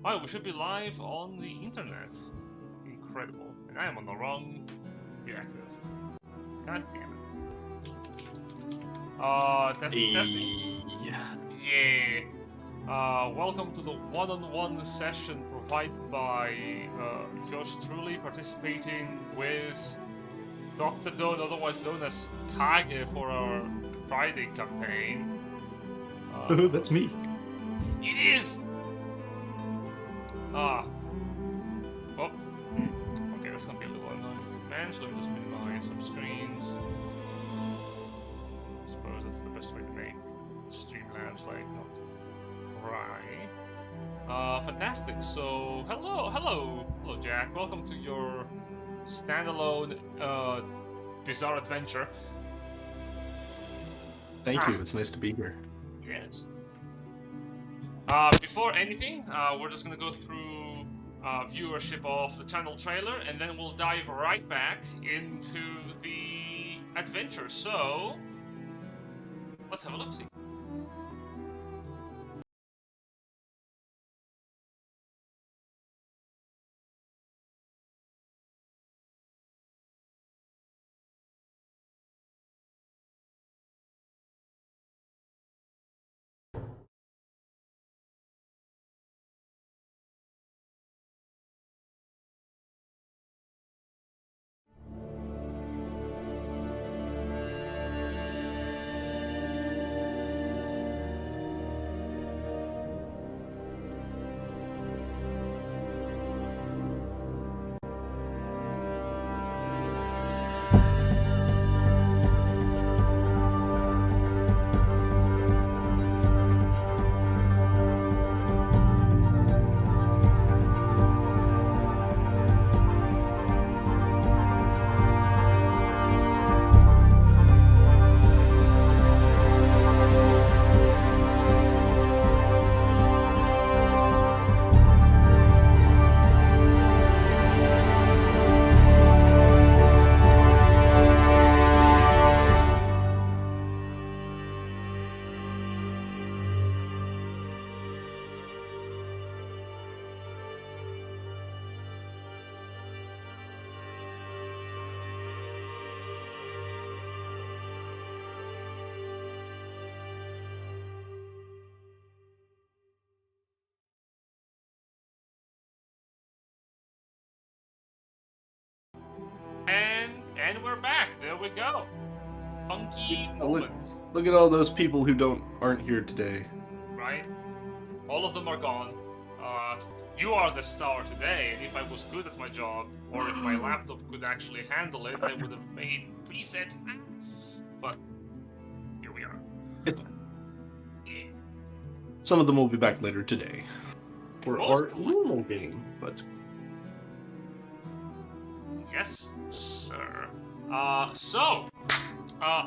Oh, we should be live on the internet. Incredible. And I am on the wrong reactive. God damn it. Testing. Yeah. Yeah. Welcome to the one-on-one session provided by yours truly, participating with Dr. Don, otherwise known as Kage, for our Friday campaign. That's me. It is! Oh. Okay, that's gonna be a little annoying to manage. Let me just minimize some screens. I suppose that's the best way to make Streamlabs like not right. Fantastic. So, hello, Jack. Welcome to your standalone bizarre adventure. Thank you. It's nice to be here. Yes. Before anything, we're just gonna go through viewership of the channel trailer, and then we'll dive right back into the adventure. So, let's have a look-see. And we're back. There we go. Funky moments. Look at all those people who aren't here today. Right? All of them are gone. You are the star today, and if I was good at my job, or if my laptop could actually handle it, I would have made presets. But here we are. Some of them will be back later today for Most our normal game, but yes, sir.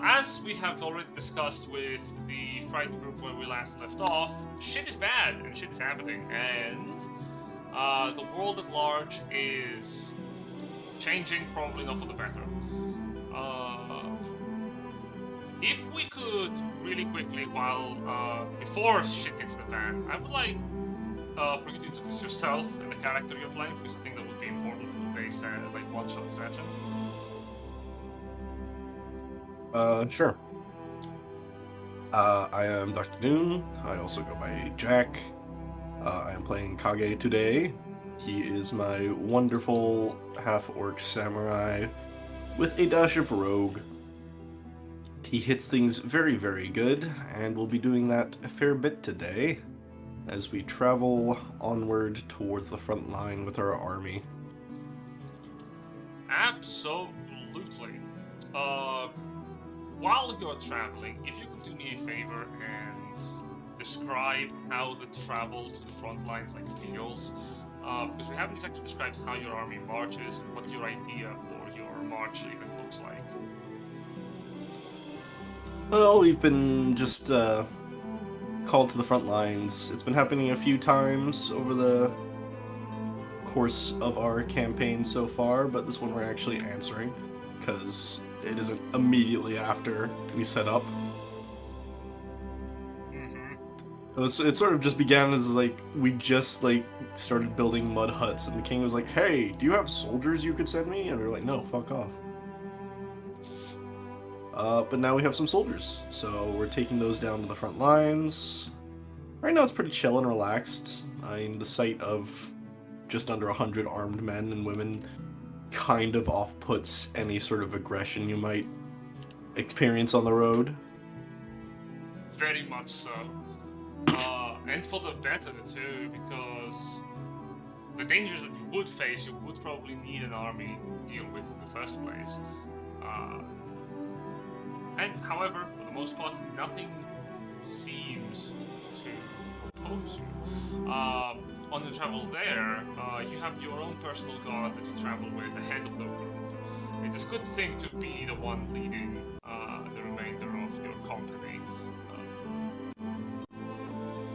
As we have already discussed with the Friday group when we last left off, shit is bad and shit is happening, and the world at large is changing, probably not for the better. If we could really quickly, before shit hits the fan, I would like for you to introduce yourself and the character you're playing, because I think that would be important for today's one-shot session. Sure. I am Dr. Doom. I also go by Jack. I am playing Kage today. He is my wonderful half-orc samurai with a dash of rogue. He hits things very, very good, and we'll be doing that a fair bit today as we travel onward towards the front line with our army. Absolutely. While you're traveling, if you could do me a favor and describe how the travel to the front lines feels, because we haven't exactly described how your army marches and what your idea for your march even looks like. Well, we've been just called to the front lines. It's been happening a few times over the course of our campaign so far, but this one we're actually answering because it isn't immediately after we set up. It sort of just began as like we just like started building mud huts, and the king was like, "Hey, do you have soldiers you could send me?" And we were like, "No, fuck off." But now we have some soldiers, so we're taking those down to the front lines. Right now, it's pretty chill and relaxed. I mean, the sight of just under 100 armed men and women kind of off-puts any sort of aggression you might experience on the road. Very much so. And for the better too, because the dangers that you would face, you would probably need an army to deal with in the first place. And however, for the most part, nothing seems to oppose you. On the travel there, you have your own personal guard that you travel with ahead of the group. It is a good thing to be the one leading the remainder of your company.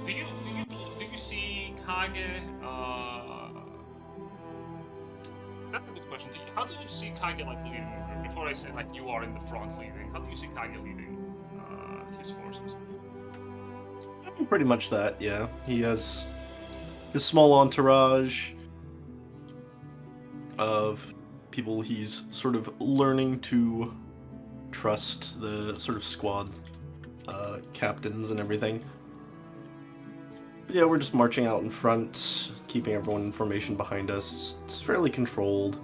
Do you see Kage? That's a good question. How do you see Kage like leading? Before I say like you are in the front leading, how do you see Kage leading his forces? Pretty much that, yeah. He has his small entourage of people he's sort of learning to trust, the sort of squad captains and everything. But yeah, we're just marching out in front, keeping everyone in formation behind us. It's fairly controlled.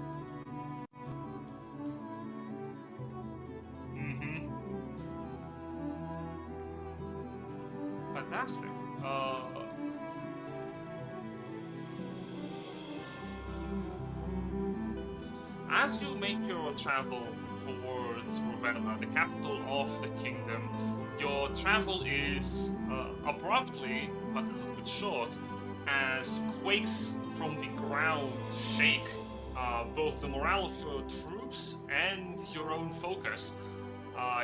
Fantastic. As you make your travel towards Ravenna, the capital of the kingdom, your travel is abruptly, but a little bit short, as quakes from the ground shake both the morale of your troops and your own focus.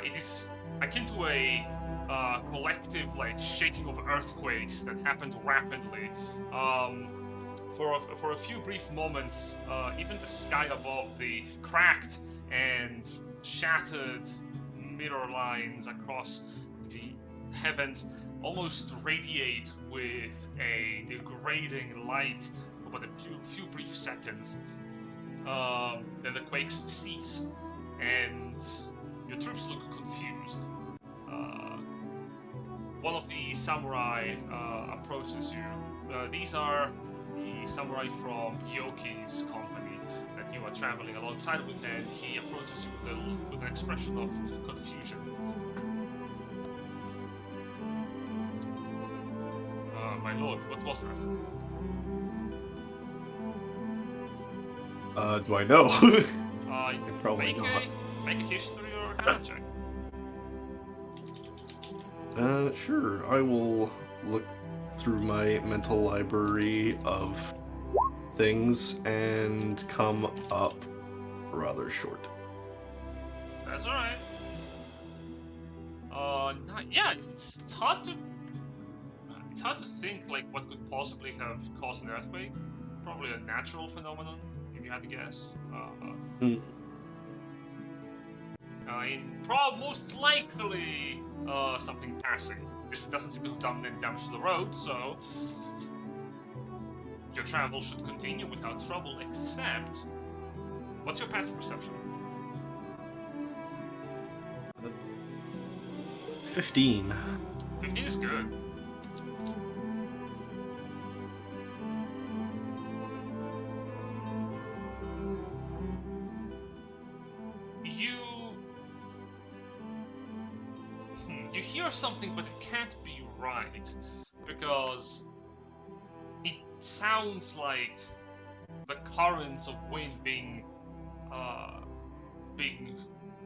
It is akin to a collective like shaking of earthquakes that happened rapidly. For a few brief moments, even the sky above the cracked and shattered mirror lines across the heavens almost radiate with a degrading light for but a few brief seconds. Then the quakes cease, and your troops look confused. One of the samurai approaches you. These are the samurai from Gyoki's company that you are traveling alongside with, and he approaches you with an expression of confusion. My lord, what was that? Do I know? Probably not. Make a history or a hand check. Sure. I will look through my mental library of things and come up rather short. That's alright. Yeah, it's hard to think like what could possibly have caused an earthquake. Probably a natural phenomenon, if you had to guess. Most likely something passing. This doesn't seem to have done any damage to the road, so your travel should continue without trouble, except... What's your passive perception? 15. 15 is good. You hear something, but it can't be right, because it sounds like the currents of wind being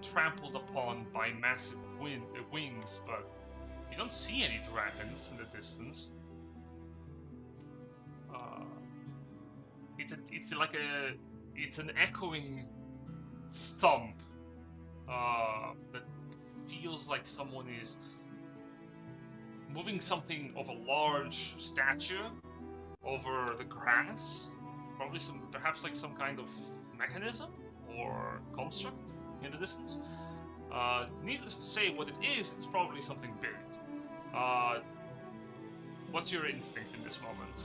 trampled upon by massive wings, but you don't see any dragons in the distance. It's an echoing thump that feels like someone is moving something of a large stature over the grass. Probably perhaps like some kind of mechanism or construct in the distance. Needless to say, what it is, it's probably something big. What's your instinct in this moment?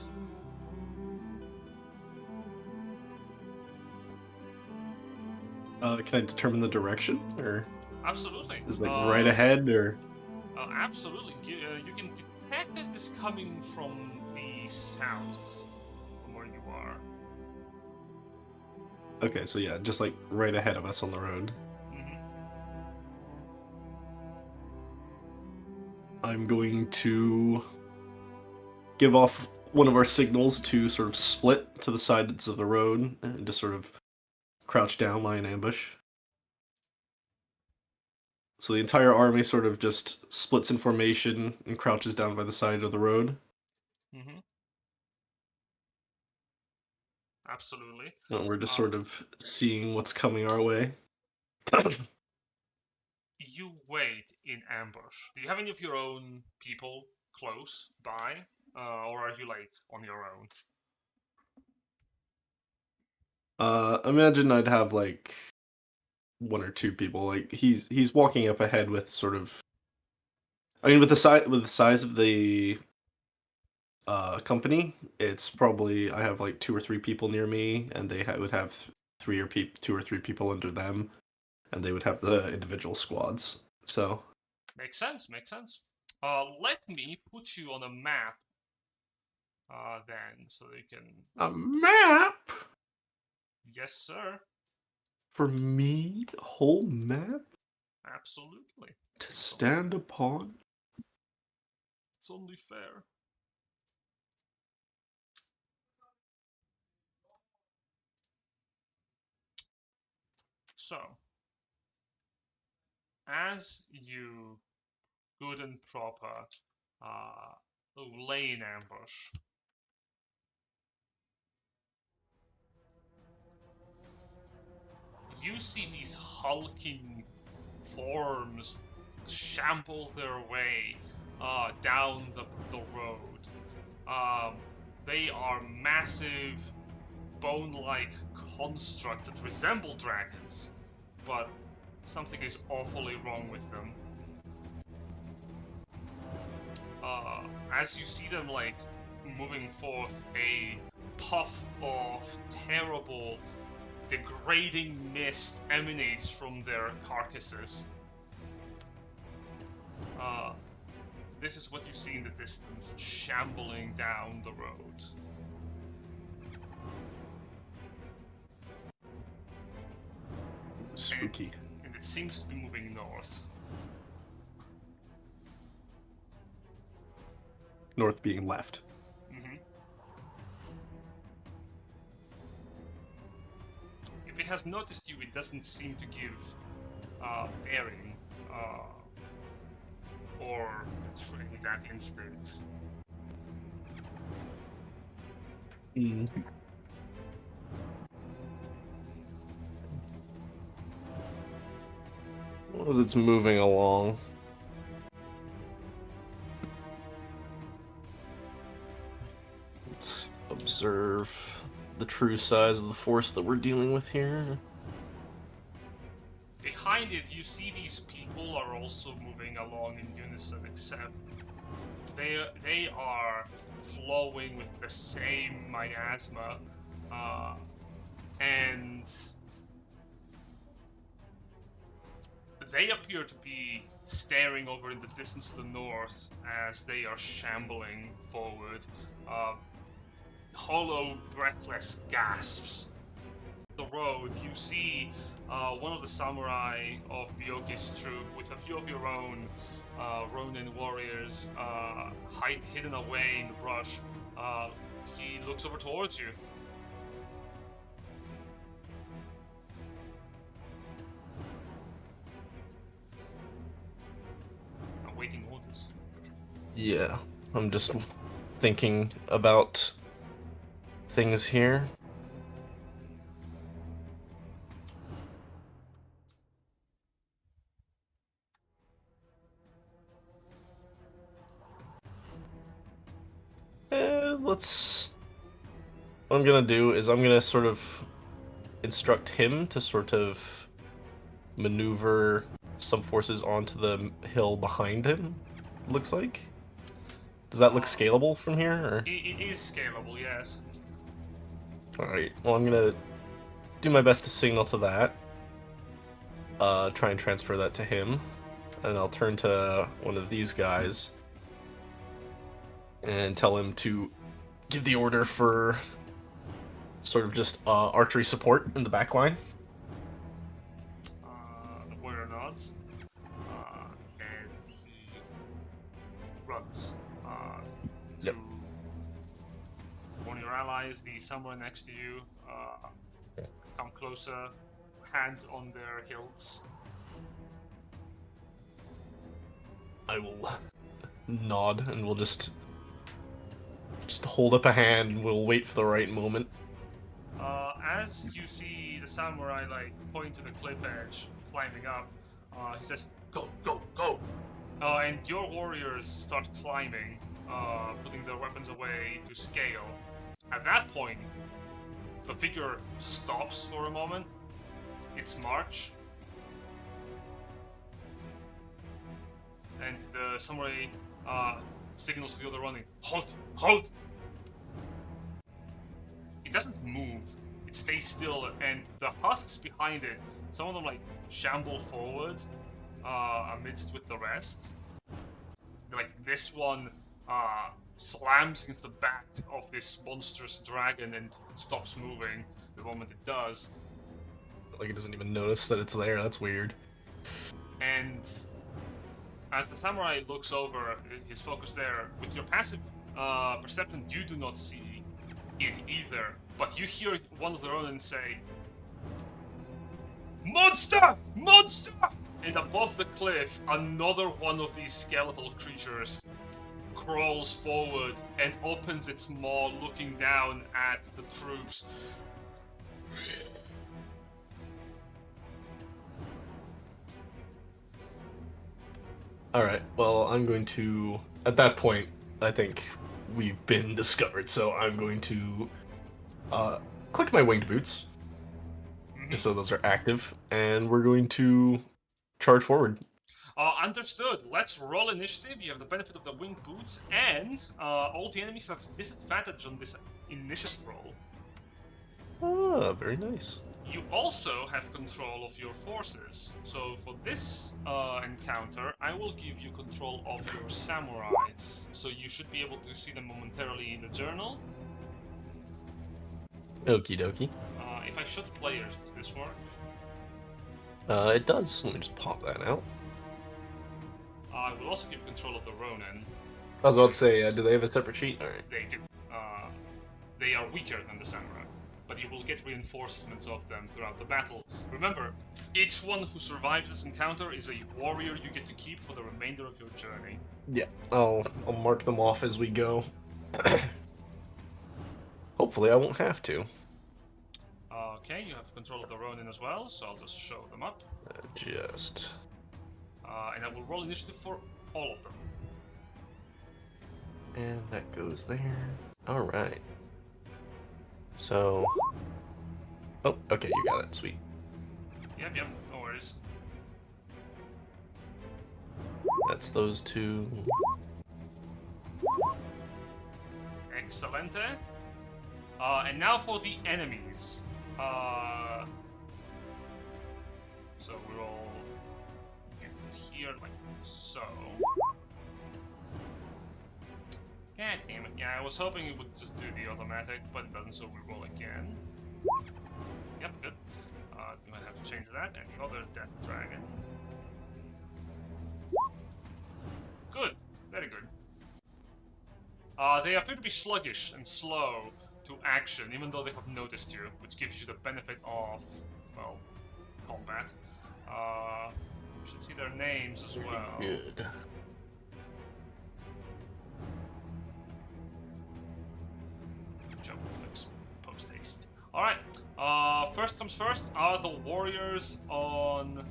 Can I determine the direction, or Absolutely. is it like right ahead, or? Absolutely. You can detect that it's coming from the south, from where you are. Okay, so yeah, just like right ahead of us on the road. Mm-hmm. I'm going to give off one of our signals to sort of split to the sides of the road and just sort of crouch down, lie in ambush. So the entire army sort of just splits in formation and crouches down by the side of the road. Mm-hmm. Absolutely. And we're just sort of seeing what's coming our way. You wait in ambush. Do you have any of your own people close by, or are you like on your own? Imagine I'd have like one or two people. Like he's walking up ahead with sort of. I mean, with the size of the company, it's probably I have like two or three people near me, and they would have two or three people under them, and they would have the individual squads. So Makes sense. Makes sense. Let me put you on a map. Then, so you can. a map Yes, sir. for me, a whole map Absolutely. to stand upon. It's only fair. So, as you good and proper lay in ambush, you see these hulking forms shamble their way down the road. They are massive, bone-like constructs that resemble dragons, but something is awfully wrong with them. As you see them like moving forth, a puff of terrible, degrading mist emanates from their carcasses. This is what you see in the distance, shambling down the road. Spooky. And it seems to be moving north. North being left. Mm-hmm. If it has noticed you, it doesn't seem to give bearing or betray that instinct. Mm. As it's moving along. Let's observe the true size of the force that we're dealing with here. Behind it, you see these people are also moving along in unison, except they are flowing with the same miasma, and they appear to be staring over in the distance to the north as they are shambling forward. Hollow, breathless gasps. The road, you see one of the samurai of Byoki's troop with a few of your own Ronin warriors hidden away in the brush. He looks over towards you. Awaiting orders. Yeah, I'm just thinking about things here. What I'm gonna do is I'm gonna sort of instruct him to sort of maneuver some forces onto the hill behind him, looks like. Does that look scalable from here? Or? It is scalable, yes. Alright, well I'm gonna do my best to signal to that. Try and transfer that to him. And I'll turn to one of these guys and tell him to give the order for sort of just archery support in the back line. The warrior nods. And he runs to one of your allies, the samurai next to you, come closer, hand on their hilts. I will nod and we'll just hold up a hand and we'll wait for the right moment. As you see the samurai like point to the cliff edge, climbing up, he says, "Go, go, go!" And your warriors start climbing, putting their weapons away to scale. At that point, the figure stops for a moment. Its march, and the samurai signals to the other running, "Halt! Halt!" It doesn't move. It stays still, and the husks behind it, some of them like shamble forward amidst with the rest. Like this one slams against the back of this monstrous dragon and stops moving the moment it does. Like it doesn't even notice that it's there. That's weird. And as the samurai looks over, his focus there, with your passive perception, you do not see it either. But you hear one of the Ronin say, "Monster! Monster!" And above the cliff, another one of these skeletal creatures crawls forward and opens its maw, looking down at the troops. Alright, well, I'm going to... At that point, I think we've been discovered, so I'm going to click my winged boots, just so those are active, and we're going to charge forward. Understood. Let's roll initiative. You have the benefit of the winged boots, and all the enemies have disadvantage on this initiative roll. Ah, very nice. You also have control of your forces. So for this encounter, I will give you control of your samurai. So you should be able to see them momentarily in the journal. Okie dokie. If I shut players, does this work? It does. Let me just pop that out. I will also give control of the Ronin. I was about to say, do they have a separate sheet? Alright. They do. They are weaker than the samurai, but you will get reinforcements of them throughout the battle. Remember, each one who survives this encounter is a warrior you get to keep for the remainder of your journey. Yeah, I'll mark them off as we go. Hopefully I won't have to. Okay, you have control of the Ronin as well, so I'll just show them up. And I will roll initiative for all of them. And that goes there. Alright. So... Oh, okay, you got it. Sweet. Yep, no worries. That's those two. Excelente. And now for the enemies. So we're all here like so. God damn it. Yeah, I was hoping it would just do the automatic, but it doesn't, so we roll again. Yep, good. You might have to change that, and the other Death Dragon. Good, very good. They appear to be sluggish and slow to action, even though they have noticed you, which gives you the benefit of, well, combat. You should see their names as well. Good. Jump fix post haste. Alright, first comes first are the warriors on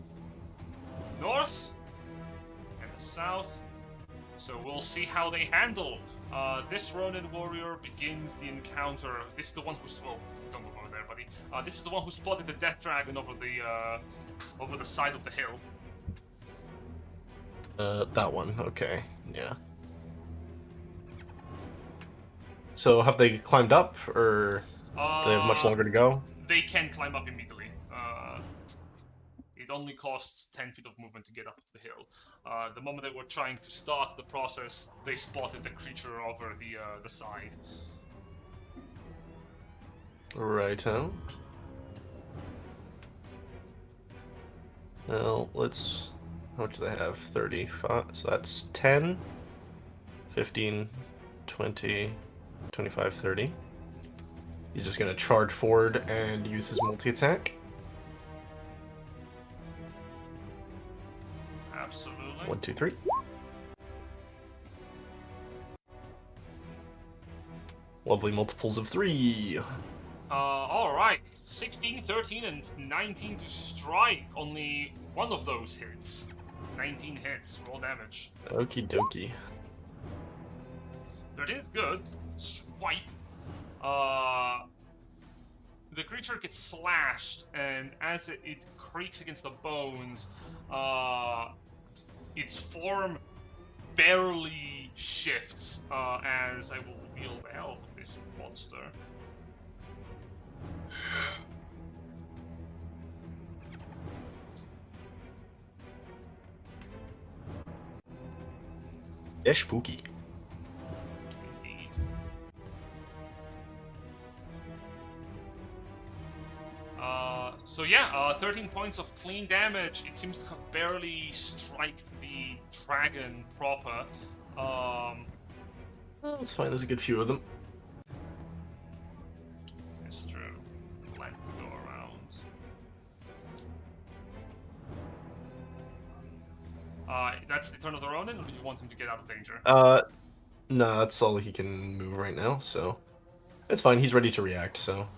north and the south. So we'll see how they handle. This Ronin warrior begins the encounter. This is the one who's... Oh, don't move over there, buddy. This is the one who spotted the Death Dragon over the side of the hill. That one. Okay. Yeah. So have they climbed up, or do they have much longer to go? They can climb up immediately. It only costs 10 feet of movement to get up the hill. The moment they were trying to start the process, they spotted the creature over the side. Righto. Well, let's... How much do they have? 35. So that's 10, 15, 20, 25, 30. He's just going to charge forward and use his multi-attack. Absolutely. 1, 2, 3. Lovely multiples of 3. Alright. 16, 13, and 19 to strike. Only one of those hits. 19 hits. Roll damage. Okie dokie. 13 is good. Swipe. The creature gets slashed, and as it creaks against the bones, its form barely shifts, as I will reveal the hell of this monster. Yeah, spooky. Indeed. So yeah, 13 points of clean damage. It seems to have barely striked the dragon proper. That's fine, there's a good few of them. It's true. Left to go around. That's the turn of the Ronin, or do you want him to get out of danger? No, that's all he can move right now, so... It's fine, he's ready to react, so...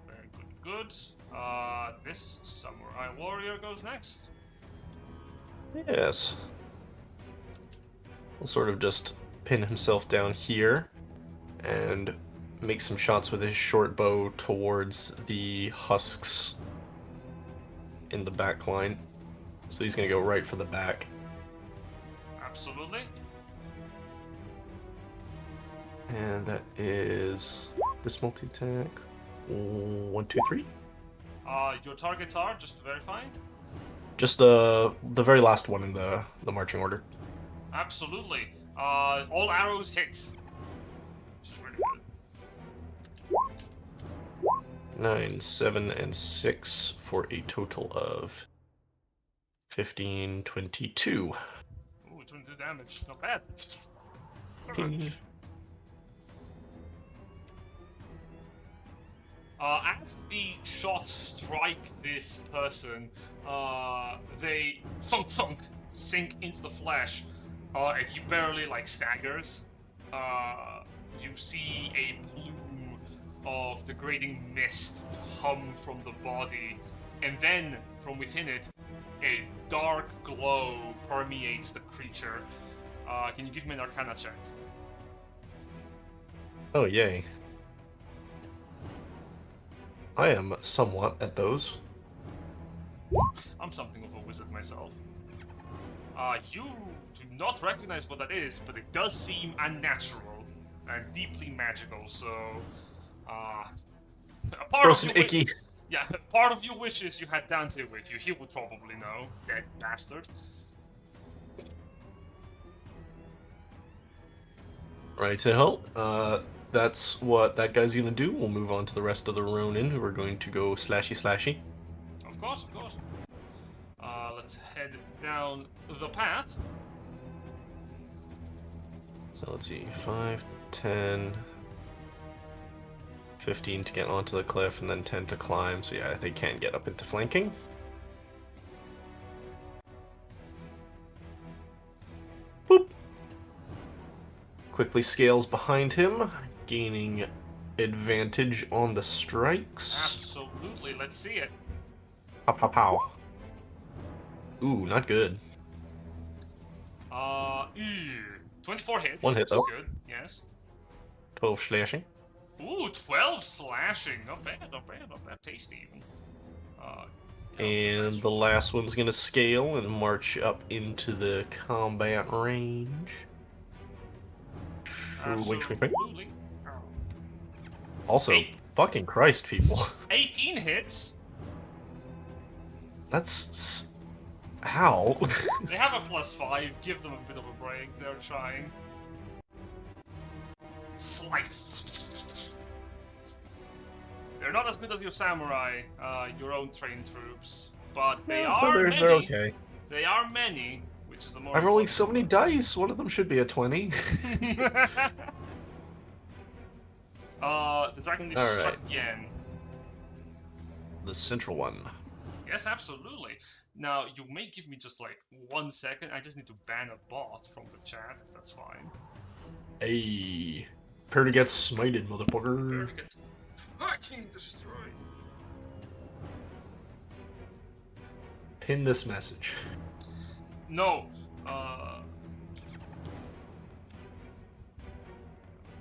Very good. This Samurai Warrior goes next. Yes. He'll sort of just pin himself down here and make some shots with his short bow towards the husks in the back line. So he's gonna go right for the back. Absolutely. And that is this multi-attack. 1, 2, 3. Your targets are, just to verify? Just the very last one in the marching order. Absolutely. All arrows hit. Which is really good. 9, 7, and 6 for a total of 15, 22. Ooh, 22 damage. Not bad. Ping. As the shots strike this person, they thunk sink into the flesh, and he barely staggers. You see a plume of degrading mist hum from the body, and then from within it, a dark glow permeates the creature. Can you give me an Arcana check? Oh, yay. I am somewhat at those. I'm something of a wizard myself. You do not recognize what that is, but it does seem unnatural and deeply magical, so... a part Gross of and you icky. Yeah, part of you wishes you had Dante with you. He would probably know. Dead bastard. Right, so that's what that guy's gonna do. We'll move on to the rest of the Ronin, who are going to go slashy. Of course. Let's head down the path. So let's see, 5, 10, 15 to get onto the cliff, and then 10 to climb. So yeah, they can get up into flanking. Boop. Quickly scales behind him, gaining advantage on the strikes. Absolutely, let's see it. Pow, pow, pow. Ooh, not good. 24 hits. One hit, which though. is good, yes. 12 slashing. Ooh, 12 slashing. Not bad. Tasty even. And the last one's gonna scale and march up into the combat range. Wing. Absolutely. Also, fucking Christ, people. 18 hits. That's... How? They have a +5. Give them a bit of a break. They're trying. Slice. They're not as good as your samurai, your own trained troops, but they are many. They're okay. They are many, which is the more. I'm rolling so many dice. One of them should be a 20. The dragon is struck again. The central one. Yes, absolutely. Now, you may give me just like 1 second. I just need to ban a bot from the chat, if that's fine. Hey. Prepare to get smited, motherfucker. Prepare to get fucking destroyed. Pin this message. No.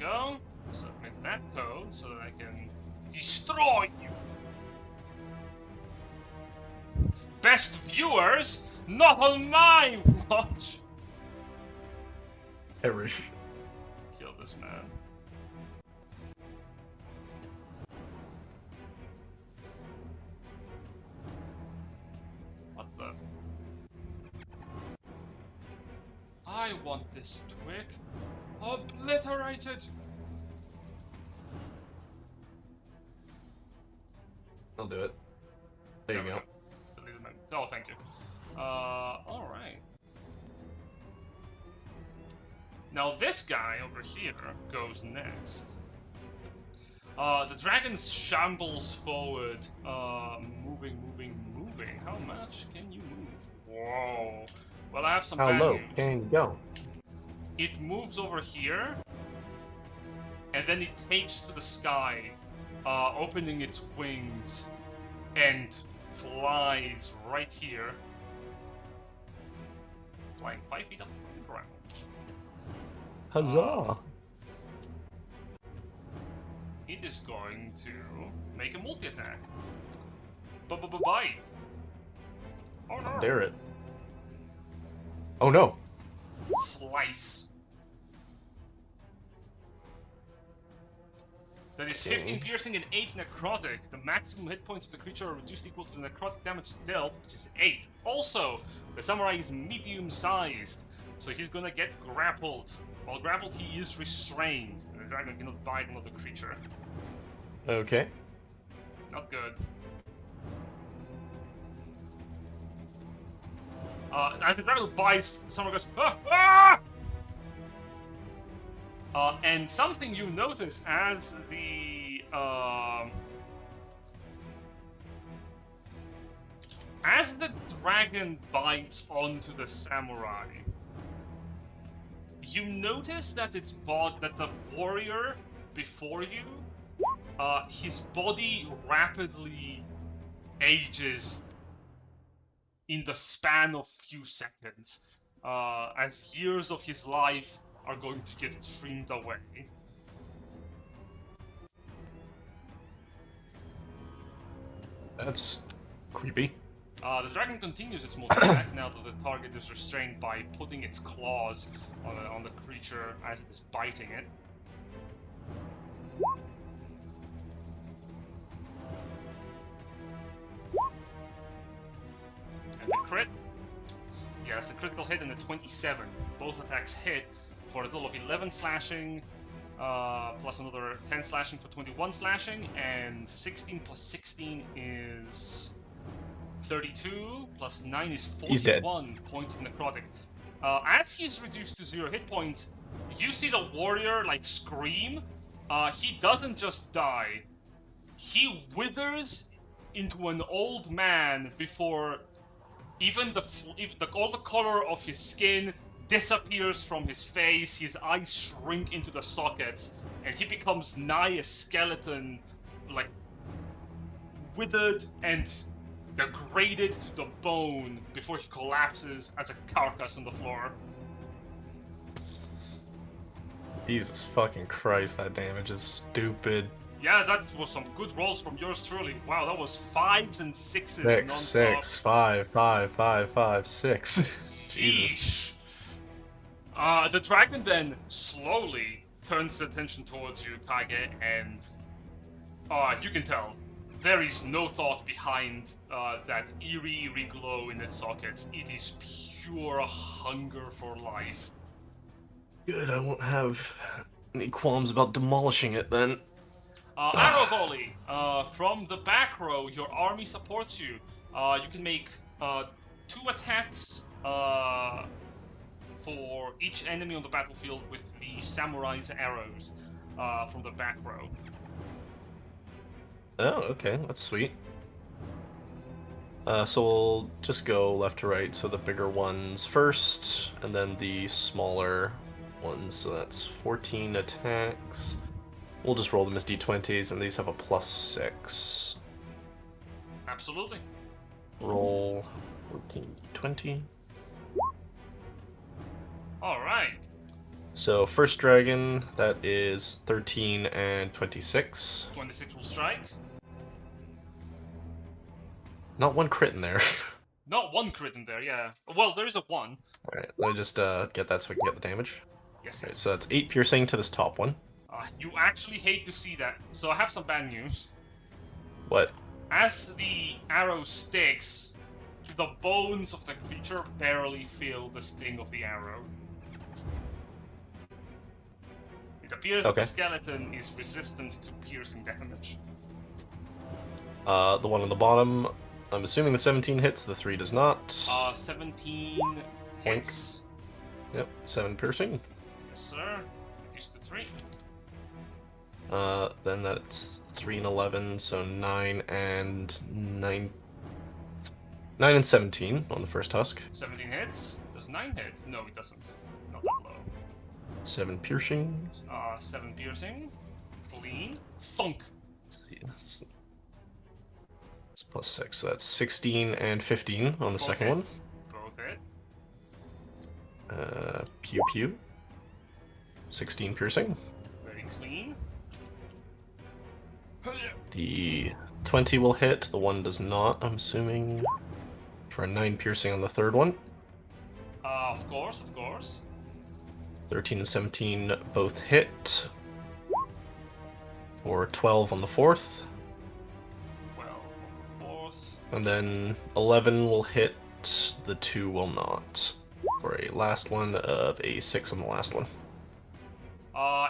Go. Submit that code so that I can destroy you. Best viewers, not on my watch. Perish. Kill this man. What the? I want this twig obliterated. I'll do it. There you go. Oh, thank you. Alright. Now this guy over here goes next. The dragon shambles forward, moving. How much can you move? Whoa. Well, I have some bad low news. can you go? It moves over here, and then it takes to the sky, opening its wings, and flies right here. Flying 5 feet up from the ground. Huzzah! It is going to make a multi-attack. Bye. Oh no. Dare it. Oh no. Slice. That is 15 piercing and 8 necrotic. The maximum hit points of the creature are reduced equal to the necrotic damage dealt, which is 8. Also, the samurai is medium-sized, so he's gonna get grappled. While grappled, he is restrained, and the dragon cannot bite another creature. Okay. Not good. As the dragon bites, someone goes, ah! And something you notice as the dragon bites onto the samurai, you notice that that the warrior before you, his body rapidly ages in the span of few seconds, as years of his life are going to get trimmed away. That's creepy. The dragon continues its multi-attack now that the target is restrained by putting its claws on the creature as it is biting it. And the crit. Yeah, it's a critical hit and a 27. Both attacks hit for a total of 11 slashing, plus another 10 slashing for 21 slashing, and 16 plus 16 is 32, plus 9 is 41 points of necrotic. As he's reduced to 0 hit points, you see the warrior like scream. He doesn't just die, he withers into an old man before even all the color of his skin disappears from his face, his eyes shrink into the sockets, and he becomes nigh a skeleton, like withered and degraded to the bone before he collapses as a carcass on the floor. Jesus fucking Christ, that damage is stupid. Yeah, that was some good rolls from yours truly. Wow, that was 5s and 6s. 6, 6, 5, 5, 5, 5, 6. Jesus. The dragon then slowly turns its attention towards you, Kage, and You can tell. There is no thought behind that eerie glow in its sockets. It is pure hunger for life. Good, I won't have any qualms about demolishing it then. Arrow volley. From the back row, your army supports you. You can make 2 attacks for each enemy on the battlefield with the samurai's arrows from the back row. Oh, okay, that's sweet. So we'll just go left to right, so the bigger ones first, and then the smaller ones, so that's 14 attacks. We'll just roll them as d20s, and these have a +6. Absolutely. Roll 14 d20. Alright. So first dragon, that is 13 and 26. 26 will strike. Not one crit in there. Not 1 crit in there, yeah. Well, there is a 1. Alright, let me just get that so I can get the damage. Yes, Alright, yes. so that's 8 piercing to this top one. You actually hate to see that, so I have some bad news. What? As the arrow sticks, the bones of the creature barely feel the sting of the arrow. It appears that the skeleton is resistant to piercing damage. The one on the bottom, I'm assuming the 17 hits, the 3 does not. 17 hits. Yep, 7 piercing. Yes, sir. Reduced to 3. Then that's 3 and 11, so 9 and 17 on the first husk. 17 hits. Does 9 hit? No, it doesn't. Not that low. 7 piercing. 7 piercing. Clean. Thunk. Let's see. It's +6, so that's 16 and 15 on the second one. Both hit. Pew pew. 16 piercing. Very clean. The 20 will hit, the 1 does not, I'm assuming. For a 9 piercing on the third one. Of course, of course. 13 and 17 both hit. For 12 on the fourth. 12 on the fourth. And then 11 will hit, the 2 will not. For a last one of a 6 on the last one.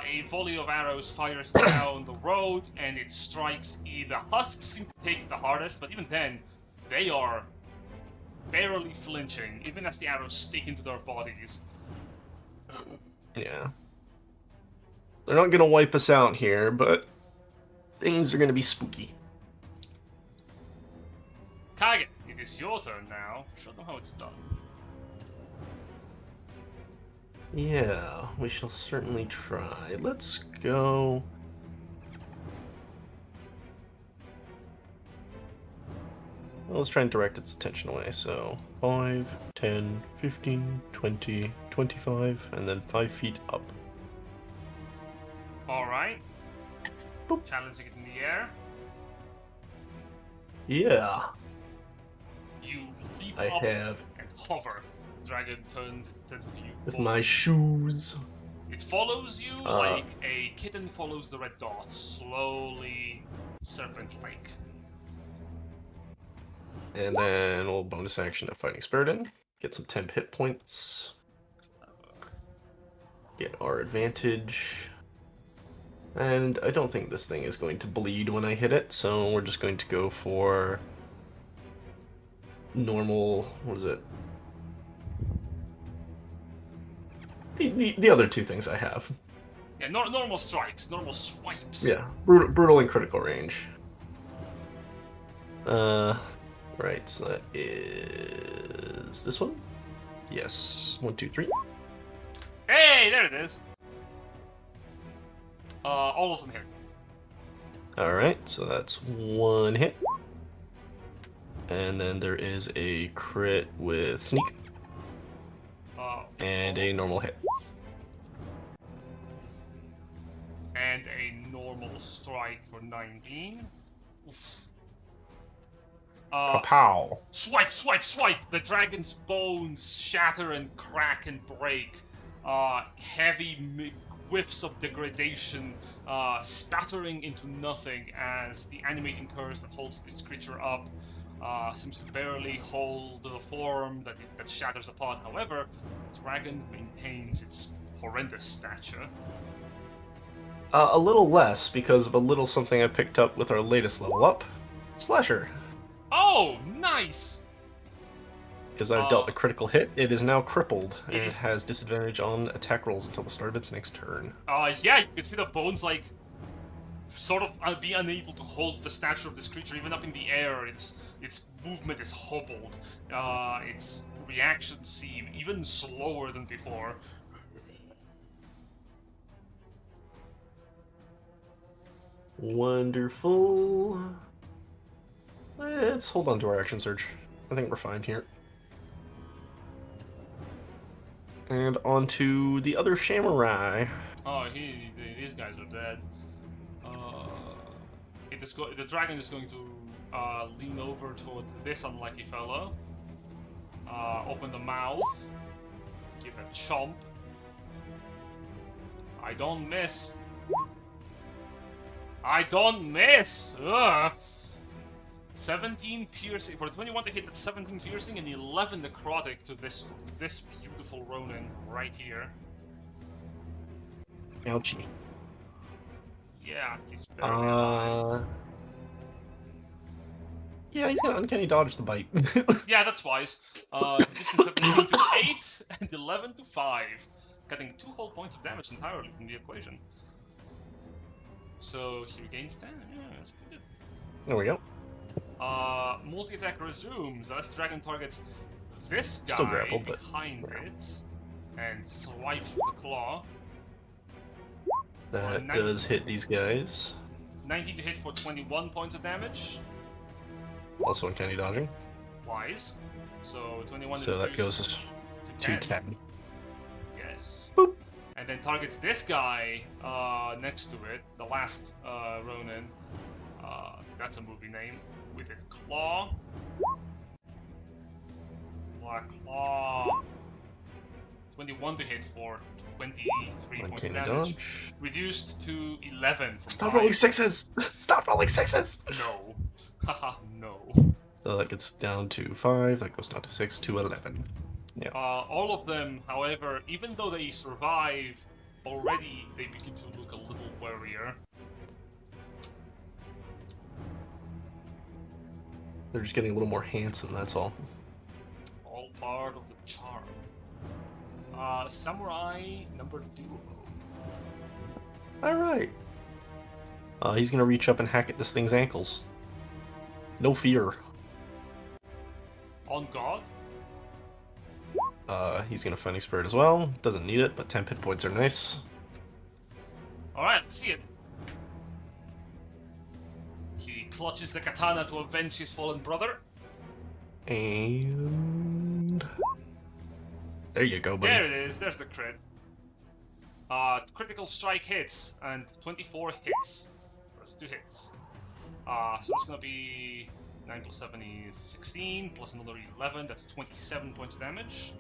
A volley of arrows fires down the road, and it strikes. The husks seem to take it the hardest, but even then, they are barely flinching, even as the arrows stick into their bodies. Yeah. They're not gonna wipe us out here, but things are gonna be spooky. Kage, it is your turn now. Show them how it's done. Yeah, we shall certainly try. Let's go. Well, let's try and direct its attention away. So 5, 10, 15, 20, 25, and then 5 feet up. Alright. Boop. Challenging it in the air. Yeah. You leap I up have. and hover. Dragon turns to you. With my shoes. It follows you like a kitten follows the red dot, slowly, serpent-like. And then we'll bonus action a Fighting Spirit in. Get some temp hit points. Get our advantage. And I don't think this thing is going to bleed when I hit it, so we're just going to go for normal, what is it? The other 2 things I have. Yeah, normal strikes, normal swipes. Yeah, brutal and critical range. Right, so that is this one? Yes. 1, 2, 3. Hey, there it is. All of them hit. Alright, so that's 1 hit. And then there is a crit with sneak. And a normal hit. And a normal strike for 19. Oof. Kapow! Swipe, swipe, swipe! The dragon's bones shatter and crack and break. Heavy whiffs of degradation spattering into nothing as the animating curse that holds this creature up seems to barely hold the form that shatters apart. However, the dragon maintains its horrendous stature. A little less because of a little something I picked up with our latest level up, Slasher. Oh, nice! Because I've dealt a critical hit, it is now crippled and has disadvantage on attack rolls until the start of its next turn. Yeah, you can see the bones like sort of be unable to hold the stature of this creature even up in the air. Its movement is hobbled. Its reactions seem even slower than before. Wonderful. Let's hold on to our action surge. I think we're fine here. And on to the other Samurai. Oh, these guys are dead. The dragon is going to lean over towards this unlucky fellow. Open the mouth. Give a chomp. I don't miss. I don't miss! Ugh. 17 piercing. For 21 to hit, that's 17 piercing and 11 necrotic to this beautiful Ronin right here. Ouchie. Yeah, he's barely alive. Yeah, he's gonna uncanny dodge the bite. Yeah, that's wise. Distance 17 to 8 and 11 to 5. Cutting 2 whole points of damage entirely from the equation. So he regains 10. Yeah, that's pretty good. There we go. Multi-attack resumes. This dragon targets this guy Still grappled, but behind it and swipes with the claw. That does hit these guys. 19 to hit for 21 points of damage. Also uncanny dodging. Wise. So 21 So that goes to 10. Yes. Boop. And then targets this guy next to it, the last Ronin. That's a movie name. With its claw. Black claw. 21 to hit for 23 points of damage. Dodge. Reduced to 11 from Stop 5. rolling sixes! Stop rolling sixes! No. Haha, no. So that gets down to 5, that goes down to 6, to 11. Yeah. All of them, however, even though they survive, already they begin to look a little warier. They're just getting a little more handsome, that's all. All part of the charm. Samurai number 2. Alright. He's gonna reach up and hack at this thing's ankles. No fear. On God? He's gonna Fighting Spirit as well. Doesn't need it, but 10 hit points are nice. Alright, let's see it. He clutches the katana to avenge his fallen brother. And... there you go, buddy. There it is, there's the crit. Critical strike hits, and 24 hits. That's 2 hits. So it's gonna be 9 plus 7 is 16, plus another 11, that's 27 points of damage.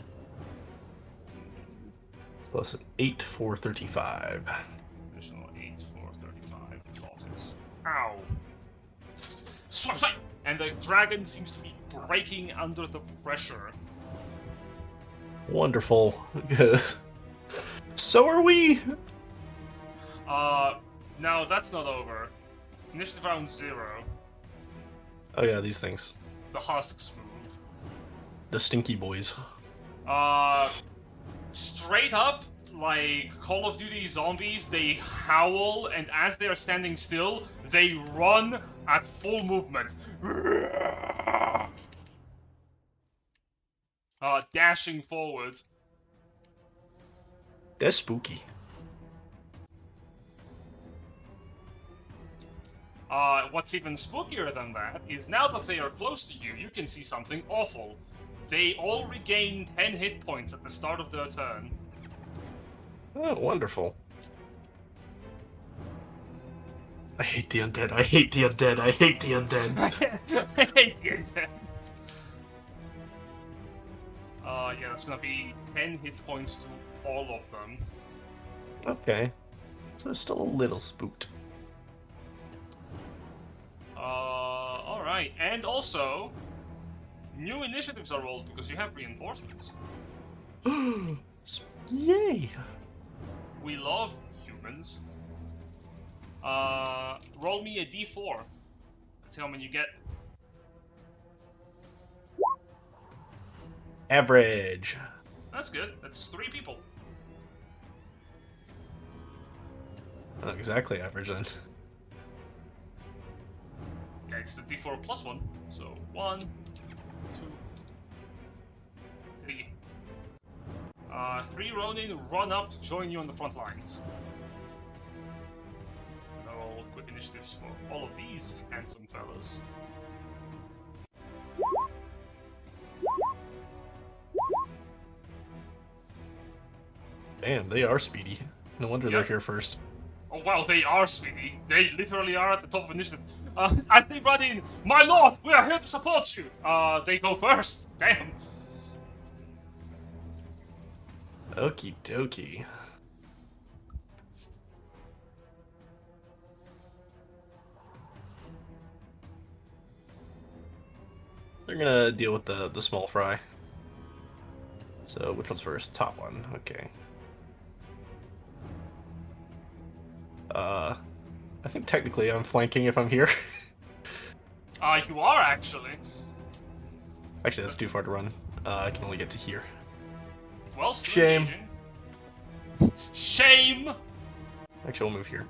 Plus an 8 for 35. Additional 8 for 35, got it. Ow! Swipe, swipe! And the dragon seems to be breaking under the pressure. Wonderful. So are we! Now that's not over. Initiative round 0. Oh yeah, these things. The husks move. The stinky boys. Straight up, like Call of Duty zombies, they howl, and as they are standing still, they run at full movement. Dashing forward. That's spooky. What's even spookier than that is now that they are close to you, you can see something awful. They all regain 10 hit points at the start of their turn. Oh, wonderful. I hate the undead, I hate the undead, I hate the undead. I hate the undead. Yeah, that's gonna be 10 hit points to all of them. Okay. So still a little spooked. Alright, and also, new initiatives are rolled because you have reinforcements. Yay! We love humans. Roll me a d4. Let's see how many you get. Average. That's good. That's 3 people. Not exactly average then. Yeah, it's the d4 plus 1. So 1, 2, 3. 3 Ronin run up to join you on the front lines. And I'll roll quick initiatives for all of these handsome fellas. Damn, they are speedy. No wonder they're Yep. here first. Oh wow, they are speedy. They literally are at the top of initiative. As they run in, my lord, we are here to support you. They go first. Damn. Okie dokie. They're gonna deal with the small fry. So which one's first? Top one. Okay. I think technically I'm flanking if I'm here. You are actually. Actually, that's too far to run. I can only get to here. Well, still Shame. engaging. Shame. Actually, we'll move here.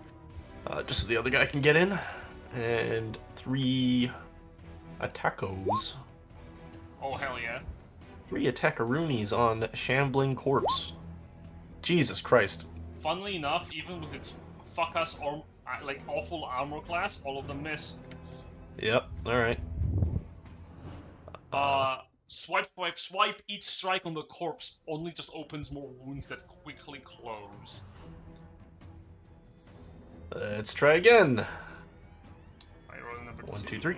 Just so the other guy can get in. And 3 attackos. Oh hell yeah. 3 attackaroonies on Shambling Corpse. Jesus Christ. Funnily enough, even with its fuck us or like awful armor class, all of them miss. Yep, alright. Swipe, swipe, swipe. Each strike on the corpse only just opens more wounds that quickly close. Let's try again. I roll number 1, 2. 2, 3.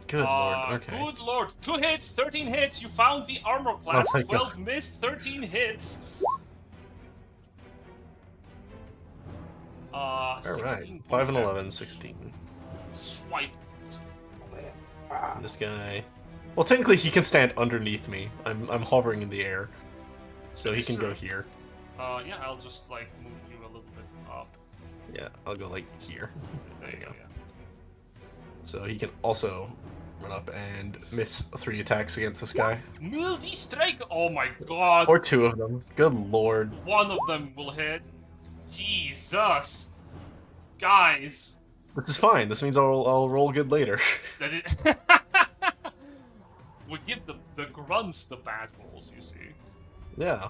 Good lord, okay. Good lord. 2 hits, 13 hits. You found the armor class. Oh my 12 God. missed, 13 hits. Alright, 16 5 and points 11, 16. Swipe. And this guy... Well, technically he can stand underneath me. I'm hovering in the air. So he It's can true. go here. Yeah, I'll just like move you a little bit up. Yeah, I'll go like here. There you go. Yeah. So he can also run up and miss 3 attacks against this guy. Multi-strike! Oh my god! Or 2 of them. Good lord. One of them will hit. Jesus! Guys! This is fine. This means I'll roll good later. That it we give the grunts the bad rolls, you see. Yeah.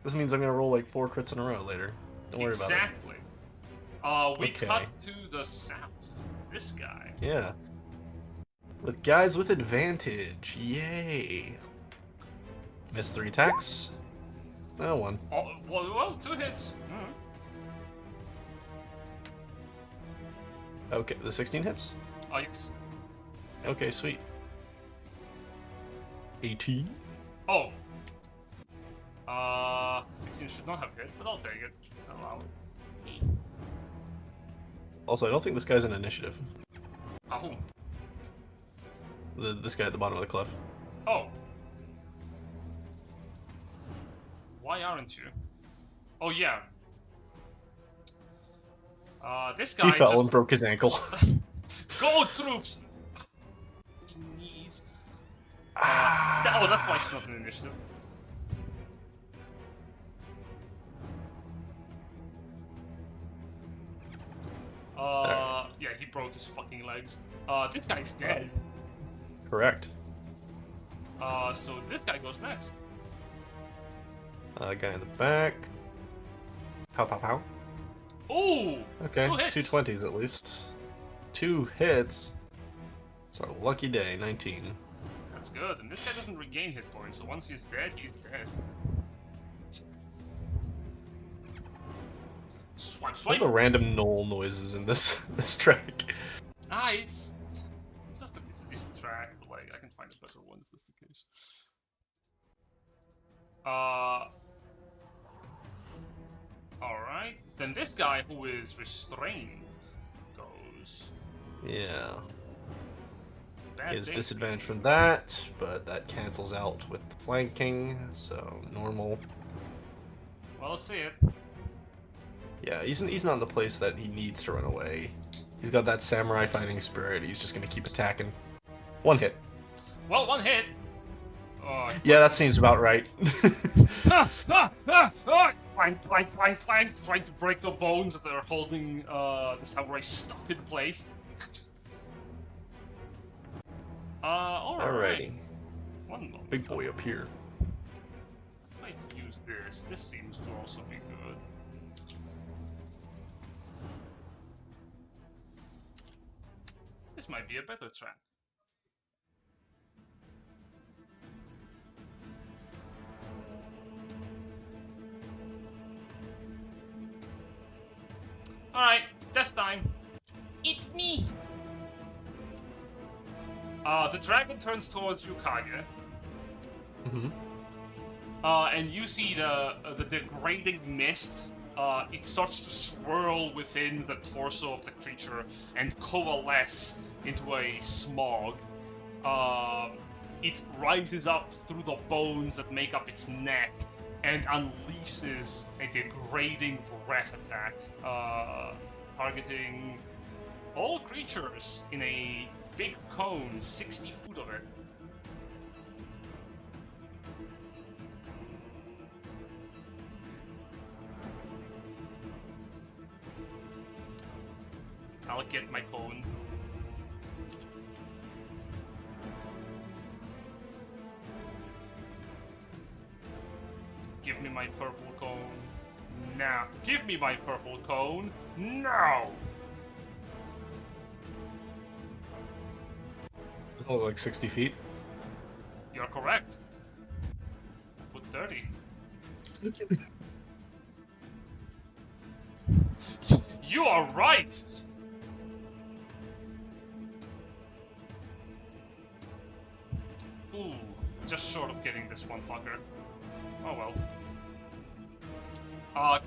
This means I'm gonna roll like 4 crits in a row later. Don't worry about it. Exactly. We Okay. cut to the south. This guy. Yeah. With guys with advantage. Yay. Missed 3 attacks. No, 1. Oh, well, 2 hits. Okay, the 16 hits? Oh, yes. Okay, sweet. 18? Oh. 16 should not have hit, but I'll take it. Allow it. Also, I don't think this guy's in initiative. Ahoo. This guy at the bottom of the cliff. Oh. Why aren't you? Oh, yeah. This guy He fell just... and broke his ankle. Go, troops! Knees. Oh, that's why it's not an initiative. Yeah, he broke his fucking legs. This guy's dead. Correct. So this guy goes next. Guy in the back. Pow, pow, pow. Ooh! Okay, 2 hits. 2 20s at least. 2 hits. It's our lucky day, 19. That's good. And this guy doesn't regain hit points, so once he's dead, he's dead. Swipe, What are swipe! the random knoll noises in this track? It's just it's a decent track, but like I can find a better one if that's the case. Alright. Then this guy who is restrained goes. Yeah. Bad He has day. disadvantage from that, but that cancels out with the flanking, so normal. Well, let's see it. Yeah, he's not in the place that he needs to run away. He's got that samurai fighting spirit. He's just gonna keep attacking. One hit. Well, one hit. Yeah, that seems about right. Clank, clank, clank, clank, trying to break the bones that are holding the samurai stuck in place. Alright. Alrighty. One moment. Big boy up here. Might use this. This seems to also be good. This might be a better track. Alright, death time. Eat me! The dragon turns towards you, Kage. Mm-hmm. And you see the degrading mist. It starts to swirl within the torso of the creature and coalesce into a smog. It rises up through the bones that make up its neck and unleashes a degrading breath attack, targeting all creatures in a big cone, 60 foot of it. I'll get my cone. Give me my purple cone. Now. Give me my purple cone. Now! It's only like 60 feet. You're correct. Put 30. You are right! Ooh, just short of getting this one fucker. Oh well.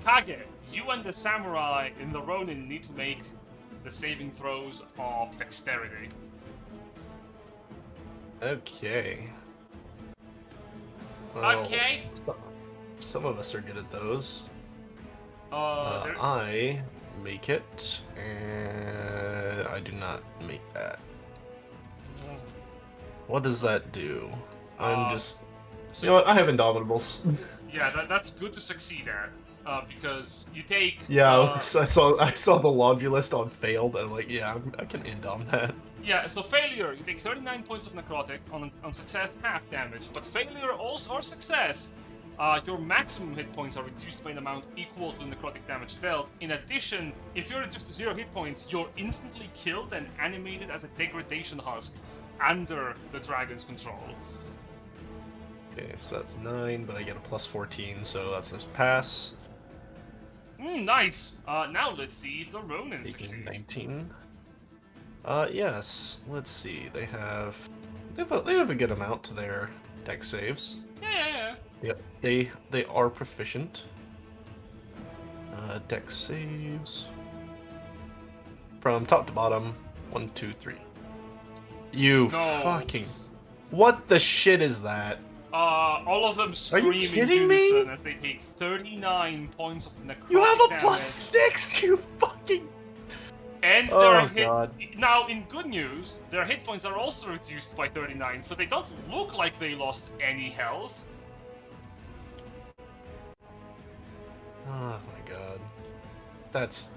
Kage, you and the samurai in the Ronin need to make the saving throws of dexterity. Okay. Well, Okay. Some of us are good at those. There- I make it, and I do not make that. What does that do? I'm just... So You know what? I have Indomitables. yeah, that's good to succeed at. Because you take... Yeah, I saw the laundry list on failed, and I'm like, yeah, I can Indom that. Yeah, so failure, you take 39 points of necrotic, on success, half damage. But failure also, or success, your maximum hit points are reduced by an amount equal to the necrotic damage dealt. In addition, if you're reduced to 0 hit points, you're instantly killed and animated as a degradation husk under the dragon's control. Okay, so that's 9, but I get a plus 14, so that's a pass. Nice! Now let's see if the Ronin Taking succeed. 19. Yes. Let's see. They have a good amount to their dex saves. Yeah. Yep. They are proficient. Dex saves from top to bottom. 1, 2, 3. You No. fucking. What the shit is that? All of them scream in kidding me? unison as they take 39 points of necrotic You have a damage. plus 6. You fucking. And Oh, their hit... God. Now, in good news, their hit points are also reduced by 39, so they don't look like they lost any health. Oh my god. That's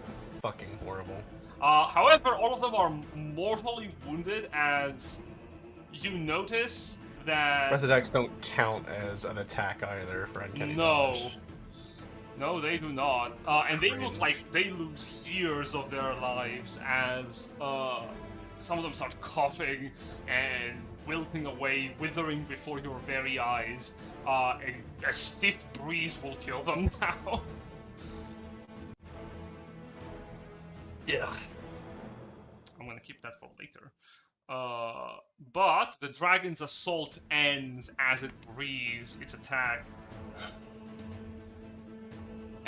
fucking horrible. However, all of them are mortally wounded as you notice that... Breath attacks don't count as an attack either for uncanny No. dodge. No, they do not. And they look Cringe. like they lose years of their lives as some of them start coughing and wilting away, withering before your very eyes. A stiff breeze will kill them now. Yeah. I'm gonna keep that for later. But the dragon's assault ends as it breathes its attack.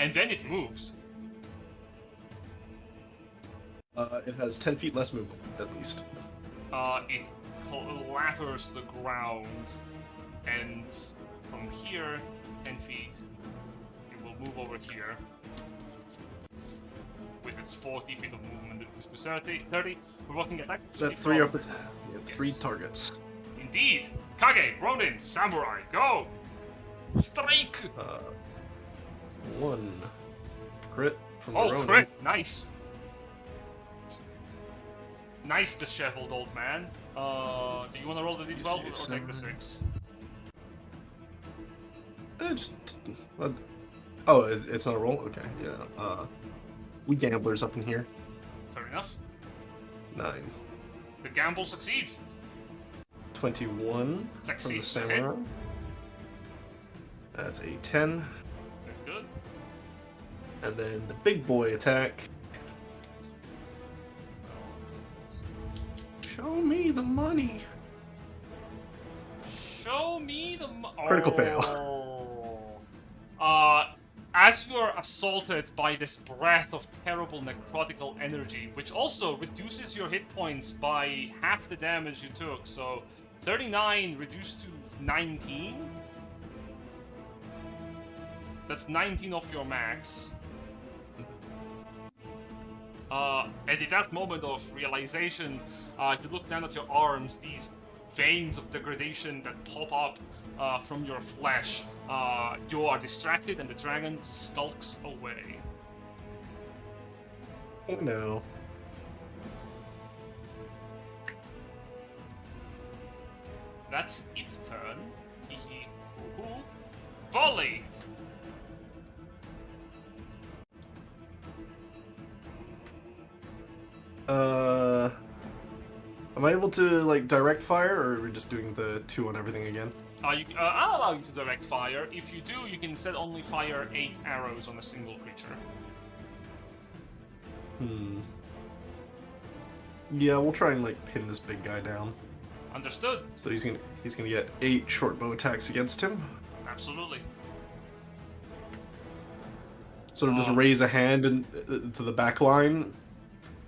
and then it moves. It has 10 feet less movement, at least. It clatters the ground, and from here, 10 feet, it will move over here. With its 40 feet of movement, reduced to 30. Provoking attack. That's three three targets. Indeed. Kage, Ronin, Samurai, go! Strike! One crit from the Oh, Ronin. crit! Nice. Nice, disheveled old man. Do you want to roll the d12 or take the 6? It's not a roll? Okay, yeah. We gamblers up in here. Fair enough. 9. The gamble succeeds. 21 Succeeds from to the hit. samurai. That's a 10. Very good. And then the big boy attack. Show me the money. Show me the Critical fail. As you are assaulted by this breath of terrible necrotical energy, which also reduces your hit points by half the damage you took, so 39 reduced to 19. That's 19 off your max. And in that moment of realization, you look down at your arms, these veins of degradation that pop up from your flesh. You are distracted and the dragon skulks away. Oh no. That's its turn. Hee hee hoo hoo. Volley! Am I able to, like, direct fire, or are we just doing the 2 on everything again? I'll allow you to direct fire. If you do, you can instead only fire 8 arrows on a single creature. Yeah, we'll try and, like, pin this big guy down. Understood. So he's gonna get 8 short bow attacks against him. Absolutely. Sort of just raise a hand to the back line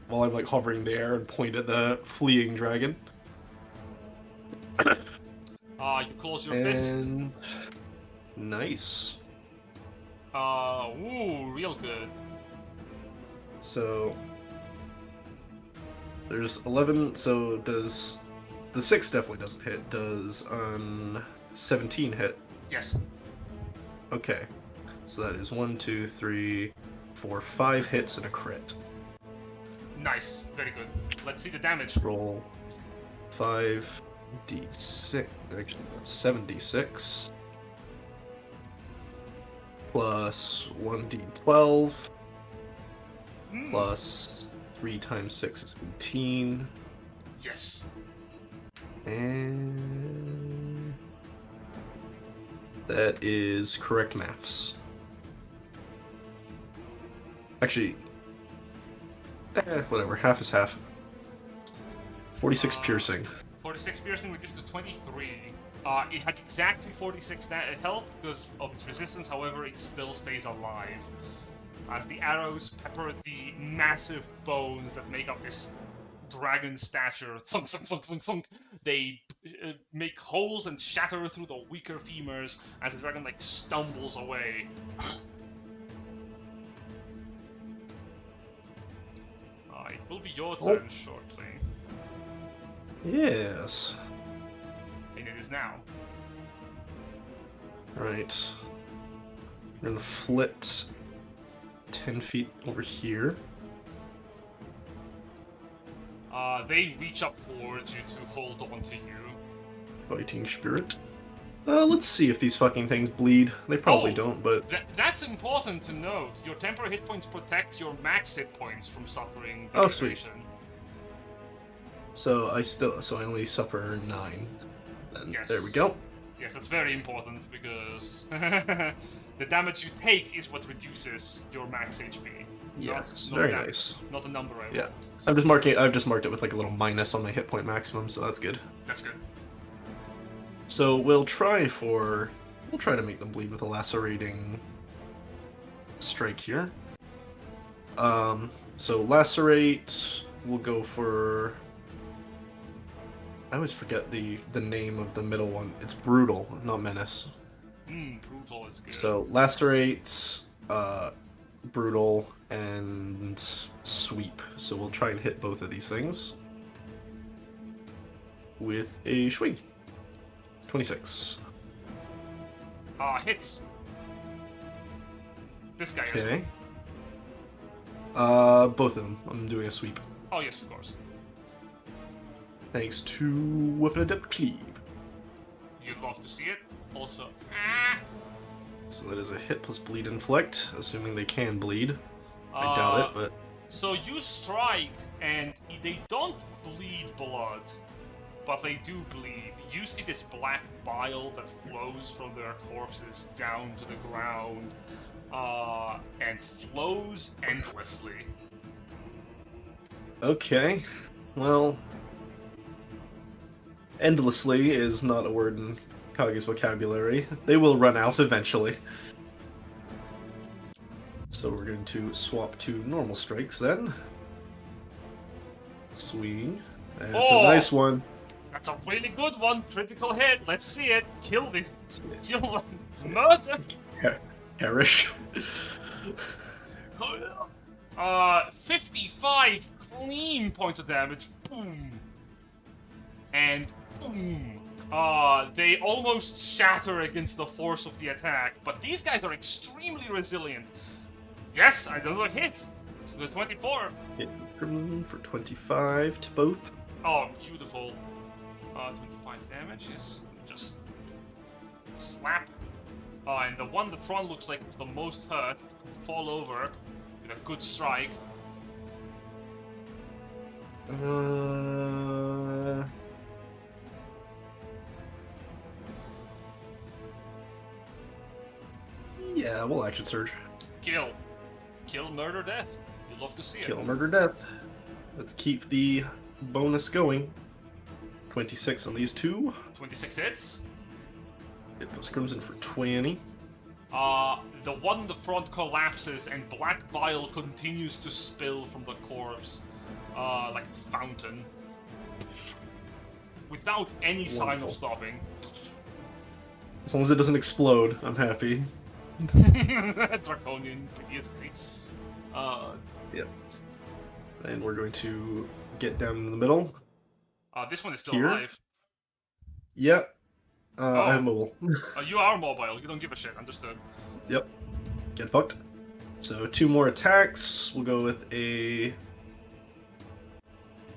while I'm, like, hovering there and point at the fleeing dragon. You close your fist. Nice. Ooh, real good. So there's 11. So does the 6 definitely doesn't hit? Does 17 hit? Yes. Okay. So that is 1, 2, 3, 4, 5 hits and a crit. Nice. Very good. Let's see the damage. Roll 5d6. Actually, that's 7d6. Plus 1d12. Plus 3 times 6 is 18. Yes. And that is correct maths. Actually, whatever. Half is half. 46 piercing. 46 piercing reduced to 23. It had exactly 46 health because of its resistance, however, it still stays alive. As the arrows pepper the massive bones that make up this dragon stature, thunk, thunk, thunk, thunk, thunk, they make holes and shatter through the weaker femurs as the dragon, like, stumbles away. It will be your turn shortly. Yes. And it is now. Right. I'm gonna flit 10 feet over here. They reach up towards you to hold on to you. Fighting spirit. Let's see if these fucking things bleed. They probably don't, but That's important to note. Your temporary hit points protect your max hit points from suffering Oh, sweet. degradation. so I only suffer 9. Then Yes. there we go. Yes, that's very important because the damage you take is what reduces your max HP. Yes, not very damage, nice. Not a number I Yeah. want. I've just marked it with like a little minus on my hit point maximum, so that's good. That's good. So we'll try to make them bleed with a lacerating strike here. So lacerate, we'll go for. I always forget the name of the middle one. It's brutal, not menace. Brutal is good. So lacerate, brutal, and sweep. So we'll try and hit both of these things with a swing. 26. Hits. This guy. Okay. Both of them. I'm doing a sweep. Oh yes, of course. Thanks to Weapon Adept Cleave. You'd love to see it. Also, So that is a hit plus bleed inflict, assuming they can bleed. I doubt it, but So you strike, and they don't bleed blood, but they do bleed. You see this black bile that flows from their corpses down to the ground, and flows endlessly. okay. Well, endlessly is not a word in Kage's vocabulary. They will run out eventually. So we're going to swap to normal strikes then. Swing. And it's a nice one. That's a really good one. Critical hit. Let's see it. Kill this. Kill them. Murder. Perish. 55 clean points of damage. Boom. And boom. They almost shatter against the force of the attack, but these guys are extremely resilient. Yes, another hit. The 24. Hit Crimson for 25 to both. Oh, beautiful. 25 damage is just slap. And the one in the front looks like it's the most hurt. It could fall over with a good strike. Yeah, we'll action surge. Kill. Kill, murder, death. You'd love to see it. Kill, murder, death. Let's keep the bonus going. 26 on these two. 26 hits. Hit plus Crimson for 20. The one in the front collapses and black bile continues to spill from the corpse, like a fountain, without any sign Wonderful. of stopping. As long as it doesn't explode, I'm happy. Draconian PTSD. Yep. And we're going to get down in the middle. This one is still Here? alive. Yeah. I have mobile. You are mobile, you don't give a shit, understood. Yep. Get fucked. So 2 more attacks. We'll go with a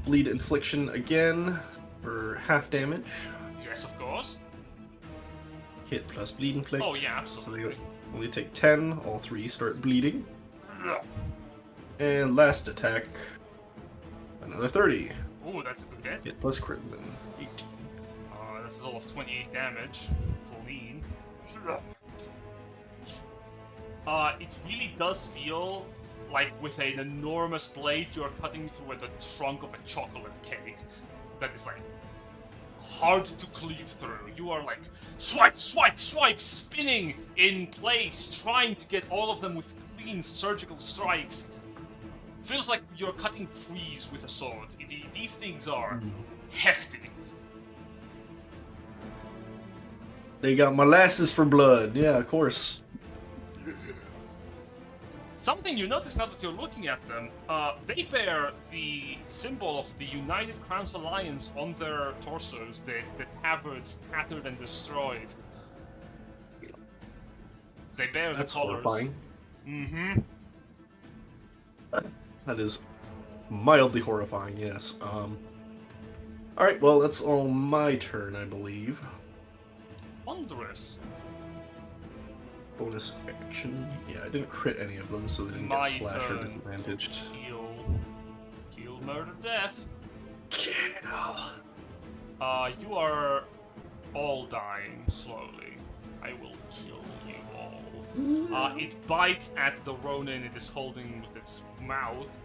bleed infliction again for half damage. Yes, of course. Hit plus bleed inflict. Oh yeah, So absolutely. they only take 10. All 3 start bleeding. And last attack, another 30. Ooh, that's a good hit. Hit plus Crimson, 18. That's a total of 28 damage. Clean. It really does feel like with an enormous blade you're cutting through the trunk of a chocolate cake that is like hard to cleave through. You are like swipe, swipe, swipe, spinning in place, trying to get all of them with clean surgical strikes. Feels like you're cutting trees with a sword. These things are hefty. They got molasses for blood. Yeah, of course. Something you notice now that you're looking at them, they bear the symbol of the United Crowns Alliance on their torsos, the tabards tattered and destroyed. They bear That's the colors. horrifying. Mm-hmm. That is mildly horrifying, yes. Alright, well, that's all my turn, I believe. Wondrous. Bonus action. Yeah, I didn't crit any of them, so they didn't My get slash or turn. disadvantaged. Kill, murder, death. Kill. You are all dying slowly. I will kill you all. It bites at the Ronin it is holding with its mouth,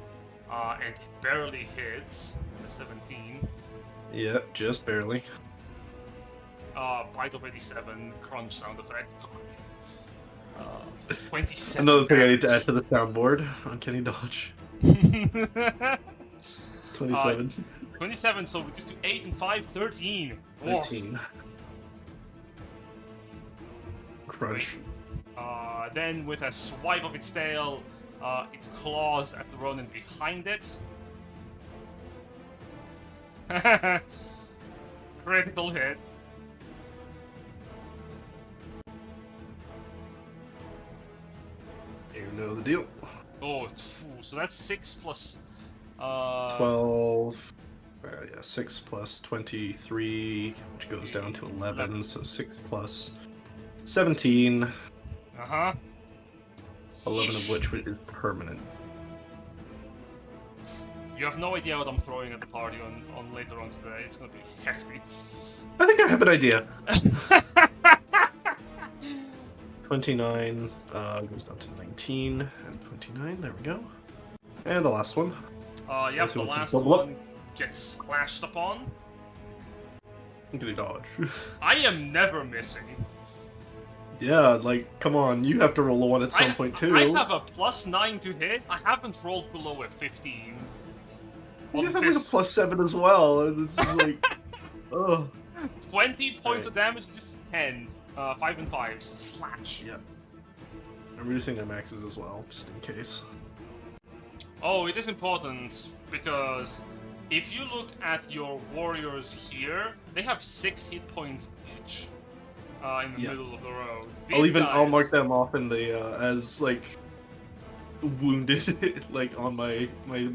and it barely hits with a 17. Yeah, just barely. Bite of 87, crunch sound effect. 27 Another thing I need to damage. add to the soundboard. Uncanny dodge. 27. 27, so reduced to 8 and 5, 13. 13. Crunch. Then with a swipe of its tail, it claws at the Ronin behind it. Critical hit. You know the deal. Oh, so that's 6 plus... 12. Yeah, 6 plus 23, which goes down to 11, so 6 plus 17. Uh-huh. 11 of which is permanent. You have no idea what I'm throwing at the party on later on today. It's gonna be hefty. I think I have an idea. 29 goes down to 19 and 29. There we go. And the last one. Yep, the wants to last double up. one gets splashed upon. Uncanny dodge. I am never missing. Yeah, like, come on, you have to roll a 1 at some point too. I have a +9 to hit. I haven't rolled below a 15. You guys have like a +7 as well. It's just like, ugh. 20 points of damage, just 10s. 5 and 5. Slash. Yeah. I'm reducing their maxes as well, just in case. Oh, it is important, because if you look at your warriors here, they have 6 hit points each in the middle of the road. I'll mark them off in the as like wounded, like on my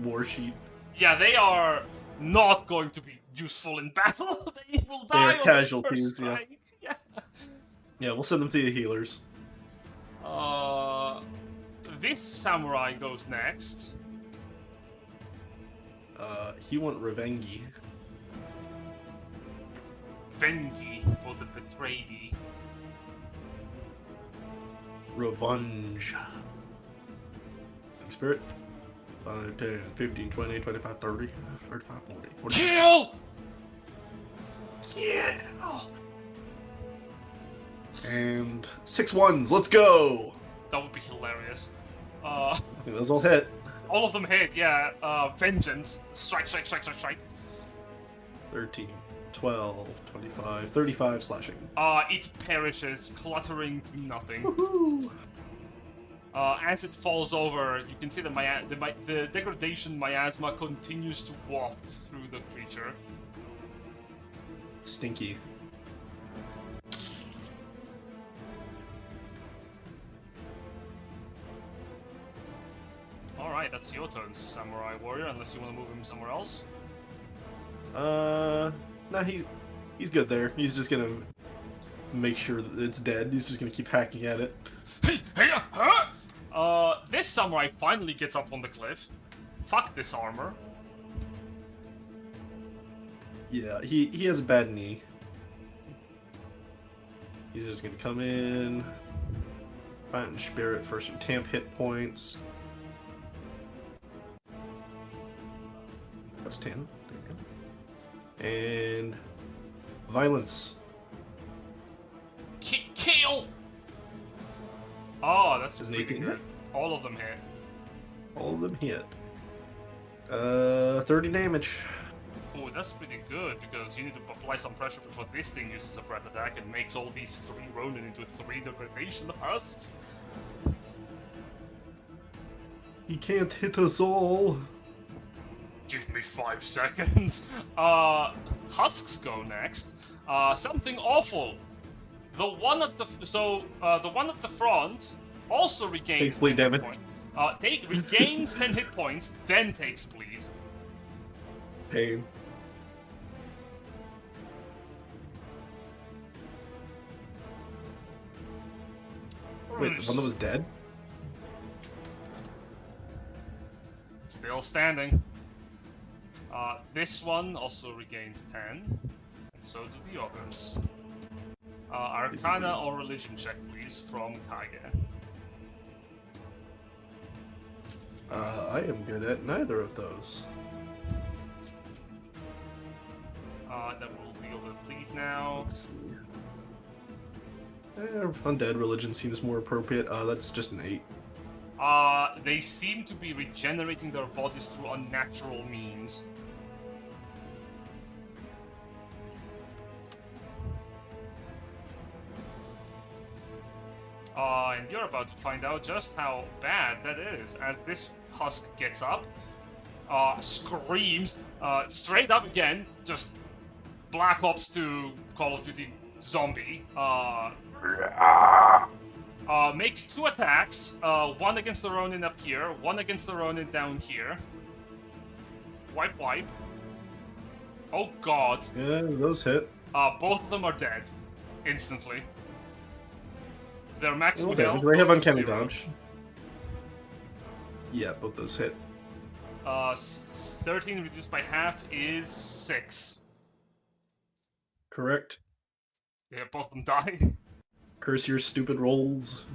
war sheet. Yeah, they are not going to be useful in battle. They will die. They are casualties. On the first Yeah. strike. Yeah, we'll send them to the healers. This samurai goes next. He want Revengi. Vengi for the betrayed. Revenge. Spirit. 5, 10, 15, 20, 25, 30, 35, 40, 45. Kill! Yeah! And 6 ones, let's go! That would be hilarious. I think those all hit. All of them hit, yeah. Vengeance. Strike, strike, strike, strike, strike. 13, 12, 25, 35 slashing. It perishes, cluttering to nothing. Woohoo! As it falls over, you can see the degradation miasma continues to waft through the creature. Stinky. Alright, that's your turn, Samurai Warrior, unless you want to move him somewhere else. Nah, he's good there. He's just gonna make sure that it's dead. He's just gonna keep hacking at it. Hey, hey, huh? This samurai finally gets up on the cliff. Fuck this armor. Yeah, he has a bad knee. He's just gonna come in, Fountain Spirit for some temp hit points. That's 10. There we go. And violence. Kill! Oh, that's Does really 18 good. hit? All of them hit. All of them hit. 30 damage. Oh, that's pretty good, because you need to apply some pressure before this thing uses a breath attack and makes all these 3 Ronin into 3 degradation husks. He can't hit us all. Give me 5 seconds. Husks go next. Something awful. The one at the front also regains Takes bleed 10 hit damage. points. Regains 10 hit points, then takes bleed. Pain. Wait, the one that was dead? Still standing. This one also regains 10, and so do the others. Arcana or religion check, please, from Kage. I am good at neither of those. Then we'll deal with bleed now. Let's see. Undead religion seems more appropriate. That's just an 8. They seem to be regenerating their bodies through unnatural means. And you're about to find out just how bad that is, as this husk gets up, screams, straight up again, just Black Ops 2 Call of Duty zombie, makes 2 attacks, one against the Ronin up here, one against the Ronin down here. Wipe, wipe. Oh god. Yeah, those hit. Both of them are dead. Instantly. Their maximum Okay, health do they have goes to uncanny 0. dodge? Yeah, both those hit. 13 reduced by half is 6. Correct. Yeah, both of them die. Curse your stupid rolls.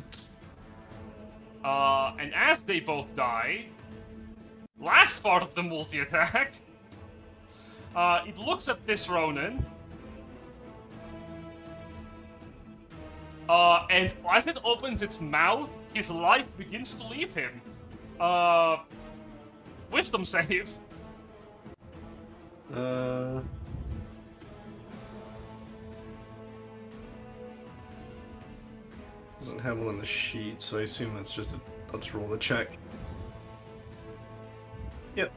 And as they both die, last part of the multi-attack, it looks at this Ronin, and as it opens its mouth, his life begins to leave him. Wisdom save. Doesn't have one on the sheet, so I assume that's just I'll just roll the check. Yep.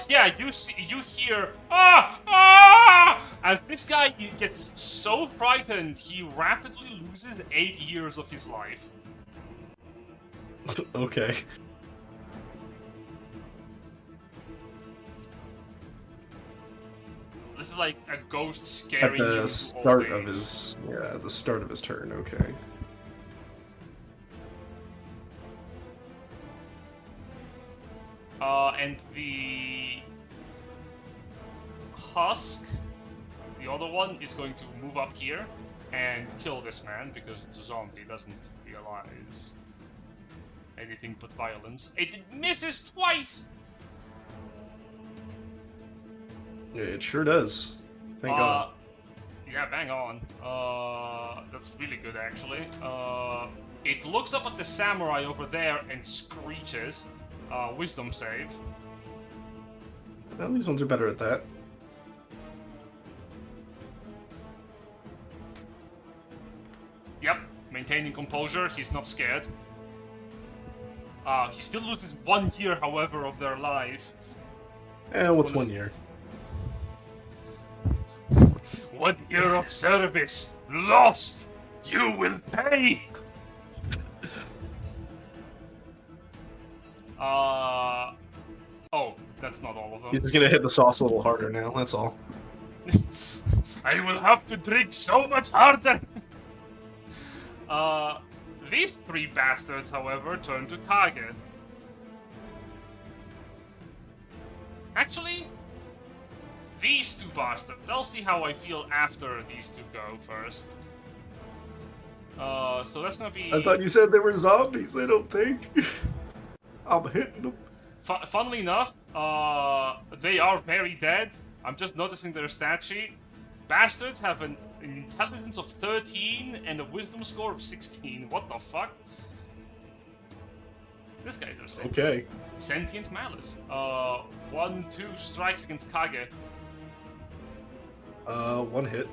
Yeah, you hear, as this guy gets so frightened, he rapidly loses 8 years of his life. Okay. This is like a ghost At scaring you the into start old of age. his the start of his turn. Okay. And the husk, the other one, is going to move up here and kill this man because it's a zombie. Doesn't realize anything but violence. It misses twice. Yeah, it sure does. Thank God. Yeah, bang on. That's really good, actually. It looks up at the samurai over there and screeches. Wisdom save. Well, these ones are better at that. Yep, maintaining composure. He's not scared. He still loses 1 year, however, of their life. What's 1 year? 1 year of service lost. You will pay. Oh, that's not all of them. He's just gonna hit the sauce a little harder now. That's all. I will have to drink so much harder. These 3 bastards, however, turn to Kage. Actually, these 2 bastards. I'll see how I feel after these 2 go first. So that's gonna be... I thought you said they were zombies. I don't think. I'm hitting them. Funnily enough, they are very dead. I'm just noticing their stat sheet. Bastards have an intelligence of 13 and a wisdom score of 16. What the fuck? This guy's are sentient. Okay. Sentient malice. 1-2 strikes against Kage. 1 hit.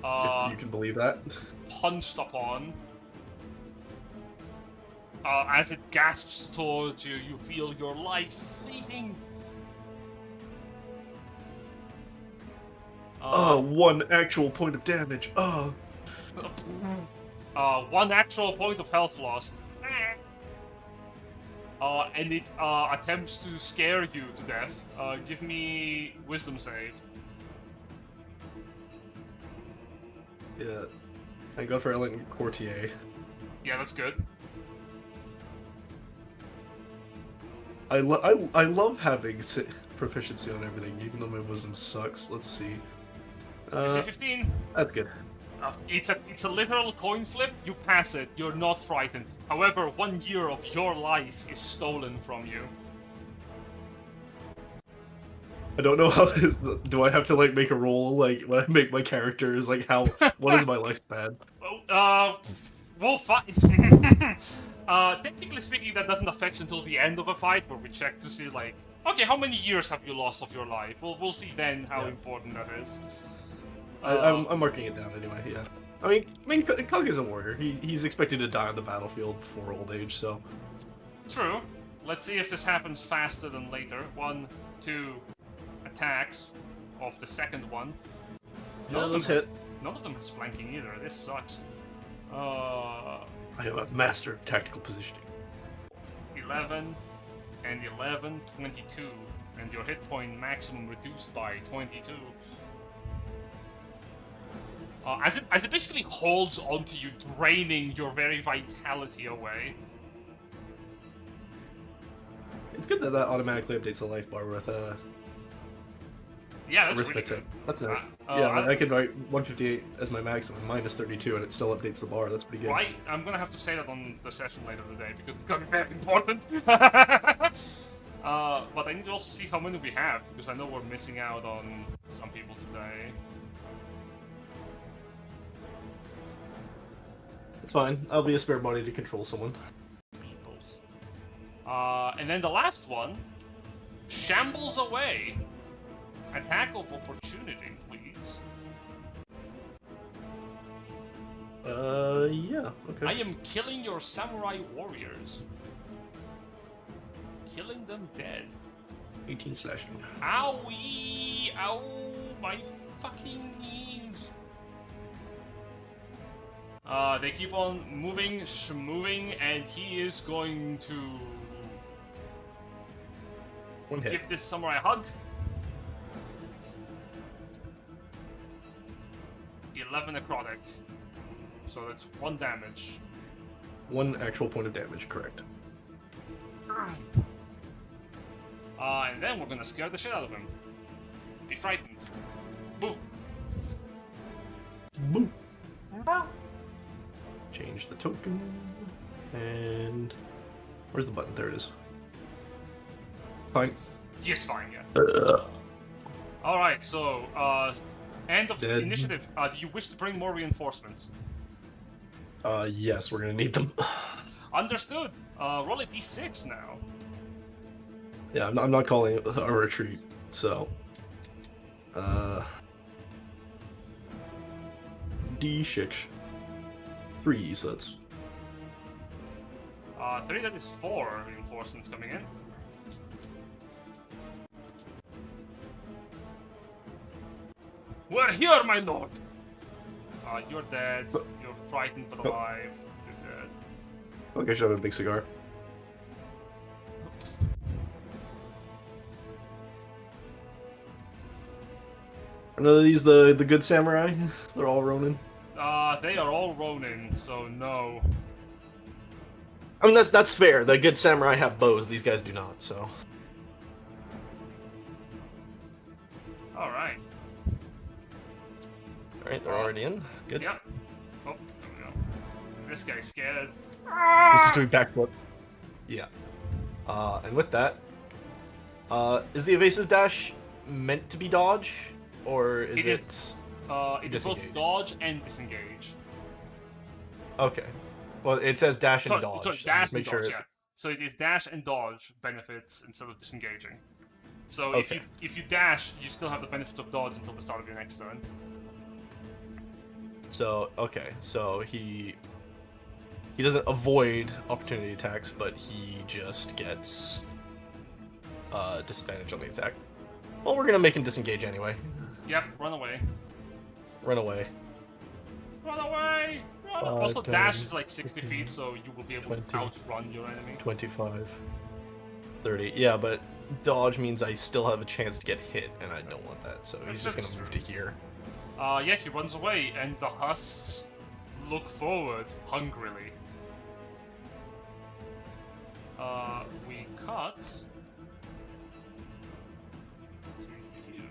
If you can believe that. Punched upon. As it gasps towards you, you feel your life fleeting. 1 actual point of damage. 1 actual point of health lost. And it attempts to scare you to death. Give me wisdom save. Yeah. Thank God for Ellen Courtier. Yeah, that's good. I love having proficiency on everything, even though my wisdom sucks. Let's see. DC 15. That's good. It's a literal coin flip. You pass it. You're not frightened. However, 1 year of your life is stolen from you. I don't know how this. Do I have to like make a roll like when I make my characters? Like how? What is my lifespan? We'll fight. Technically speaking, that doesn't affect until the end of a fight, where we check to see like, okay, how many years have you lost of your life? We'll see then how important that is. I'm marking it down anyway. Yeah. I mean, Kage's a warrior. He's expected to die on the battlefield before old age, so. True. Let's see if this happens faster than later. 1, 2 attacks of the second one. Yeah, let's hit. None of them has flanking either. This sucks. I am a master of tactical positioning. 11 and 11, 22, and your hit point maximum reduced by 22. As it basically holds onto you, draining your very vitality away. It's good that automatically updates the life bar with yeah, that's really arithmetic. good. That's nice. I could write 158 as my maximum, minus 32, and it still updates the bar. That's pretty good. Right, I'm gonna have to say that on the session later today because it's gonna be very important. But I need to also see how many we have because I know we're missing out on some people today. It's fine. I'll be a spare body to control someone. Peoples. And then the last one shambles away. Attack of opportunity, please. Yeah, okay. I am killing your samurai warriors. Killing them dead. 18 slashing. Owie! Ow! My fucking knees! They keep on moving, schmoving, and he is going to One hit. give this samurai a hug. 11 necrotic. So that's 1 damage. 1 actual point of damage, correct. And then we're gonna scare the shit out of him. Be frightened. Boo! Boop. Change the token. And where's the button? There it is. Fine. Yes, fine, yeah. Alright, so, end of Dead. initiative. Do you wish to bring more reinforcements? Yes, we're gonna need them. Understood. Roll a d6 now. Yeah, I'm not calling it a retreat, so. D6. 3, so that's. 3, that is 4 reinforcements coming in. We're here, my lord! You're dead. You're frightened but alive. You're dead. Okay, I should have a big cigar. Are none of these the good samurai? They're all Ronin. They are all Ronin, so no. I mean that's fair. The good samurai have bows. These guys do not. So. All right. All right, they're already in. Good. Yeah. Oh, there we go. This guy's scared. He's just doing backflip. Yeah. And with that, is the evasive dash meant to be dodge, or is it? It is both dodge and disengage. Okay. Well, it says dash and So dodge. dash so and dodge, yeah. So it is dash and dodge benefits instead of disengaging. So Okay. if you dash, you still have the benefits of dodge until the start of your next turn. So okay, so he doesn't avoid opportunity attacks, but he just gets disadvantage on the attack. Well, we're gonna make him disengage anyway. Yep, run away. Run away. Run away! Run. Also, 10, dash is like 60 15, feet, so you will be able 20, to outrun your enemy. 25, 30. Yeah, but dodge means I still have a chance to get hit, and I don't want that. So he's just That's gonna move to here. Yeah, he runs away, and the husks look forward hungrily. We cut to you.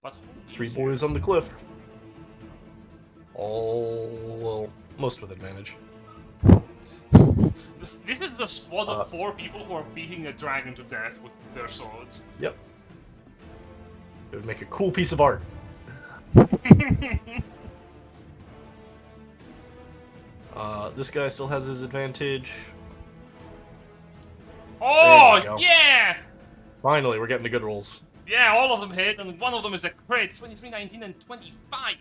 But who 3 is boys on the cliff. All, well, most with advantage. This is the squad of 4 people who are beating a dragon to death with their swords. Yep. It would make a cool piece of art. This guy still has his advantage. Oh, yeah! Finally, we're getting the good rolls. Yeah, all of them hit, and one of them is a crit. 23, 19, and 25.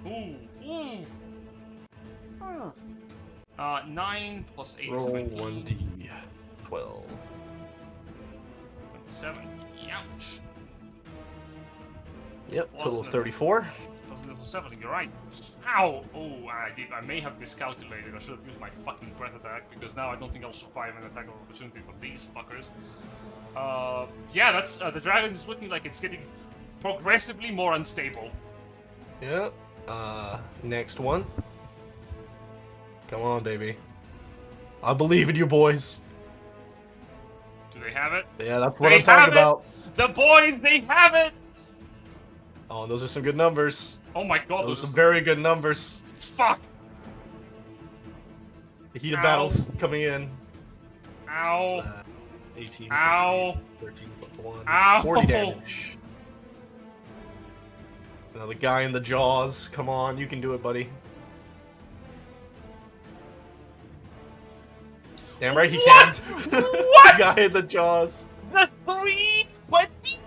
Ooh, ooh. 9 plus 8, Roll 17. 1d. 12. 27. Ouch. Yep, Plus total of the- 34. Plus level 7, you're right. Ow! Oh, I may have miscalculated. I should have used my fucking breath attack, because now I don't think I'll survive an attack of opportunity from these fuckers. Yeah, that's the dragon is looking like it's getting progressively more unstable. Yep. Next one. Come on, baby. I believe in you, boys. Do they have it? Yeah, that's what They I'm talking have it! about. The boys, they have it! Oh, and those are some good numbers. Oh my god, Those are those some very good numbers. fuck! The heat of Ow. battle's coming in. Ow! 18 Ow. plus 8, 13 plus 1. Ow. 40 damage. Now the guy in the jaws. Come on, you can do it, buddy. Damn right he What? can. What? The guy in the jaws. The 320?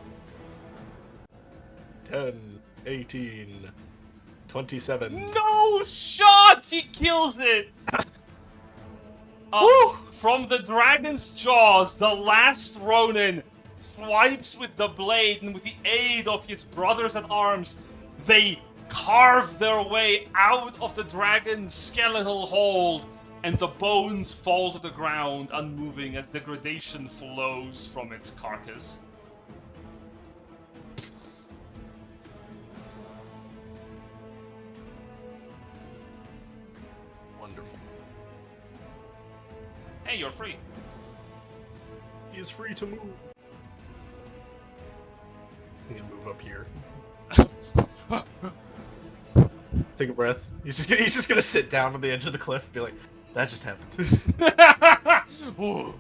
10, 18, 27. No shot! He kills it! Woo! From the dragon's jaws, the last Ronin swipes with the blade, and with the aid of his brothers at arms, they carve their way out of the dragon's skeletal hold, and the bones fall to the ground, unmoving as degradation flows from its carcass. Wonderful. Hey, you're free. He is free to move. I'm gonna move up here. Take a breath. He's just gonna sit down on the edge of the cliff and be like, that just happened. Ooh,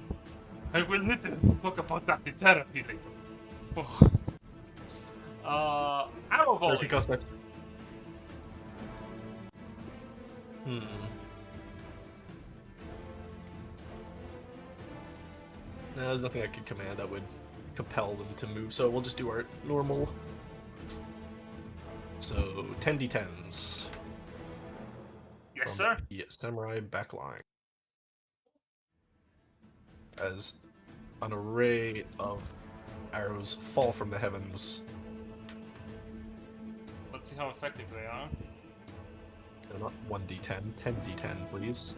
I will need to talk about that in therapy later. Arrow volley. Because that. No, there's nothing I could command that would compel them to move, so we'll just do our normal. So 10d10s. Yes, sir. Yeah, samurai backline. As an array of arrows fall from the heavens. Let's see how effective they are. No, not 1d10, 10d10, please.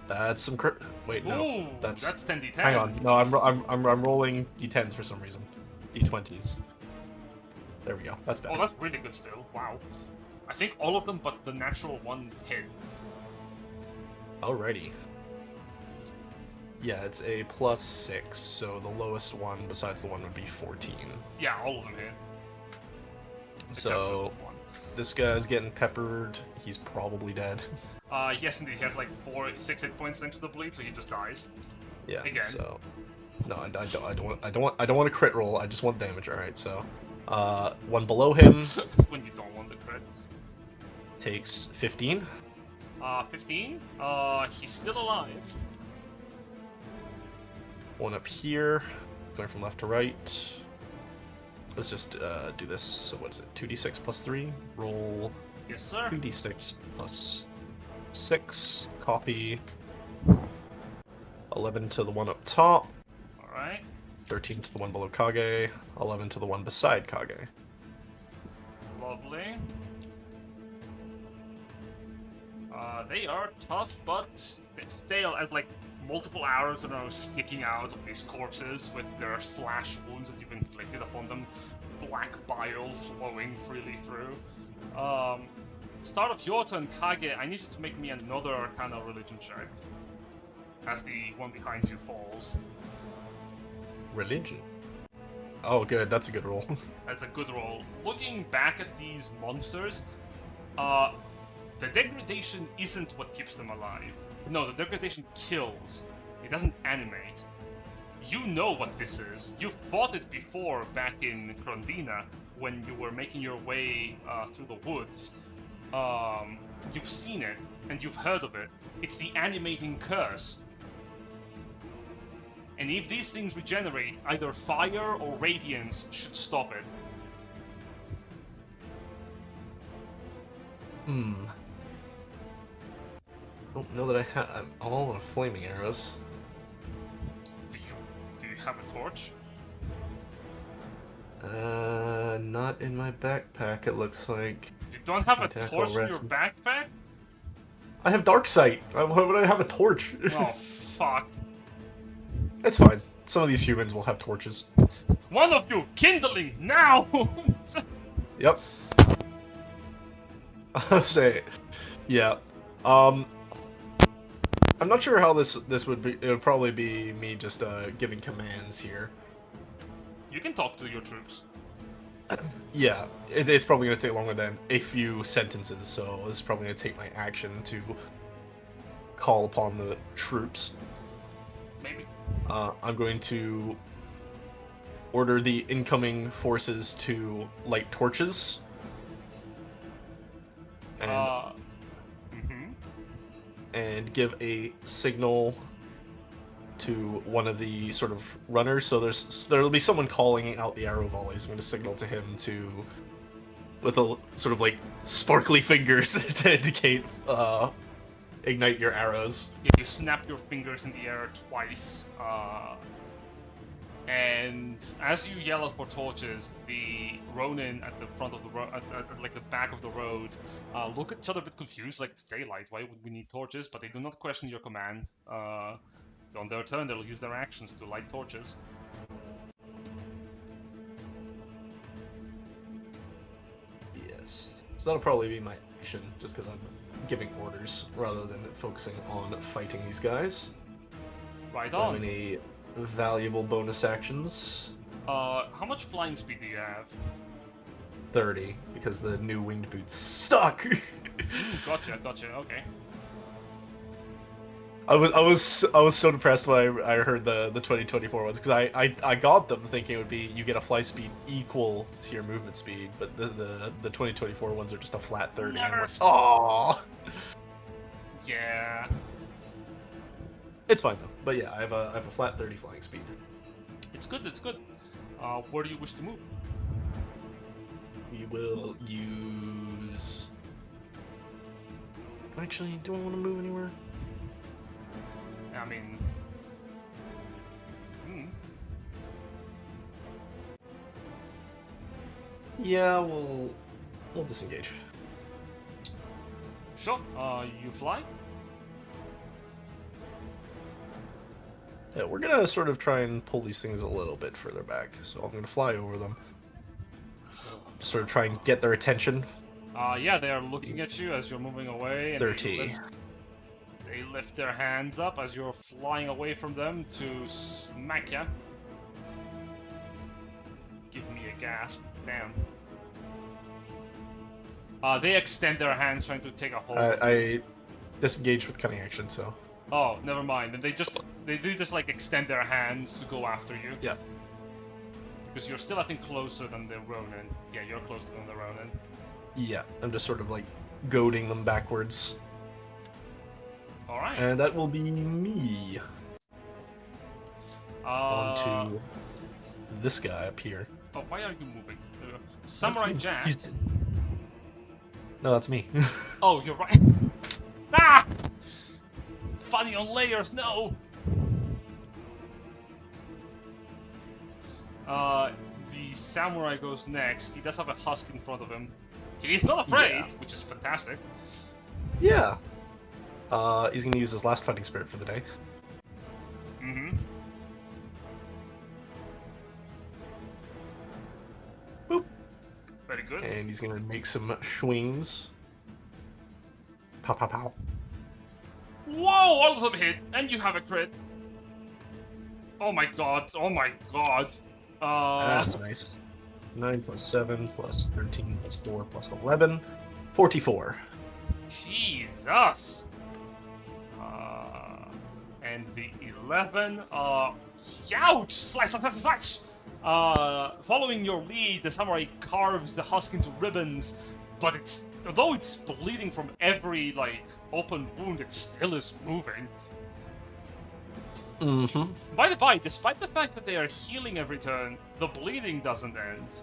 That's some crit. Wait, no, Ooh, that's 10d10. Hang on, no, I'm rolling d10s for some reason. D20s. There we go. That's better. Oh, that's really good still. Wow. I think all of them but the natural one hit. Alrighty. Yeah, it's a +6, so the lowest one besides the one would be 14. Yeah, all of them hit. Except So for one. this guy's getting peppered. He's probably dead. Yes, indeed. He has like 6 hit points thanks to the bleed, so he just dies. Yeah. Again. So no, I don't want a crit roll. I just want damage. All right. So one below him When you don't want the crit. takes 15. 15. He's still alive. One up here, going from left to right. Let's just do this. So what's it? 2d6 plus 3. Roll Yes, sir. 2d6 plus 6. Copy. 11 to the one up top. Alright. 13 to the one below Kage. 11 to the one beside Kage. Lovely. They are tough, but stale as like multiple arrows are now sticking out of these corpses with their slash wounds that you've inflicted upon them. Black bile flowing freely through. Start of your turn, Kage. I need you to make me another Arcana Religion check. As the one behind you falls. Religion. Oh, good. That's a good roll. As a good roll. Looking back at these monsters, the degradation isn't what keeps them alive. No, the degradation kills. It doesn't animate. You know what this is. You've fought it before back in Krondina when you were making your way through the woods. You've seen it and you've heard of it. It's the animating curse. And if these things regenerate, either fire or radiance should stop it. Don't know that I have. I'm all on flaming arrows. Do you have a torch? Not in my backpack. It looks like. You don't have a Tackle torch in your rations. backpack? I have dark sight. Why would I have a torch? Oh fuck. It's fine. Some of these humans will have torches. One of you, kindling now! Yep. I'll say, yeah. I'm not sure how this would be. It would probably be me just giving commands here. You can talk to your troops. Yeah, it's probably gonna take longer than a few sentences, so this is probably gonna take my action to call upon the troops. Maybe. I'm going to order the incoming forces to light torches. And and give a signal to one of the sort of runners. So there'll be someone calling out the arrow volleys. I'm going to signal to him to, with a sort of like sparkly fingers to indicate ignite your arrows. Yeah, you snap your fingers in the air twice, and as you yell out for torches, the Ronin at the front of the road, at like the back of the road, look at each other a bit confused, like it's daylight, why would we need torches? But they do not question your command. On their turn, they'll use their actions to light torches. Yes. So that'll probably be my action, just because I'm giving orders rather than focusing on fighting these guys. Right Do I have on. any valuable bonus actions? How much flying speed do you have? 30, because the new winged boots suck. Gotcha, okay. I was so depressed when I heard the 2024 ones, because I got them thinking it would be you get a fly speed equal to your movement speed, but the 2024 ones are just a flat 30. I'm like, Nerfed. oh. Yeah. It's fine though. But yeah, I have a flat 30 flying speed. It's good, it's good. Where do you wish to move? We will use. Actually, do I want to move anywhere? I mean... Yeah, we'll disengage. Sure. You fly? Yeah, we're gonna sort of try and pull these things a little bit further back, so I'm gonna fly over them. Just sort of try and get their attention. Yeah, they are looking at you as you're moving away. And 30. They lift their hands up as you're flying away from them to smack ya. Give me a gasp. Damn. They extend their hands trying to take a hold. I disengaged with cunning action, so. Oh, never mind. And they do just like extend their hands to go after you. Yeah. Because you're still, I think, closer than the Ronin. Yeah, you're closer than the Ronin. Yeah, I'm just sort of like goading them backwards. Alright. And that will be me. On to this guy up here. Oh, why are you moving? Samurai Jack. No, that's me. Oh, you're right. Ah! Funny on layers, no! The samurai goes next. He does have a husk in front of him. He's not afraid, Yeah. which is fantastic. Yeah. He's gonna use his last fighting spirit for the day. Mm-hmm. Boop. Very good. And he's gonna make some swings. Pow pow pow. Whoa! All of them hit, and you have a crit. Oh my god! Oh my god! That's nice. 9 plus 7 plus 13 plus 4 plus 11. 44. Jesus! And the 11. Ouch! Slash, slash, slash, slash! Following your lead, the samurai carves the husk into ribbons, but although it's bleeding from every, like, open wound, it still is moving. Mm-hmm. By the by, despite the fact that they are healing every turn, the bleeding doesn't end.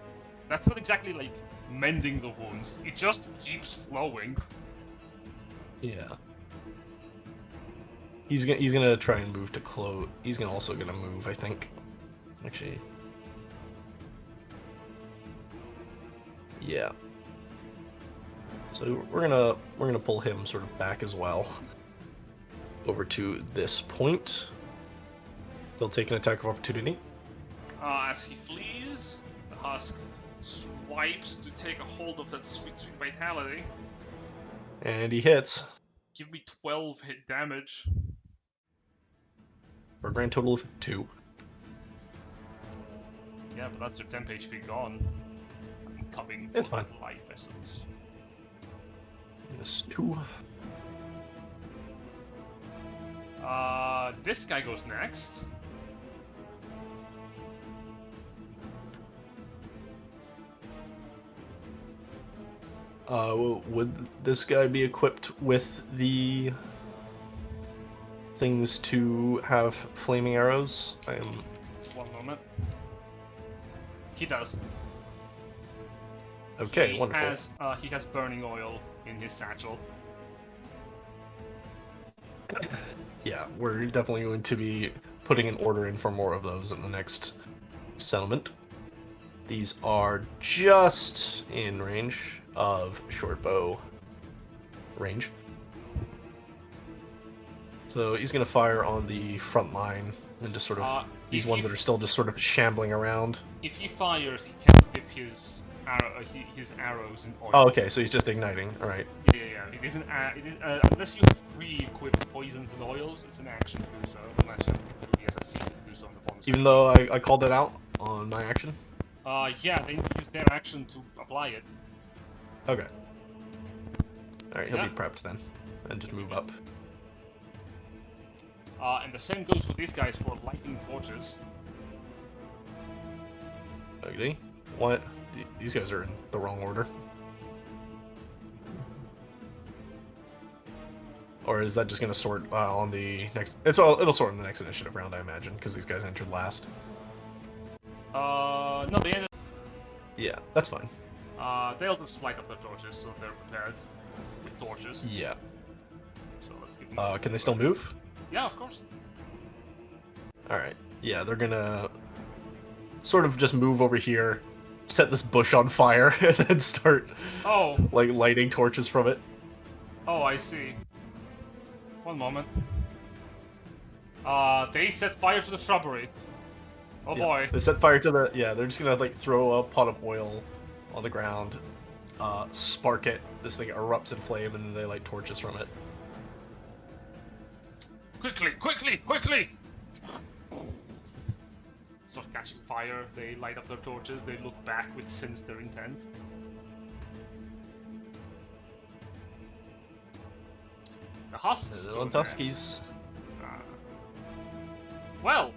That's not exactly, like, mending the wounds. It just keeps flowing. Yeah. He's gonna try and move to close. He's also gonna move, I think. Actually. Yeah. So we're gonna pull him sort of back as well. Over to this point. He'll take an attack of opportunity. As he flees, the husk swipes to take a hold of that sweet, sweet vitality. And he hits. Give me 12 hit damage. For a grand total of 2. Yeah, but that's your temp HP gone. I'm coming for It's fine. that life essence. Minus 2. This guy goes next. Would this guy be equipped with the things to have flaming arrows? I am. One moment. He does. Okay, wonderful. He has burning oil in his satchel. Yeah, we're definitely going to be putting an order in for more of those in the next settlement. These are just in range of short bow range. So he's going to fire on the front line and just sort of these ones that are still just sort of shambling around. If he fires, he can dip his arrows in oil. Oh, okay, so he's just igniting. All right. Yeah. It isn't. Unless you have pre-equipped poisons and oils, it's an action to do so. Unless he has a feat to do so in the bonus. Even though I called it out on my action. Yeah, they use their action to apply it. Okay. All right, he'll Yeah. be prepped then, and just move up. And the same goes for these guys for lighting torches. Okay. What? These guys are in the wrong order. Or is that just going to sort on the next... It'll sort in the next initiative round, I imagine, because these guys entered last. No, they ended. Yeah, that's fine. They'll just light up their torches, so they're prepared with torches. Yeah. So let's give them. Can they still move? Yeah, of course. Alright. Yeah, they're gonna sort of just move over here, set this bush on fire, and then start like lighting torches from it. Oh, I see. One moment. They set fire to the shrubbery. Oh Yeah. boy. They set fire to the... Yeah, they're just gonna like throw a pot of oil on the ground, spark it, this thing erupts in flame, and then they light torches from it. Quickly, quickly, quickly! Start catching fire, they light up their torches, they look back with sinister intent. The husks. On Tuskies. Well,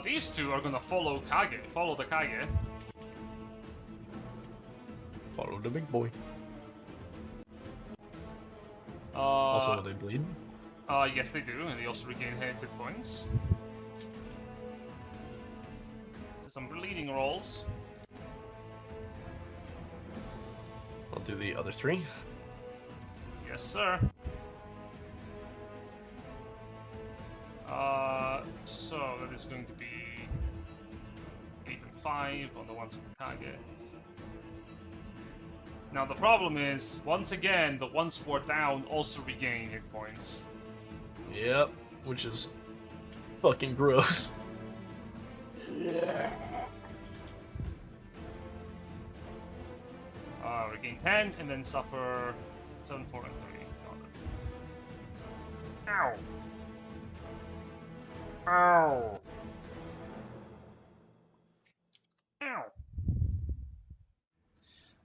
these two are gonna follow the Kage. Follow the big boy. Also, they bleed. Yes, they do, and they also regain hit points. So some bleeding rolls. I'll do the other 3. Yes, sir. So that is going to be 8 and 5 on the ones from Kage. Now the problem is, once again, the ones who are down also regain hit points. Yep, which is fucking gross. Regain 10 and then suffer 7, 4, and 3. Got it. Ow! Ow!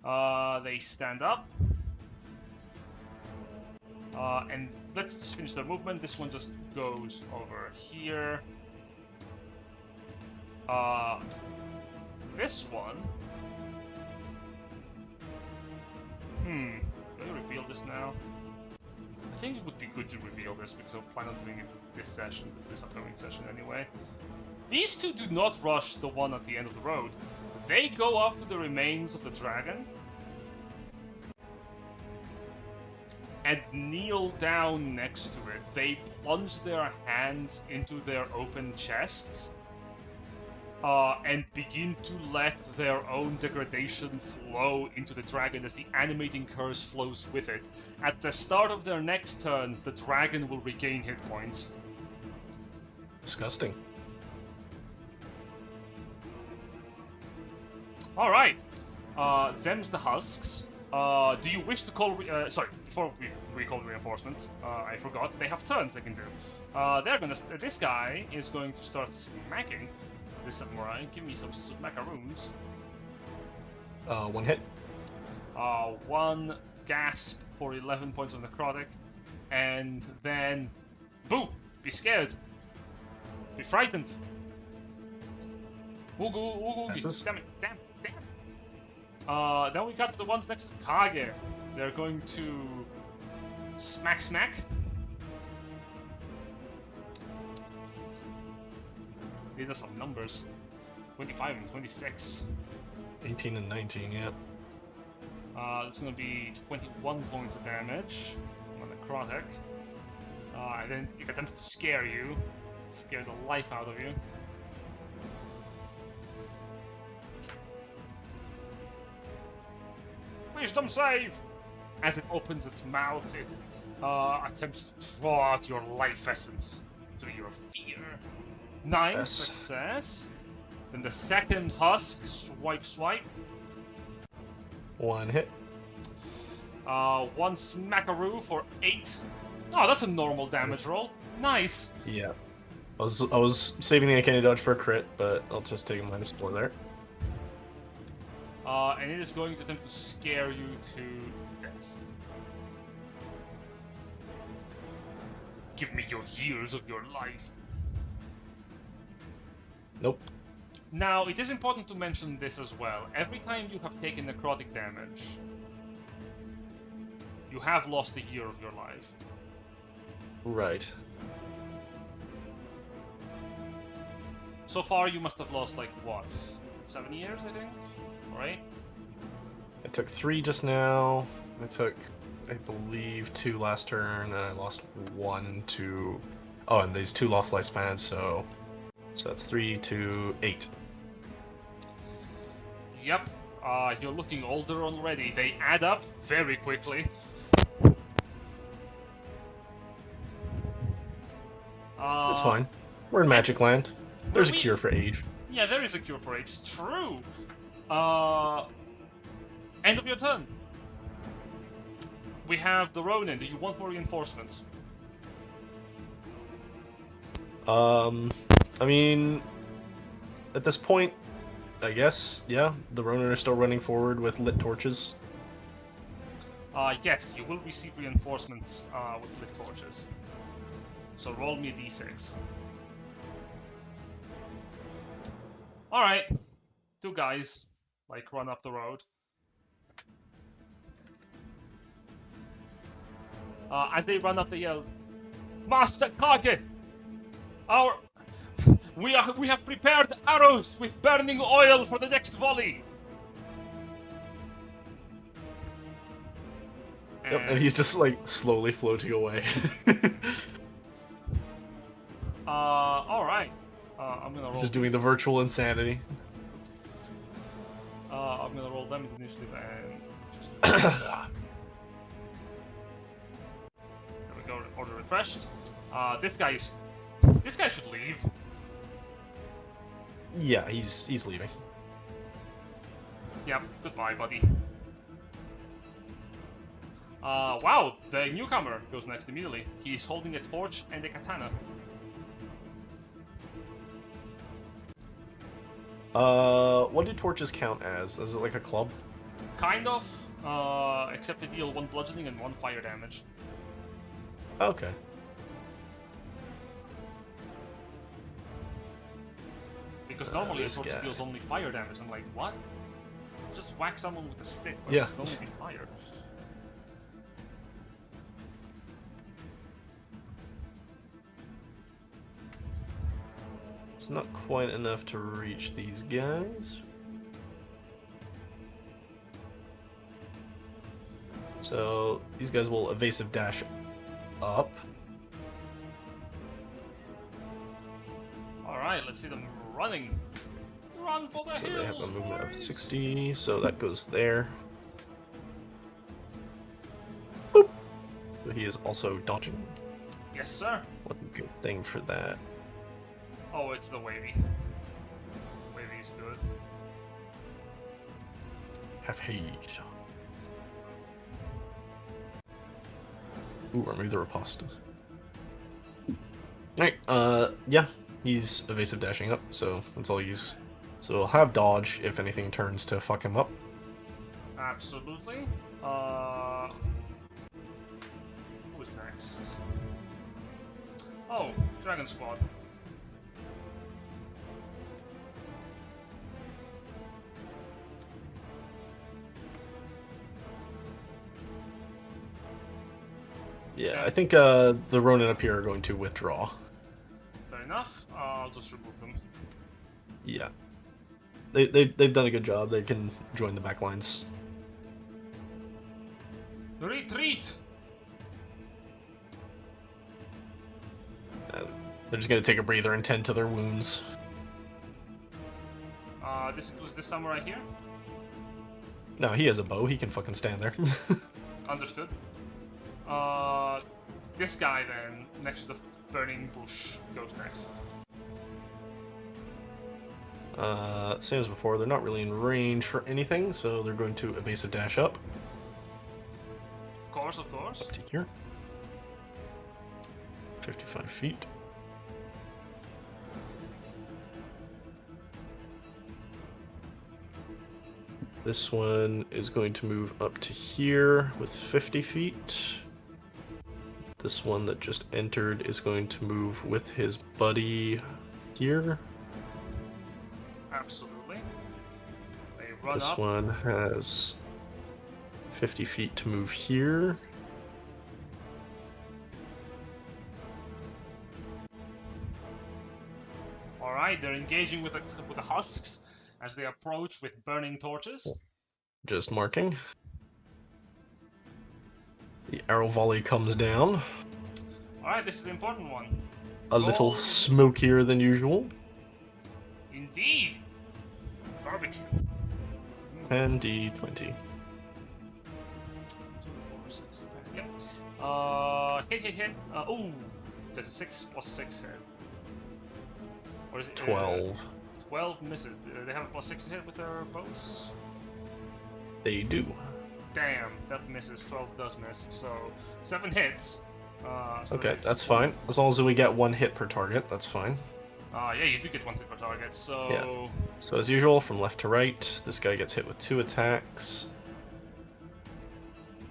Ow! They stand up. And let's just finish their movement. This one just goes over here. This one. Do I reveal this now? I think it would be good to reveal this because I plan on doing it this session, this upcoming session anyway. These two do not rush the one at the end of the road. They go up to the remains of the dragon and kneel down next to it. They plunge their hands into their open chests and begin to let their own degradation flow into the dragon as the animating curse flows with it. At the start of their next turn, the dragon will regain hit points. Disgusting. Alright, them's the husks. Do you wish to call... sorry, before we call reinforcements, I forgot, they have turns they can do. They're gonna... This guy is going to start smacking this samurai. Give me some smackaroons. 1 hit. 1 gasp for 11 points of necrotic. And then... Boo! Be scared. Be frightened. Oogie, oogie, oogie. Damn it, damn. Then we got to the ones next to Kage. They're going to smack smack. These are some numbers. 25 and 26. 18 and 19, yeah. This is going to be 21 points of damage on necrotic. And then it attempts to scare you. Scare the life out of you. Wisdom save! As it opens its mouth, it attempts to draw out your life essence through your fear. 9 Yes. success. Then the second husk, swipe. 1 hit. 1 smackaroo for 8. Oh, that's a normal damage roll. Nice. Yeah. I was saving the uncanny dodge for a crit, but I'll just take a -4 there. And it is going to attempt to scare you to death. Give me your years of your life. Nope. Now, it is important to mention this as well. Every time you have taken necrotic damage, you have lost a year of your life. Right. So far, you must have lost, like, what? 7 years, I think? Right? I took 3 just now. I took, I believe, 2 last turn, and I lost 1 to... Oh, and these 2 lost lifespans, so that's 3, 2, 8. Yep. You're looking older already. They add up very quickly. That's fine. We're in Magic Land. There's a cure for age. Yeah, there is a cure for age. True. End of your turn. We have the Ronin. Do you want more reinforcements? I mean, at this point, I guess, yeah, the Ronin are still running forward with lit torches. Yes, you will receive reinforcements with lit torches. So roll me a d6. Alright. 2 guys, like, run up the road. As they run up, they yell, "Master Kage! We have prepared arrows with burning oil for the next volley!" Yep, and he's just, like, slowly floating away. Alright. I'm gonna roll. Just doing the virtual insanity. I'm gonna roll damage initiative and just. There we go. Order refreshed. This guy should leave. Yeah, he's leaving. Yep. Goodbye, buddy. Wow. The newcomer goes next immediately. He's holding a torch and a katana. What do torches count as? Is it like a club? Kind of. Except they deal 1 bludgeoning and 1 fire damage. because normally a this torch guy. deals only fire damage. I'm like, what? Just whack someone with a stick. Like, Yeah. it can only be fire. It's not quite enough to reach these guys. So these guys will evasive dash up. Alright, let's see them running. Run for the So hills, they have a movement of boys. 60, so that goes there. Boop. So he is also dodging. Yes, sir. What's a good thing for that? Oh, it's the wavy. Wavy's good. Have haste. Ooh, remove the riposte. Alright, yeah, he's evasive dashing up, so that's all he's. So he'll have dodge if anything turns to fuck him up. Absolutely. Who's next? Oh, Dragon Squad. Yeah, I think the Ronin up here are going to withdraw. Fair enough. I'll just remove them. Yeah. They've done a good job. They can join the back lines. Retreat! They're just gonna take a breather and tend to their wounds. This includes this samurai here. No, he has a bow. He can fucking stand there. Understood. This guy then, next to the burning bush, goes next. Same as before, they're not really in range for anything, so they're going to evasive dash up. Of course, of course. To here. 55 feet. This one is going to move up to here with 50 feet. This one that just entered is going to move with his buddy here. Absolutely. They run This up. one has 50 feet to move here. Alright, they're engaging with the husks as they approach with burning torches. Just marking. The arrow volley comes down. Alright, this is the important one. A little Roll. smokier than usual. Indeed! Barbecue. 10d20. 2, 4, 6, 10. Yep. Hit. Ooh! There's a 6 plus 6 hit. Or is it 12. 12 misses. Do they have a plus 6 to hit with their bows? They do. Damn, that misses. 12 does miss. So 7 hits. So Okay, that's fine. As long as we get 1 hit per target, that's fine. Yeah, you do get 1 hit per target. So So as usual, from left to right, this guy gets hit with 2 attacks.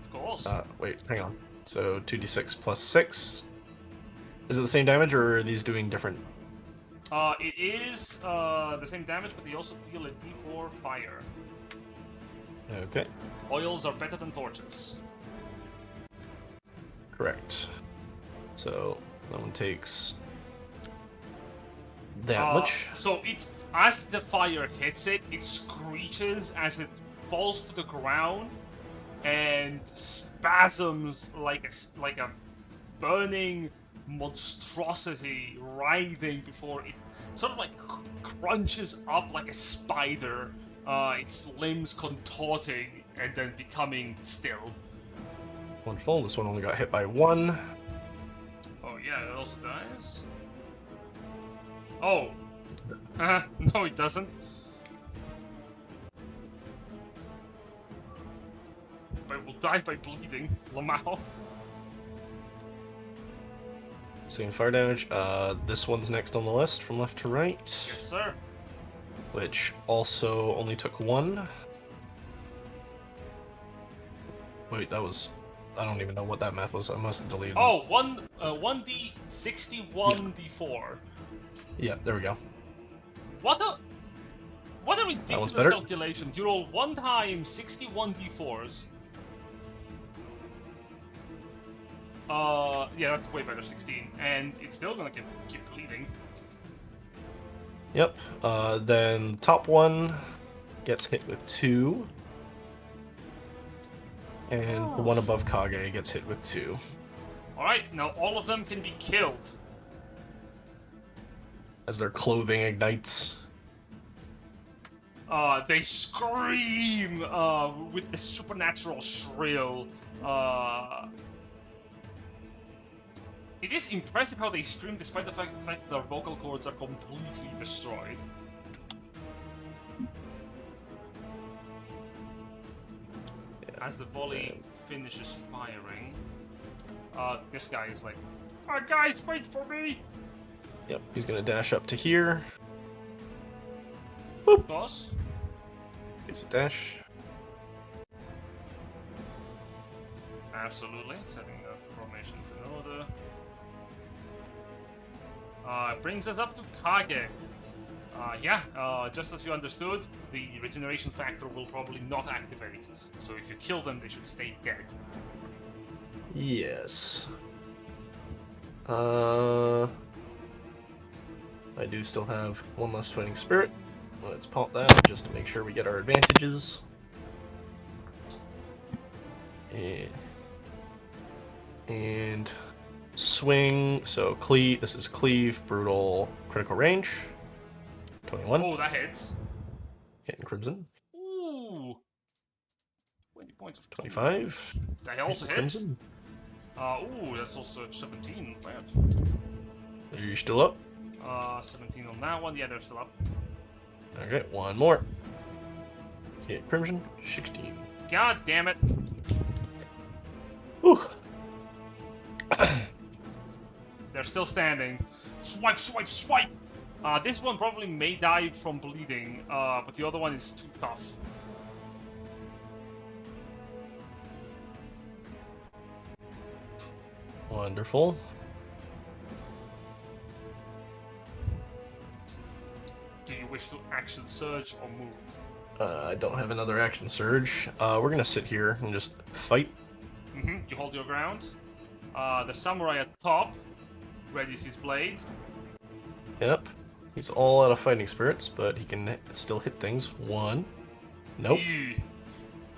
of course. Wait, hang on. So 2d6 plus 6. Is it the same damage, or are these doing different? It is the same damage, but they also deal a d4 fire. Okay, Oils are better than torches. correct. So that one takes that much. So as the fire hits it, it screeches as it falls to the ground and spasms like a burning monstrosity writhing before it sort of like crunches up like a spider, its limbs contorting and then becoming still. Wonderful. This one only got hit by 1. Oh yeah, it also dies. Oh. No, it doesn't. But it will die by bleeding. Lamau. Same fire damage. This one's next on the list from left to right, Yes, sir. which also only took 1. Wait, that was... I don't even know what that math was. I must have deleted it. Oh, 1d60, 1d4. Yeah, there we go. What a one's ridiculous better. calculation. You roll 1 time 61 d4s. Yeah, that's way better, 16. And it's still gonna keep bleeding. Yep. Then top one gets hit with 2. And the one above Kage gets hit with 2. Alright, now all of them can be killed. As their clothing ignites. They scream with a supernatural shrill. It is impressive how they scream despite the fact that their vocal cords are completely destroyed. As the volley finishes firing, this guy is like, guys, wait for me! Yep, he's gonna dash up to here. Boss? It's a dash. Absolutely, setting the formations in order. Brings us up to Kage. Just as you understood, the regeneration factor will probably not activate, so if you kill them, they should stay dead. Yes. I do still have one less fighting spirit. Let's pop that just to make sure we get our advantages. And swing. So cleave. This is cleave, brutal, critical range. 21. Oh, that hits. Hitting crimson. Ooh. 20 points of 25. That also hits. Crimson. Ooh, that's also 17. Bad. Are you still up? 17 on that one. Yeah, they're still up. Okay, one more. Hit crimson. 16. God damn it. Whew. They're still standing. Swipe, swipe, swipe! This one probably may die from bleeding, but the other one is too tough. Wonderful. Do you wish to action surge or move? I don't have another action surge. We're gonna sit here and just fight. You hold your ground. The samurai at the top readies his blade. Yep. He's all out of fighting spirits, but he can still hit things. 1. Nope. Ew.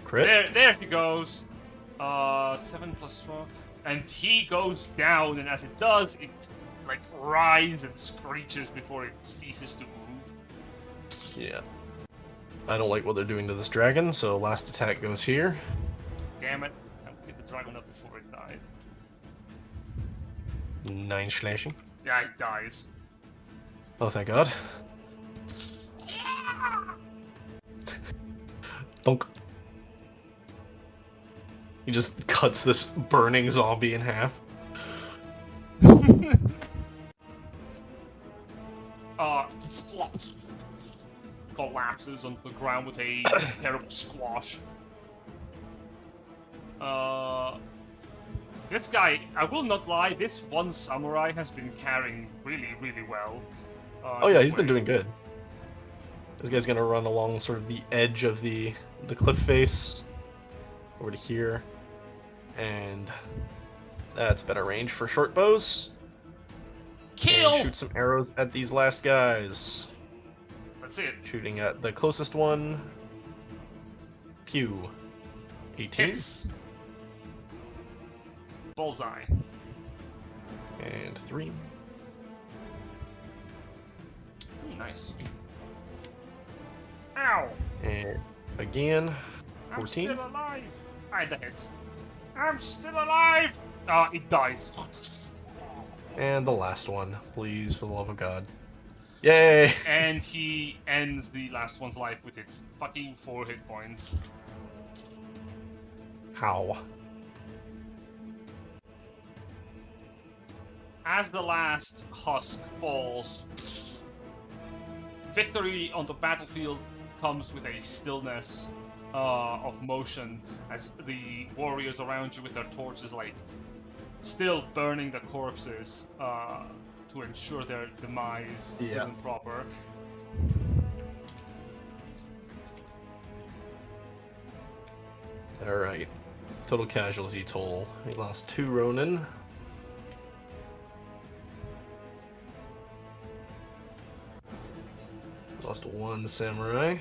Crit. There he goes. 7 plus 4. And he goes down, and as it does, it like writhes and screeches before it ceases to move. Yeah. I don't like what they're doing to this dragon, so last attack goes here. Damn it. I would get the dragon up before it died. 9 slashing. Yeah, it dies. Oh, thank God. Donk. He just cuts this burning zombie in half. Flop. Collapses onto the ground with a terrible squash. This guy, I will not lie, this one samurai has been carrying really, really well. Oh yeah, he's been doing good. This guy's gonna run along sort of the edge of the cliff face over to here, and that's better range for short bows. Kill! And shoot some arrows at these last guys. That's it. Shooting at the closest one. Pew. 18. Hits. Bullseye. And 3. Ooh, nice. Ow! And again, I'm 14. still alive! Alright, that hits. I'm still alive! It dies. And the last one, please, for the love of God. Yay! And he ends the last one's life with its fucking 4 hit points. How? As the last husk falls, victory on the battlefield comes with a stillness of motion as the warriors around you with their torches like still burning the corpses to ensure their demise isn't proper. Alright. Total casualty toll. We lost 2 Ronin. Lost 1 samurai.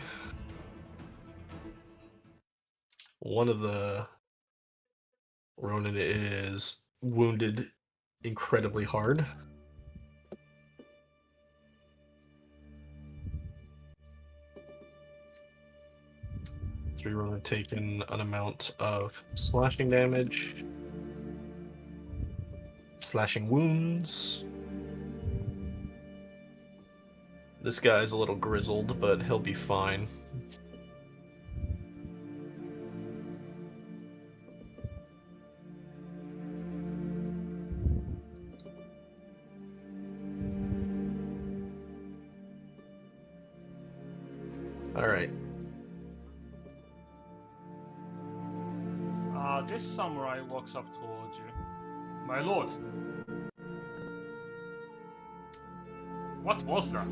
One of the Ronin is wounded incredibly hard. Three Ronin taken an amount of slashing damage. Slashing wounds. This guy's a little grizzled, but he'll be fine. Alright. This samurai walks up towards you. My lord. What was that?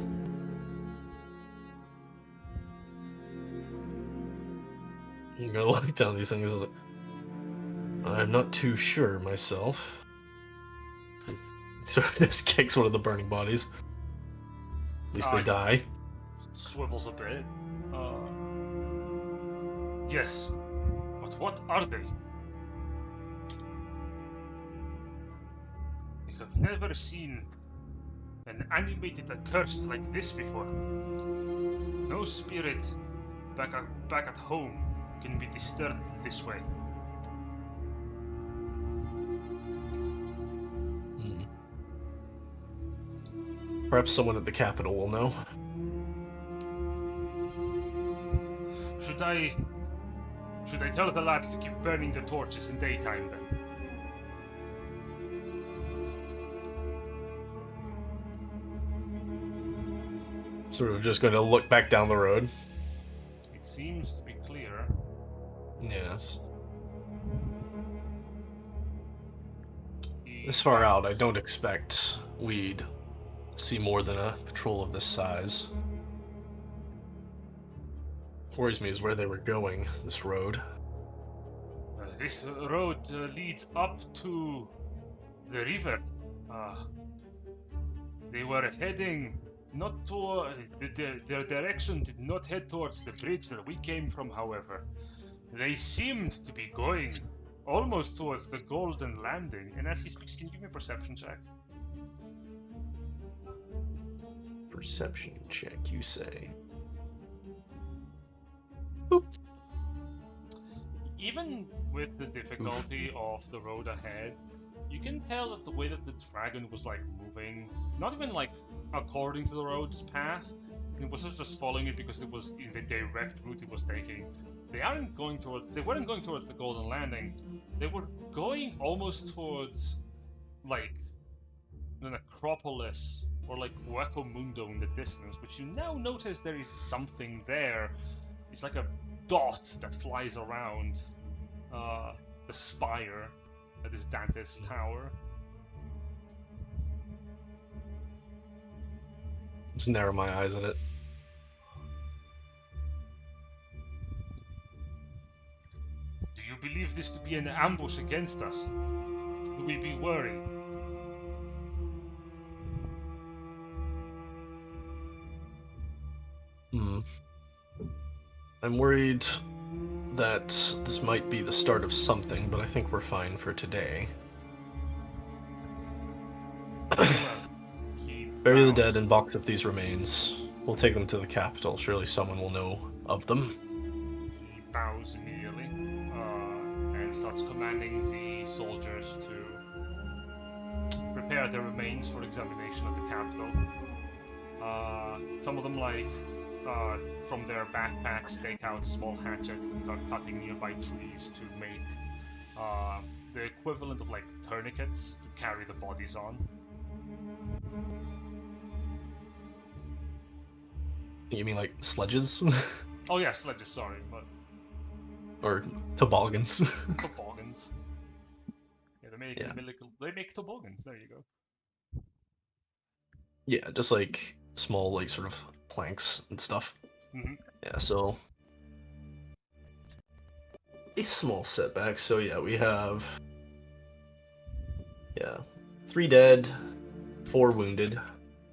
I'm gonna look down these things. I'm not too sure myself. So he just kicks one of the burning bodies. At least they die. Swivels a bit. Yes, but what are they? I have never seen an animated accursed like this before. No spirit back at home can be disturbed this way. Perhaps someone at the capital will know. Should I tell the lads to keep burning the torches in daytime then? Sort of just going to look back down the road. It seems to be clear. Yes. This far out, I don't expect we'd see more than a patrol of this size. Worries me is where they were going, this road. This road leads up to the river. They were heading not to their direction did not head towards the bridge that we came from, however. They seemed to be going almost towards the Golden Landing. And as he speaks, can you give me a perception check? Perception check, you say? Boop. Even with the difficulty of the road ahead, you can tell that the way that the dragon was like moving, not even like according to the road's path, it wasn't just following it because it was in the direct route it was taking. They weren't going towards the Golden Landing. They were going almost towards like the necropolis or like Hueco Mundo in the distance, which you now notice there is something there. It's like a dot that flies around the spire that is Dante's tower. Just narrow my eyes at it. Do you believe this to be an ambush against us? Do we be worried? I'm worried that this might be the start of something, but I think we're fine for today. Bury the dead and box up these remains. We'll take them to the capital. Surely someone will know of them. He bows immediately and starts commanding the soldiers to prepare their remains for examination at the capital. Some of them, like, from their backpacks, take out small hatchets and start cutting nearby trees to make the equivalent of, like, tourniquets to carry the bodies on. You mean like sledges? Oh yeah, sledges, sorry, but... Or toboggans. Toboggans. Yeah, they make toboggans, there you go. Yeah, just like small, like, sort of planks and stuff. Mm-hmm. Yeah, so a small setback. So yeah, we have 3 dead, 4 wounded,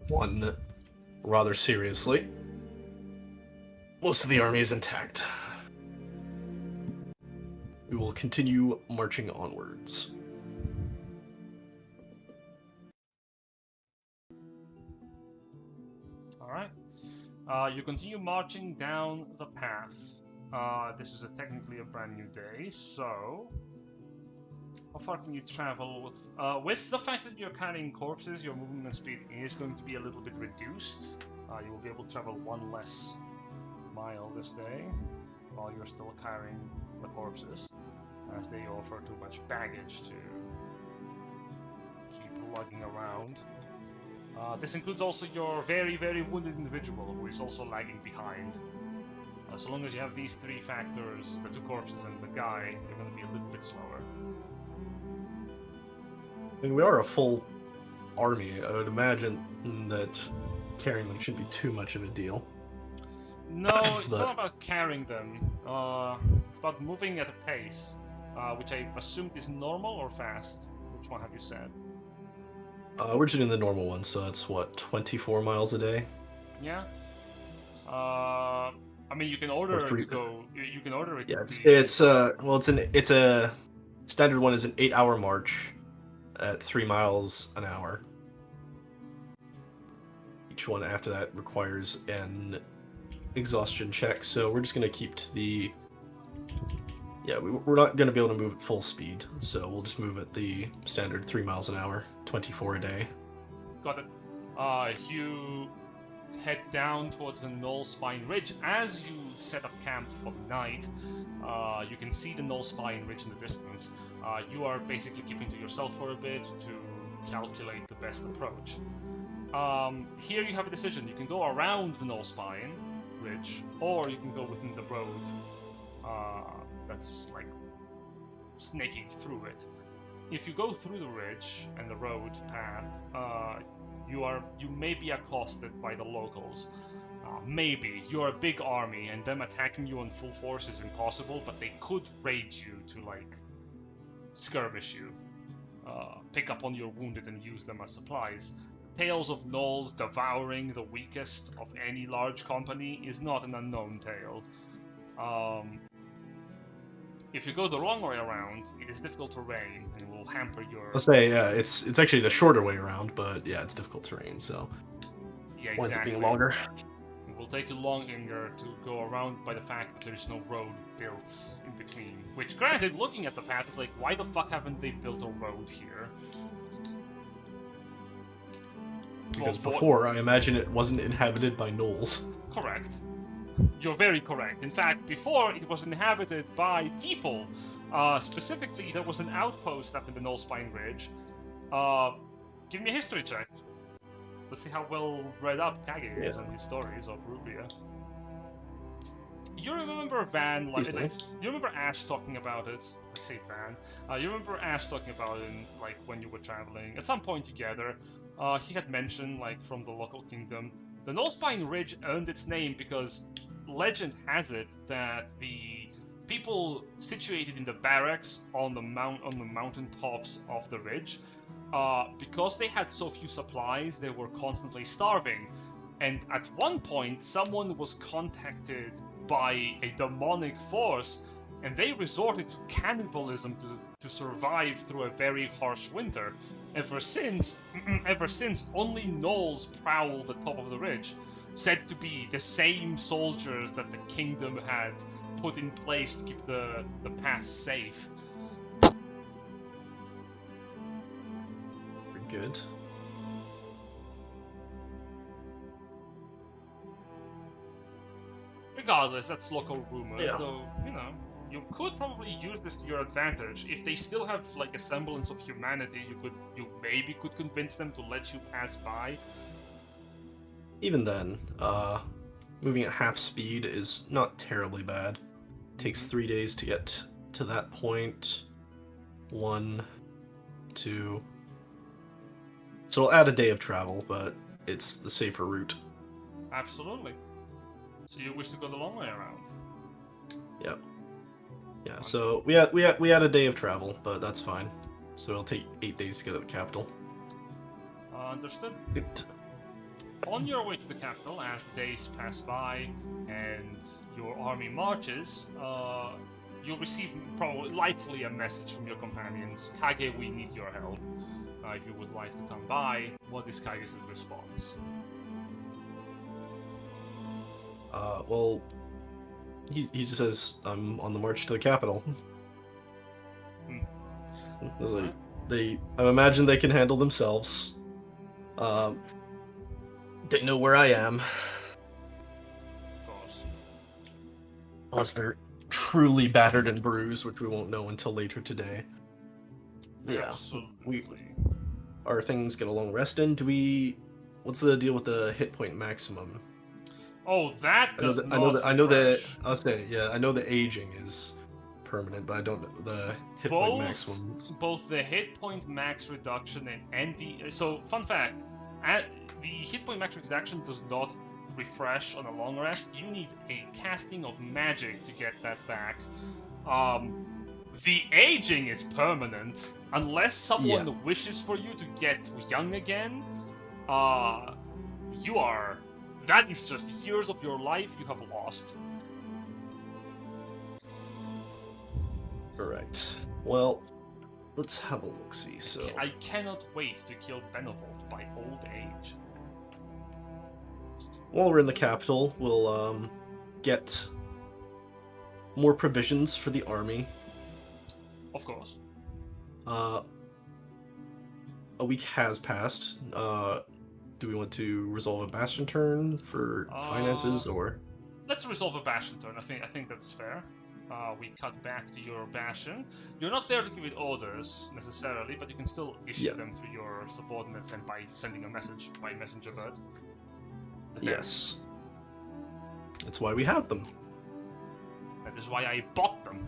1 rather seriously. Most of the army is intact. We will continue marching onwards. Alright. You continue marching down the path. This is technically a brand new day, so... How far can you travel with the fact that you're carrying corpses, your movement speed is going to be a little bit reduced. You will be able to travel 1 less mile this day, while you're still carrying the corpses, as they offer too much baggage to keep lugging around. This includes also your very, very wounded individual, who is also lagging behind. So long as you have these 3 factors, the 2 corpses and the guy, you're going to be a little bit slower. I mean, we are a full army. I would imagine that carrying them shouldn't be too much of a deal. No, it's not about carrying them. It's about moving at a pace, which I've assumed is normal or fast. Which one have you said? We're just doing the normal one, so that's what, 24 miles a day? Yeah. I mean, you can order it to go. You can order it. Yeah, to be... it's a standard one is an 8-hour march at 3 miles an hour. Each one after that requires an exhaustion check, so we're just gonna keep to the. Yeah, we're not gonna be able to move at full speed, so we'll just move at the standard 3 miles an hour, 24 a day. Got it. You head down towards the Knoll Spine Ridge. As you set up camp for the night, you can see the Knoll Spine Ridge in the distance. You are basically keeping to yourself for a bit to calculate the best approach. Here you have a decision. You can go around the Knoll Spine Ridge, or you can go within the road that's like snaking through it. If you go through the ridge and the road path, you may be accosted by the locals. Maybe you're a big army, and them attacking you on full force is impossible, but they could raid you to like skirmish you, pick up on your wounded and use them as supplies. Tales of gnolls devouring the weakest of any large company is not an unknown tale. If you go the wrong way around, it is difficult terrain and will hamper your... I'll say, yeah, it's actually the shorter way around, but yeah, it's difficult terrain, so... Yeah, exactly. Winds up being longer. It will take you longer to go around by the fact that there's no road built in between. Which, granted, looking at the path, is like, why the fuck haven't they built a road here? Because before, I imagine it wasn't inhabited by gnolls. Correct. You're very correct. In fact, before it was inhabited by people. Specifically, there was an outpost up in the Knoll Spine Ridge. Give me a history check. Let's see how well read up Kage is on his stories of Rubia. You remember Van? You remember Ash talking about it? I say Van. You remember Ash talking about it in, like when you were traveling at some point together. He had mentioned, like, from the local kingdom, the Knoll Spine Ridge earned its name because legend has it that the people situated in the barracks on the mountain tops of the ridge, because they had so few supplies, they were constantly starving. And at one point, someone was contacted by a demonic force, and they resorted to cannibalism to survive through a very harsh winter. Ever since, only gnolls prowl the top of the ridge, said to be the same soldiers that the kingdom had put in place to keep the path safe. Pretty good. Regardless, that's local rumors, so, you know, you could probably use this to your advantage. If they still have, like, a semblance of humanity, you maybe could convince them to let you pass by. Even then, moving at half speed is not terribly bad. It takes 3 days to get to that point. 1, 2... So it'll add a day of travel, but it's the safer route. Absolutely. So you wish to go the long way around? Yep. Yeah, so we had a day of travel, but that's fine. So it'll take 8 days to get to the capital. Understood. On your way to the capital, as days pass by and your army marches, you'll receive likely a message from your companions. Kage, we need your help. If you would like to come by, what is Kage's response? Well, he just says, I'm on the march to the capital. I imagine they can handle themselves. They know where I am. Of course. Unless they're truly battered and bruised, which we won't know until later today. Yeah. Absolutely. Are things get a long rest in? What's the deal with the hit point maximum? Oh, that does I know refresh. I'll say, yeah, I know the aging is permanent, but I don't know the hit point maximum. Both the hit point max reduction and the... So, fun fact, the hit point max reduction does not refresh on a long rest. You need a casting of magic to get that back. The aging is permanent. Unless someone wishes for you to get young again, that is just years of your life you have lost. Alright. Well, let's have a look-see, so... I cannot wait to kill Benevolt by old age. While we're in the capital, we'll, get more provisions for the army. Of course. A week has passed. Do we want to resolve a bastion turn for finances, or...? Let's resolve a bastion turn. I think that's fair. We cut back to your bastion. You're not there to give it orders, necessarily, but you can still issue them through your subordinates and by sending a message by messenger bird. Yes. That's why we have them. That is why I bought them.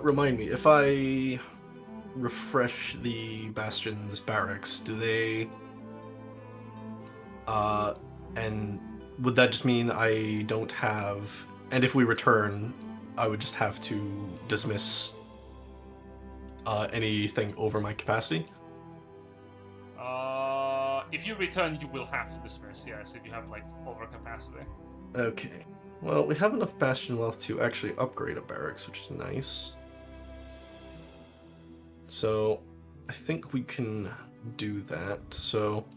Remind me, if I refresh the Bastion's barracks, do they... and would that just mean I don't have... And if we return, I would just have to dismiss anything over my capacity? If you return, you will have to dismiss, yes, if you have, like, overcapacity. Okay. Well, we have enough Bastion wealth to actually upgrade a barracks, which is nice. So, I think we can do that. So,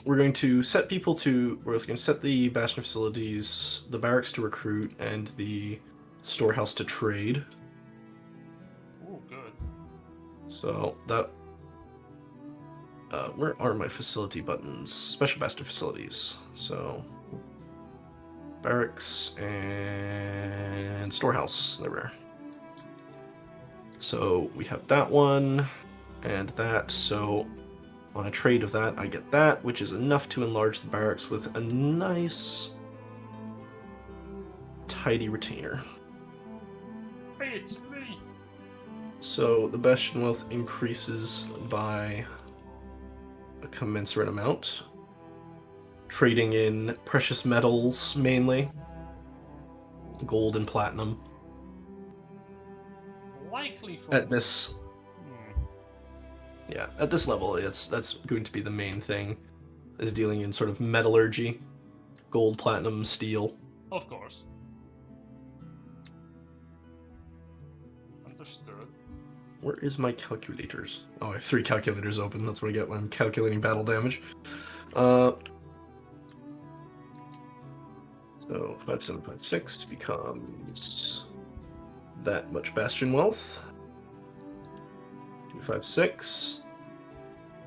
we're going to set people to... We're going to set the Bastion facilities, the barracks to recruit, and the storehouse to trade. Ooh, good. So, that... where are my facility buttons? Special Bastion facilities. So... Barracks and storehouse. There we are. So we have that one and that. So on a trade of that, I get that, which is enough to enlarge the barracks with a nice, tidy retainer. Hey, it's me. So the Bastion wealth increases by a commensurate amount. Trading in precious metals, mainly. Gold and platinum. Likely for At this... Yeah, at this level, that's going to be the main thing, is dealing in sort of metallurgy. Gold, platinum, steel. Of course. Understood. Where is my calculators? Oh, I have 3 calculators open. That's what I get when I'm calculating battle damage. So 5756 becomes that much Bastion wealth. 256.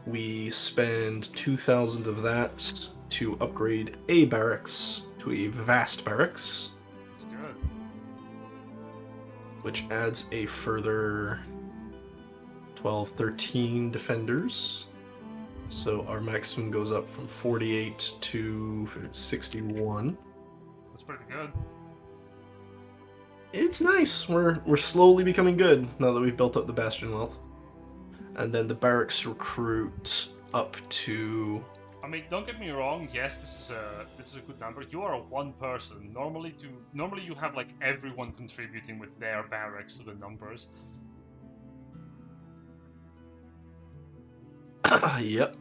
We spend 2,000 of that to upgrade a barracks to a vast barracks. That's good. Which adds a further 12, 13 defenders. So our maximum goes up from 48 to 61. That's pretty good. It's nice. We're slowly becoming good now that we've built up the Bastion wealth. And then the barracks recruit up to I mean, don't get me wrong. Yes, this is a good number. You are a one person. Normally you have like everyone contributing with their barracks to the numbers. Yep.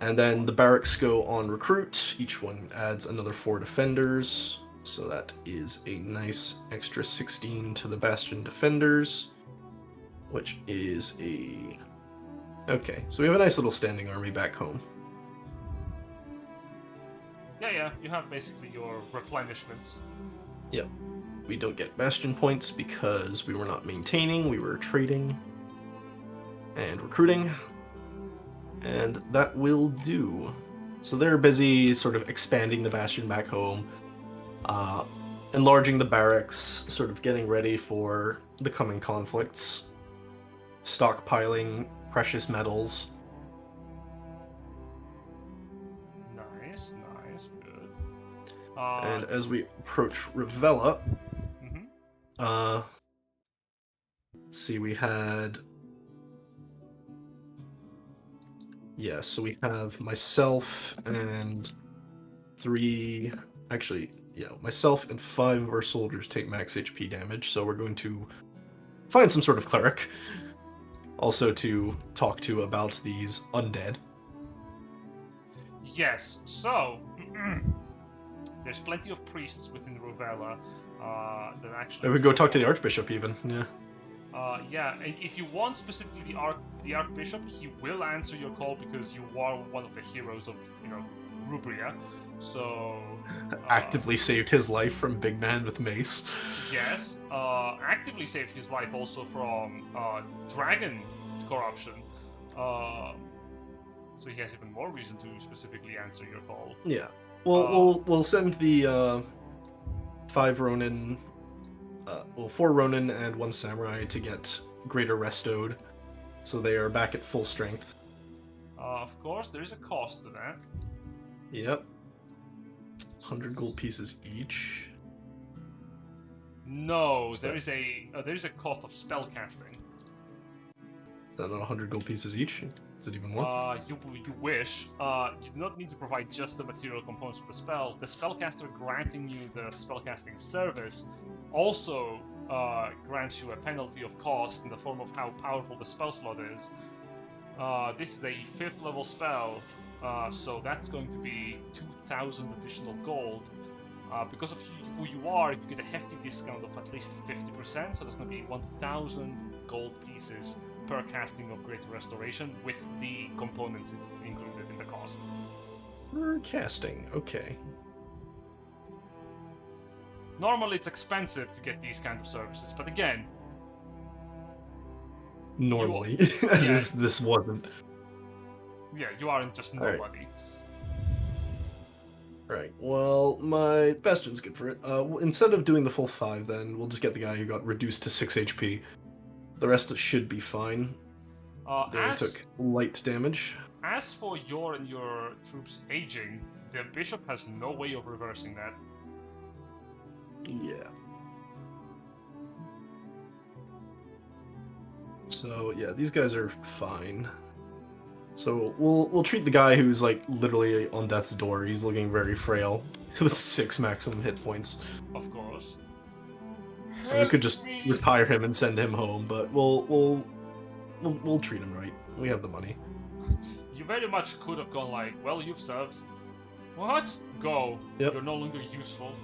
And then the barracks go on recruit. Each one adds another 4 defenders. So that is a nice extra 16 to the Bastion defenders, which is a... Okay, so we have a nice little standing army back home. Yeah, you have basically your replenishments. Yep. We don't get Bastion points because we were not maintaining, we were trading and recruiting. And that will do. So they're busy sort of expanding the Bastion back home, enlarging the barracks, sort of getting ready for the coming conflicts, stockpiling precious metals. Nice, good. And as we approach Ravella, let's see, we had... Yeah, so we have myself and 3... Actually, yeah, myself and 5 of our soldiers take max HP damage, so we're going to find some sort of cleric. Also to talk to about these undead. Yes, so... there's plenty of priests within Ravella that actually... We could go talk to the Archbishop even, yeah. Yeah, and if you want specifically the Archbishop, he will answer your call because you are one of the heroes of, Rubria. So... actively saved his life from Big Man with Mace. Yes, actively saved his life also from dragon corruption. So he has even more reason to specifically answer your call. Yeah. We'll send the 5 Ronin... 4 Ronin and 1 Samurai to get Greater Restoed, so they are back at full strength. Of course, there is a cost to that. Yep. 100 gold pieces each. No, there is a cost of spellcasting. Is that not 100 gold pieces each? Is it even more? You wish. You do not need to provide just the material components of the spell. The spellcaster granting you the spellcasting service also grants you a penalty of cost in the form of how powerful the spell slot is. This is a 5th level spell, so that's going to be 2,000 additional gold. Because of who you are, you get a hefty discount of at least 50%, so that's going to be 1,000 gold pieces per casting of Greater Restoration, with the components included in the cost. Per casting, okay. Normally it's expensive to get these kind of services, but again... Normally, this wasn't. Yeah, you aren't just nobody. Right, well, my Bastion's good for it. Instead of doing the full 5 then, we'll just get the guy who got reduced to 6 HP. The rest should be fine. They took light damage. As for your and your troops aging, the bishop has no way of reversing that. Yeah. So yeah, these guys are fine. So we'll treat the guy who's like literally on death's door. He's looking very frail with 6 maximum hit points. Of course. We could just retire him and send him home, but we'll treat him right. We have the money. You very much could have gone like, well, you've served. What? Go. Yep. You're no longer useful.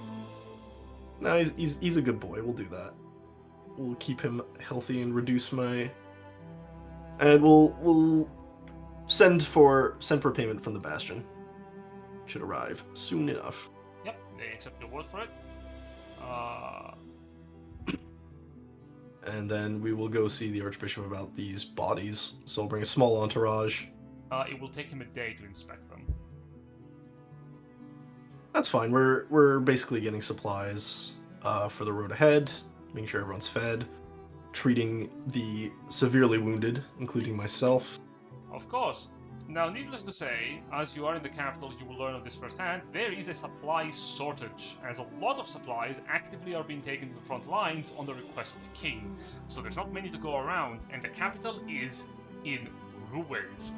No, he's a good boy. We'll do that. We'll keep him healthy and reduce my... And we'll send for payment from the Bastion. Should arrive soon enough. Yep, they accept your word for it. And then we will go see the Archbishop about these bodies. So we'll bring a small entourage. It will take him a day to inspect them. That's fine. We're basically getting supplies for the road ahead, making sure everyone's fed, treating the severely wounded, including myself. Of course. Now, needless to say, as you are in the capital, you will learn of this firsthand, there is a supply shortage, as a lot of supplies actively are being taken to the front lines on the request of the king. So there's not many to go around, and the capital is in ruins.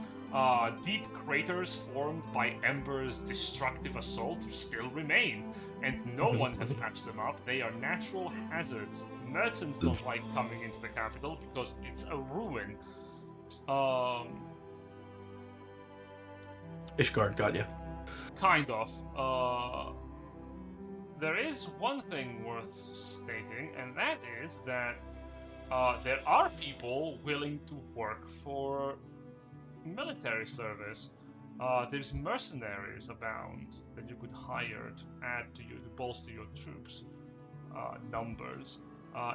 Deep craters formed by Ember's destructive assault still remain, and no one has patched them up. They are natural hazards. Merchants don't like coming into the capital because it's a ruin. Ishgard got you. Kind of. There is one thing worth stating, and that is that there are people willing to work for military service. There's mercenaries abound that you could hire to add to to bolster your troops numbers.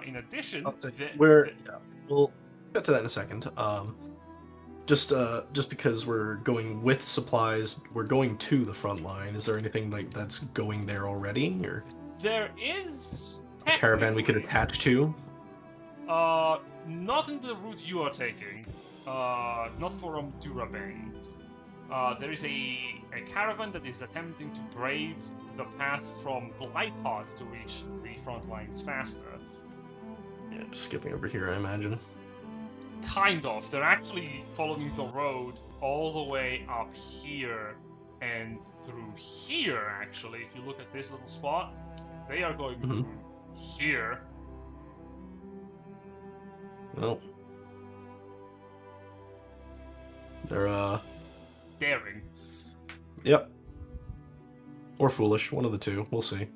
In addition, we'll get to that in a second. Just because we're going with supplies, we're going to the front line. Is there anything like that's going there already, or there is a caravan we could attach to? Not in the route you are taking. Not from Durabane. There is a caravan that is attempting to brave the path from Blightheart to reach the front lines faster. Yeah, just skipping over here, I imagine. Kind of. They're actually following the road all the way up here and through here, actually. If you look at this little spot, they are going through here. Well, they're daring. Yep. Or foolish, one of the two. We'll see.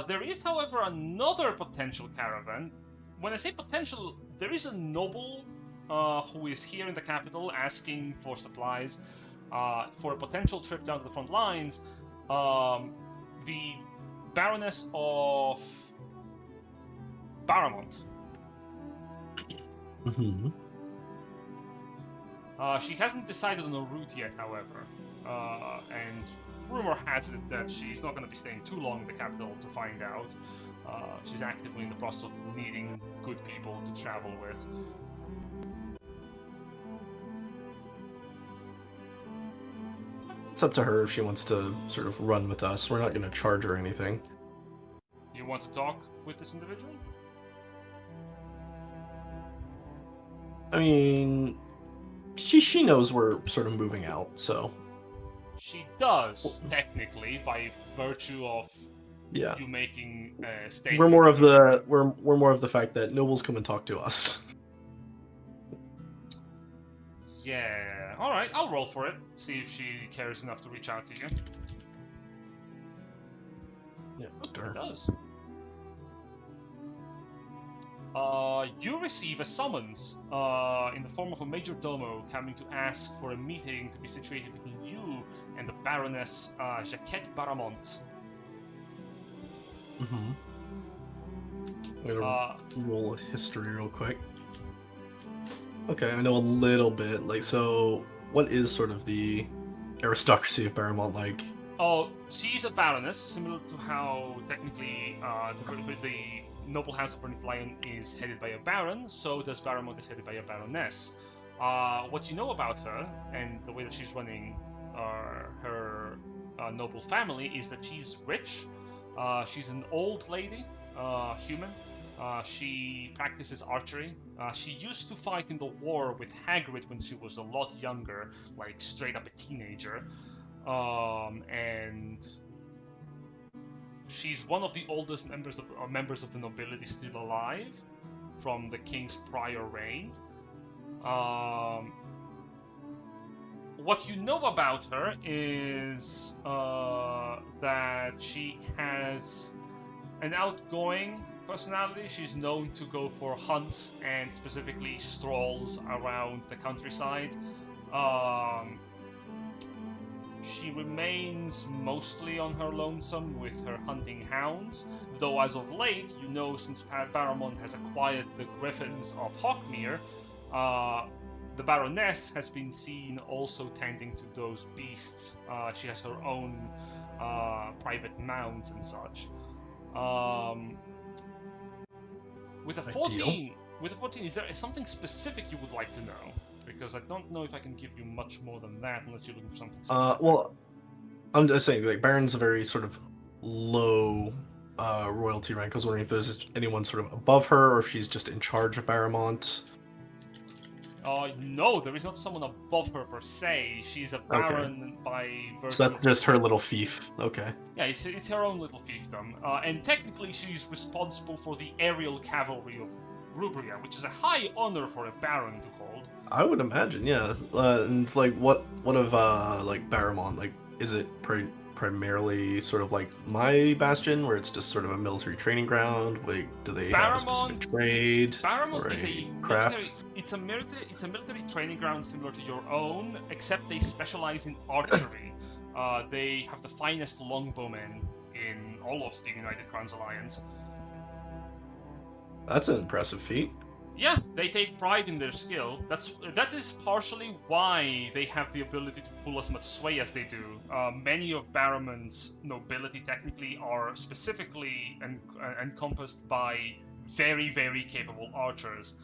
There is, however, another potential caravan. When I say potential, there is a noble who is here in the capital asking for supplies for a potential trip down to the front lines. The Baroness of Baramont. She hasn't decided on a route yet, however, and rumor has it that she's not going to be staying too long in the capital to find out. She's actively in the process of needing good people to travel with. It's up to her if she wants to sort of run with us. We're not going to charge her anything. You want to talk with this individual? I mean, she knows we're sort of moving out, so. She does, technically, by virtue of you making a statement. We're more of the fact that nobles come and talk to us. Yeah. All right, I'll roll for it. See if she cares enough to reach out to you. Yeah, it does. You receive a summons in the form of a major domo coming to ask for a meeting to be situated between you and the Baroness Jacquette Baramont. I'm gonna roll a history real quick. Okay, I know a little bit. Like, so what is sort of the aristocracy of Baramont like? Oh, she's a baroness, similar to how technically the noble house of Bernith Lion is headed by a baron, so does Baramont is headed by a baroness. What you know about her, and the way that she's running her noble family, is that she's rich. She's an old lady, human. She practices archery. She used to fight in the war with Hagrid when she was a lot younger, like straight up a teenager. And she's one of the oldest members of the nobility still alive from the king's prior reign. What you know about her is that she has an outgoing personality. She's known to go for hunts and specifically strolls around the countryside. She remains mostly on her lonesome with her hunting hounds, though as of late, you know, since Baramont has acquired the Griffins of Hawkmere, the Baroness has been seen also tending to those beasts. She has her own private mounts and such. With a 14, is there something specific you would like to know? Because I don't know if I can give you much more than that unless you're looking for something specific. Well, I'm just saying, like, Baron's a very sort of low royalty rank. I was wondering if there's anyone sort of above her, or if she's just in charge of Baramont. No, there is not someone above her per se. She's a baron by virtue. So that's of just her little fief. Okay. Yeah, it's her own little fiefdom. And technically, she's responsible for the aerial cavalry of Rubria, which is a high honor for a baron to hold. I would imagine, yeah. And like, what of like Barramont? Like, is it primarily sort of like my bastion, where it's just sort of a military training ground? Like, do they have a specific trade? Barramont or is a craft? military. It's a military training ground similar to your own, except they specialize in archery. They have the finest longbowmen in all of the United Crowns Alliance. That's an impressive feat. Yeah, they take pride in their skill. That is partially why they have the ability to pull as much sway as they do. Many of Barramon's nobility technically are specifically encompassed by very, very capable archers,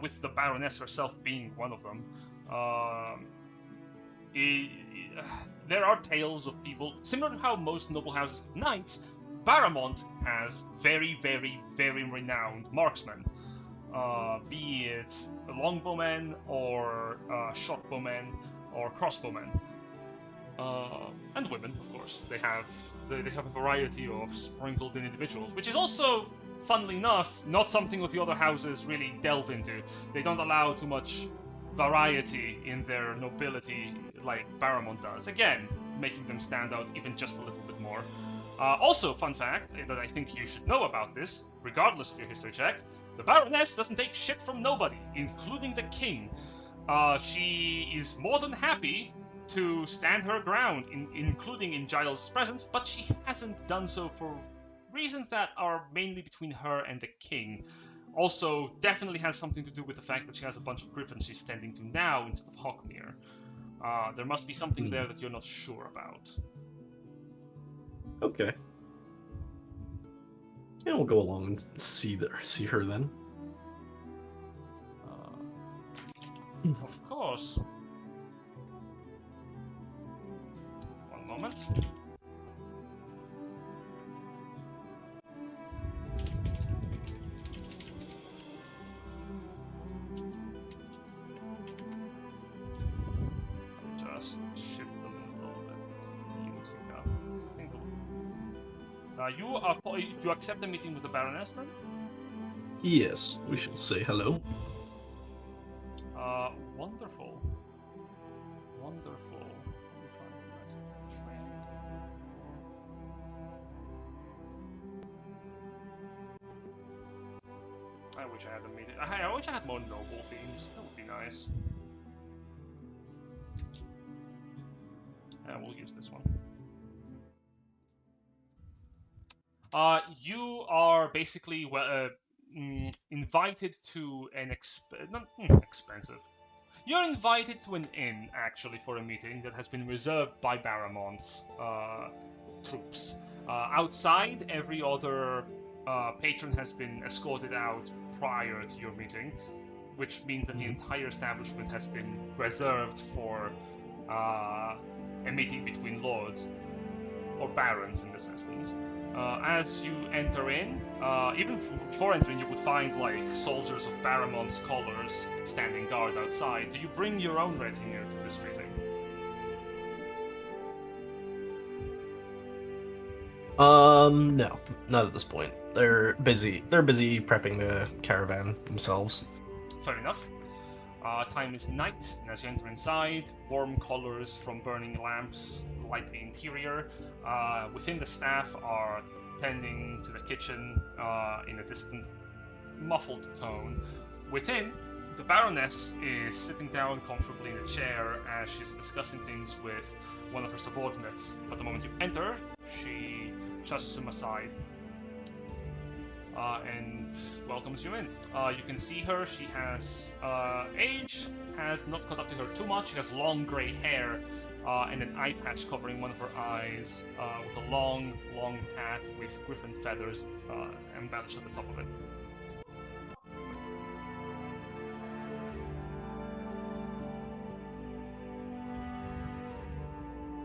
with the Baroness herself being one of them. There are tales of people, similar to how most noble houses have knights, Barramont has very, very, very renowned marksmen. Be it longbowmen or shortbowmen or crossbowmen, and women, of course. They have a variety of sprinkled in individuals, which is also, funnily enough, not something that the other houses really delve into. They don't allow too much variety in their nobility like Barramont does. Again, making them stand out even just a little bit more. Also, fun fact that I think you should know about this, regardless of your history check, the Baroness doesn't take shit from nobody, including the king. She is more than happy to stand her ground, including in Giles' presence, but she hasn't done so for reasons that are mainly between her and the king. Also, definitely has something to do with the fact that she has a bunch of griffins she's tending to now instead of Hawkmere. There must be something there that you're not sure about. Okay. Yeah, we'll go along and see her then. Of course. One moment. Just shift a little bit using you accept the meeting with the Baroness then? Yes, we shall say hello. Wonderful. Wonderful. Let me find the nice training. I wish I had a meeting. I wish I had more noble themes. That would be nice. We'll use this one. You are basically invited to an expensive. You're invited to an inn, actually, for a meeting that has been reserved by Barramont's troops. Outside, every other patron has been escorted out prior to your meeting, which means that the entire establishment has been reserved for a meeting between lords, or barons in this instance. As you enter in, even before entering, you would find like soldiers of Barramont's colors standing guard outside. Do you bring your own retinue to this meeting? No, not at this point. They're busy. They're busy prepping the caravan themselves. Fair enough. Time is night, and as you enter inside, warm colors from burning lamps light the interior. Within, the staff are tending to the kitchen in a distant, muffled tone. Within, the Baroness is sitting down comfortably in a chair as she's discussing things with one of her subordinates. But the moment you enter, she shoves him aside and welcomes you in. You can see her. She has age has not caught up to her too much. She has long grey hair and an eye patch covering one of her eyes, with a long hat with griffin feathers embellished at the top of it.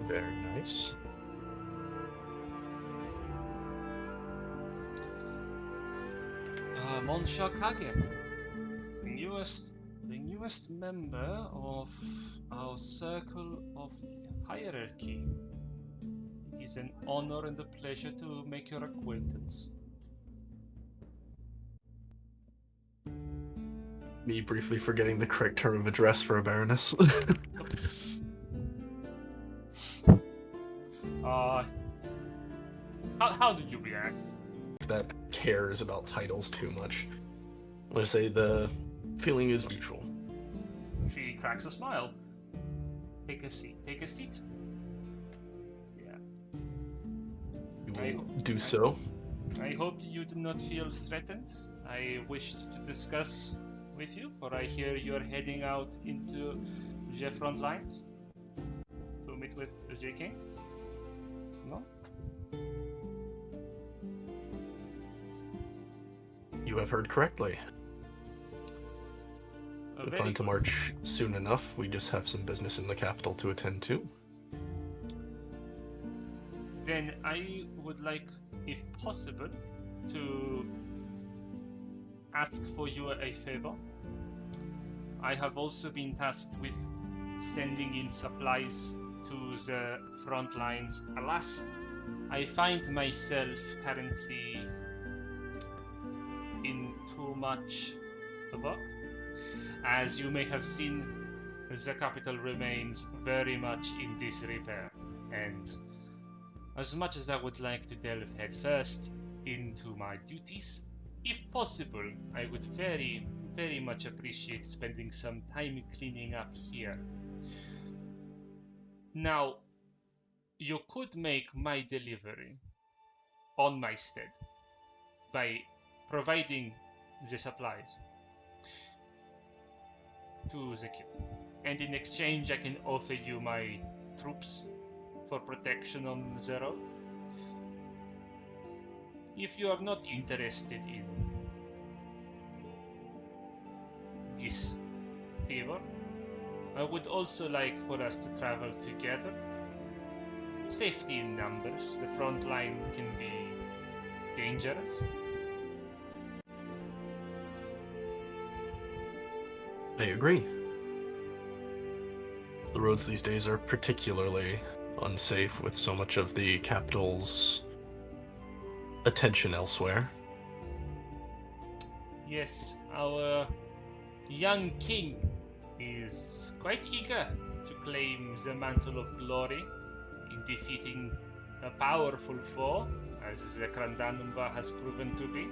Very nice. Monsieur Kage, the newest newest member of our circle of hierarchy. It is an honor and a pleasure to make your acquaintance. Me briefly forgetting the correct term of address for a baroness. How do you react? That cares about titles too much. I'm gonna say the feeling is mutual. She cracks a smile. Take a seat. Take a seat. Yeah. You will do so. I hope you do not feel threatened. I wished to discuss with you, for I hear you're heading out into the front lines to meet with J. King. No? You have heard correctly. We Very plan to good. march soon enough. We just have some business in the capital to attend to. Then I would like, if possible, to ask for you a favor. I have also been tasked with sending in supplies to the front lines. Alas, I find myself currently in too much work. As you may have seen, the capital remains very much in disrepair, and as much as I would like to delve headfirst into my duties, if possible, I would very, very much appreciate spending some time cleaning up here. Now, you could make my delivery on my stead by providing the supplies to the keep, and in exchange I can offer you my troops for protection on the road. If you are not interested in this favor, I would also like for us to travel together. Safety in numbers. The front line can be dangerous. I agree. The roads these days are particularly unsafe with so much of the capital's attention elsewhere. Yes, our young king is quite eager to claim the mantle of glory in defeating a powerful foe, as the Krandanumba has proven to be.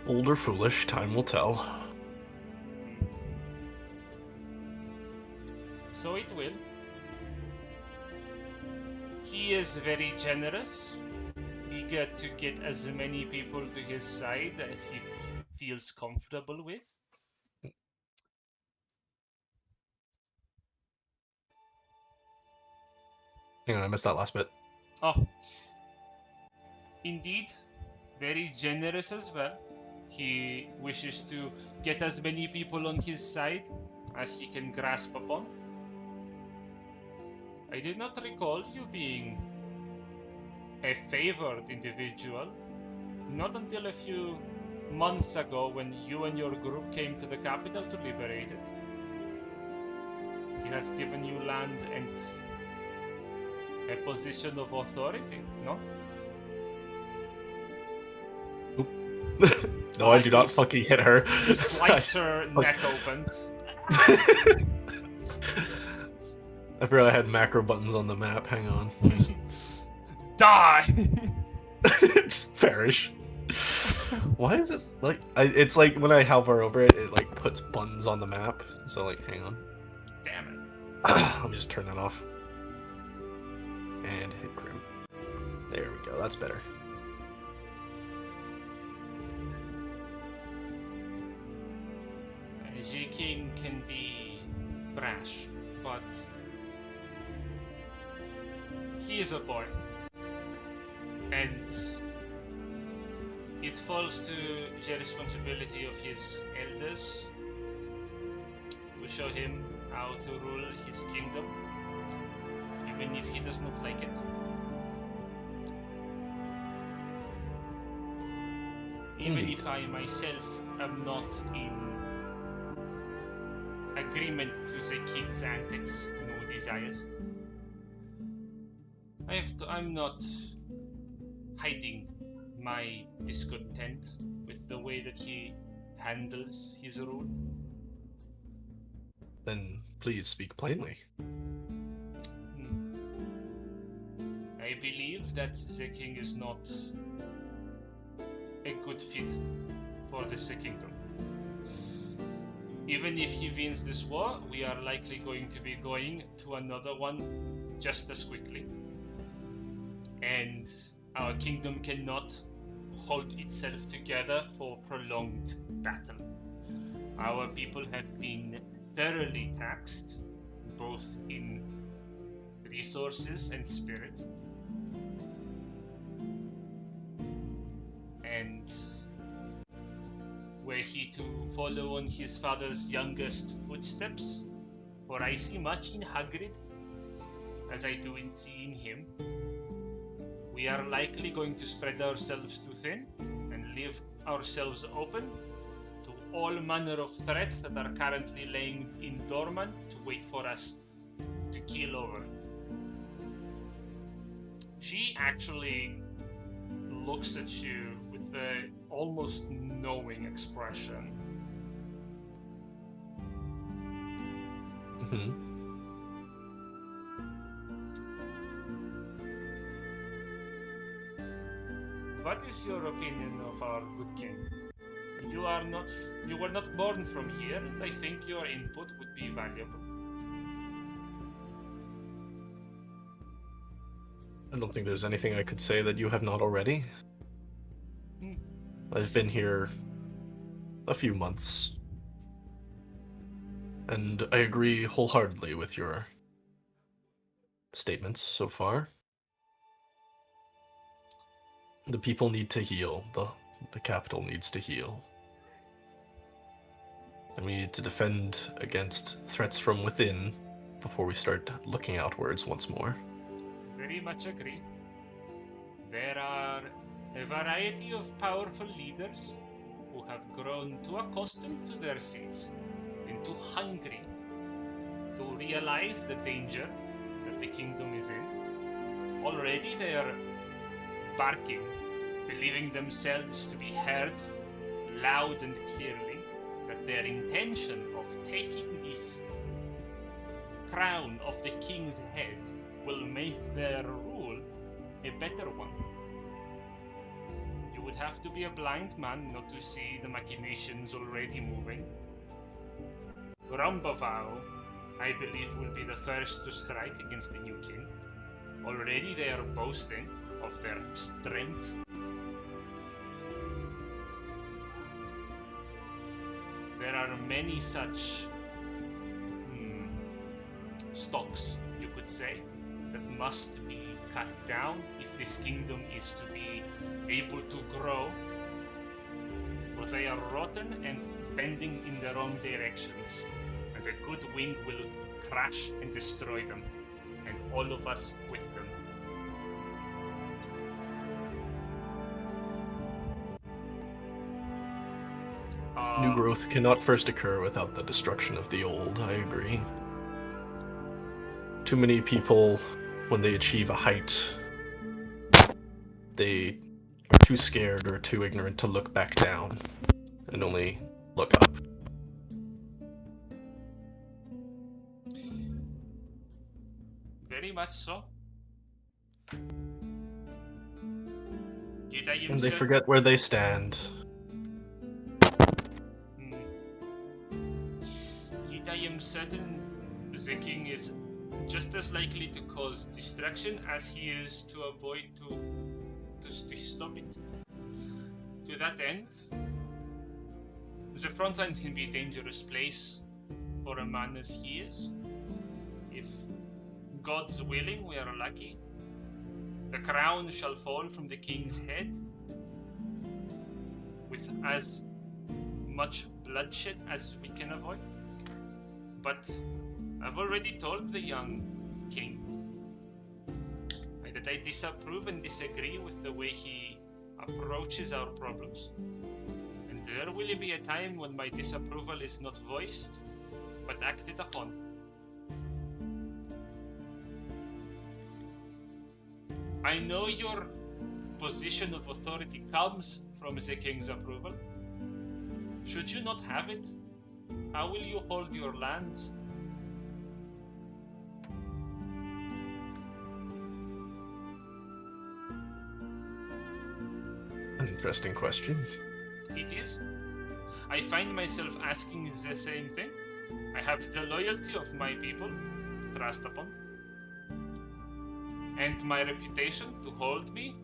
Old or foolish, time will tell. So it will. He is very generous, eager to get as many people to his side as he feels comfortable with. Hang on, I missed that last bit. Oh, indeed, very generous as well. He wishes to get as many people on his side as he can grasp upon. I did not recall you being a favored individual, not until a few months ago when you and your group came to the capital to liberate it. He has given you land and a position of authority, no? No, I do not fucking hit her. You slice her neck open. I forgot I had macro buttons on the map. Hang on. Just Die! just perish. Why is it like it's like when I hover over it, it like puts buttons on the map. So like, hang on. Damn it. Let me just turn that off. And hit Grim. There we go. That's better. J. King can be brash, but he is a boy. And it falls to the responsibility of his elders to show him how to rule his kingdom, even if he does not like it. Even Indeed. if I myself am not in agreement to the king's antics, no desires. I'm not hiding my discontent with the way that he handles his rule. Then please speak plainly. I believe that the king is not a good fit for the kingdom. Even if he wins this war, we are likely going to be going to another one just as quickly. And our kingdom cannot hold itself together for prolonged battle. Our people have been thoroughly taxed, both in resources and spirit. And were he to follow on his father's youngest footsteps, for I see much in Hagrid, as I do in seeing him, we are likely going to spread ourselves too thin and leave ourselves open to all manner of threats that are currently laying in dormant to wait for us to keel over. She actually looks at you with an almost knowing expression. Mm-hmm. What is your opinion of our good king? You were not born from here, and I think your input would be valuable. I don't think there's anything I could say that you have not already. I've been here a few months, and I agree wholeheartedly with your statements so far. The people need to heal. The capital needs to heal. And we need to defend against threats from within before we start looking outwards once more. Very much agree. There are a variety of powerful leaders who have grown too accustomed to their seats and too hungry to realize the danger that the kingdom is in. Already they are barking, believing themselves to be heard loud and clearly that their intention of taking this crown of the king's head will make their rule a better one. You would have to be a blind man not to see the machinations already moving. Grumbavao, I believe, will be the first to strike against the new king. Already they are boasting of their strength. There are many such stocks, you could say, that must be cut down if this kingdom is to be able to grow, for they are rotten and bending in the wrong directions, and a good wind will crash and destroy them, and all of us with them. New growth cannot first occur without the destruction of the old, I agree. Too many people, when they achieve a height, they are too scared or too ignorant to look back down and only look up. Very much so. And they forget where they stand. Yet I am certain the king is just as likely to cause distraction as he is to avoid to stop it. To that end, the front lines can be a dangerous place for a man as he is. If God's willing, we are lucky. The crown shall fall from the king's head with as much bloodshed as we can avoid. But I've already told the young king that I disapprove and disagree with the way he approaches our problems. And there will be a time when my disapproval is not voiced, but acted upon. I know your position of authority comes from the king's approval. Should you not have it, how will you hold your lands? An interesting question. It is. I find myself asking the same thing. I have the loyalty of my people to trust upon, and my reputation to hold me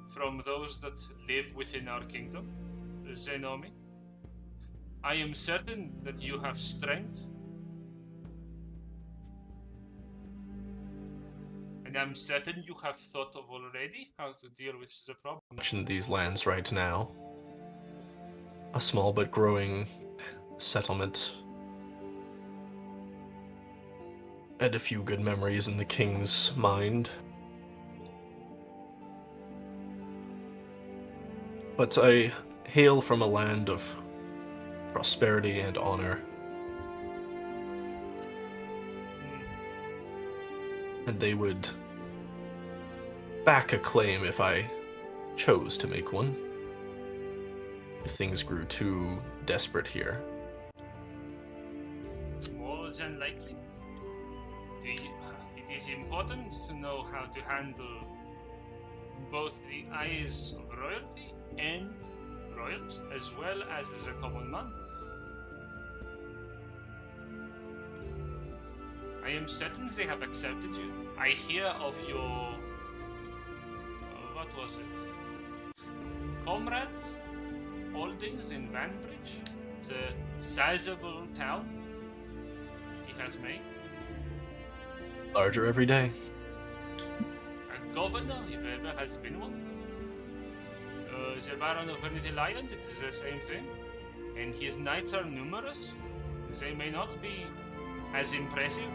from those that live within our kingdom. They know me. I am certain that you have strength, and I'm certain you have thought of already how to deal with the problem. In these lands right now, a small but growing settlement, and a few good memories in the king's mind. But I hail from a land of prosperity and honor. And they would back a claim if I chose to make one. If things grew too desperate here. More than likely. It is important to know how to handle both the eyes of royalty and royals, as well as the common man. I am certain they have accepted you. I hear of your... what was it? Comrades' holdings in Vanbridge, the sizable town he has made. Larger every day. A governor, if ever has been one. The Baron of Vanity Island, it's the same thing. And his knights are numerous. They may not be as impressive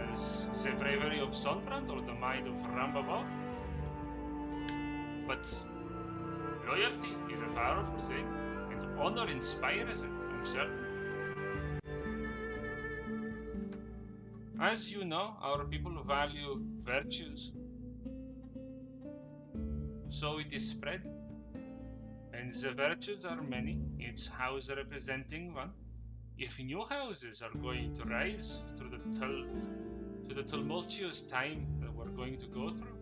as the bravery of Sonbrand or the might of Rambabor. But loyalty is a powerful thing, and honor inspires it, I'm certain. As you know, our people value virtues. So it is spread. And the virtues are many, each house representing one. If new houses are going to rise through the tumultuous time that we're going to go through,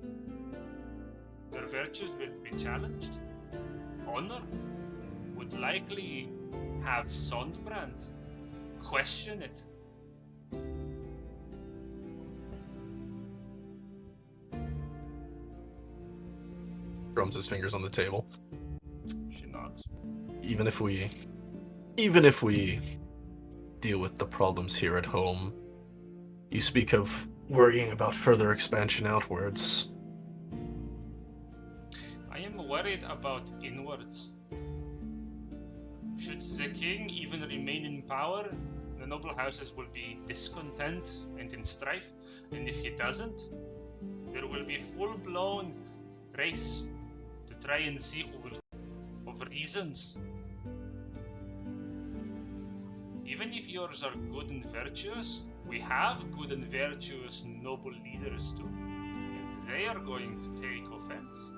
their virtues will be challenged. Honor would likely have Sondbrand question it. Drums his fingers on the table. She nods. Even if we deal with the problems here at home, you speak of worrying about further expansion outwards. I am worried about inwards. Should the king even remain in power, the noble houses will be discontent and in strife, and if he doesn't, there will be full-blown race to try and see who will, of reasons. Even if yours are good and virtuous, we have good and virtuous noble leaders too, and they are going to take offense.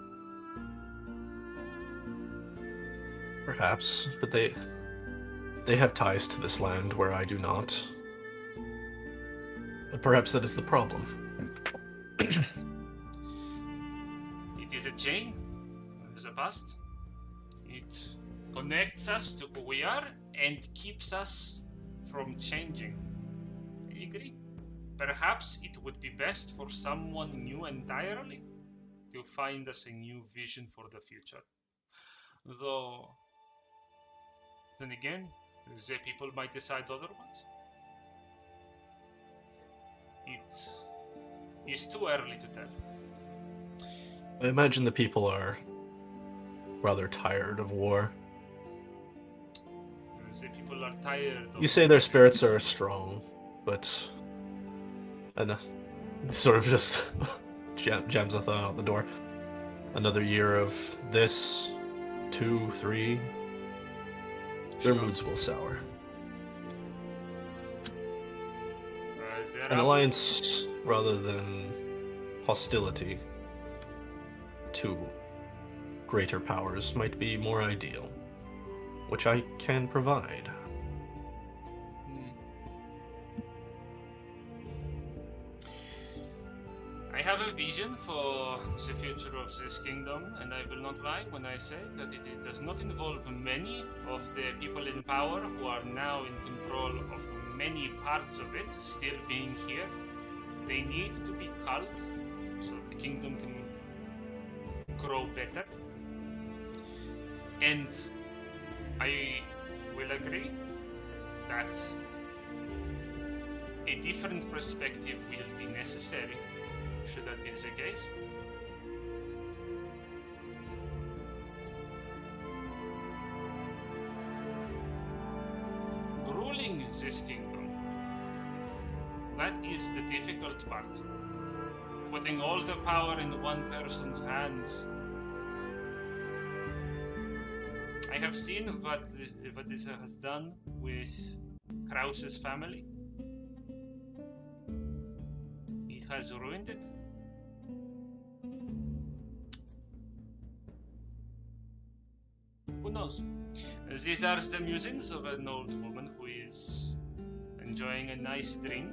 Perhaps, but they have ties to this land where I do not. Perhaps that is the problem. It is a chain, it is a past. It connects us to who we are and keeps us from changing. I agree. Perhaps it would be best for someone new entirely to find us a new vision for the future. Though, then again, the people might decide otherwise. It is too early to tell. I imagine the people are rather tired of war. The people are tired of... You say their spirits are strong, but... And sort of just jams a thought out the door. Another year of this, 2, 3, their moods will sour. An alliance rather than hostility to greater powers might be more ideal, which I can provide. I have a vision for the future of this kingdom, and I will not lie when I say that it does not involve many of the people in power who are now in control of many parts of it still being here. They need to be culled so that the kingdom can grow better. And I will agree that a different perspective will be necessary, should that be the case. Ruling this kingdom, that is the difficult part. Putting all the power in one person's hands. I have seen what this has done with Krause's family. It has ruined it. Who knows? These are the musings of an old woman who is enjoying a nice drink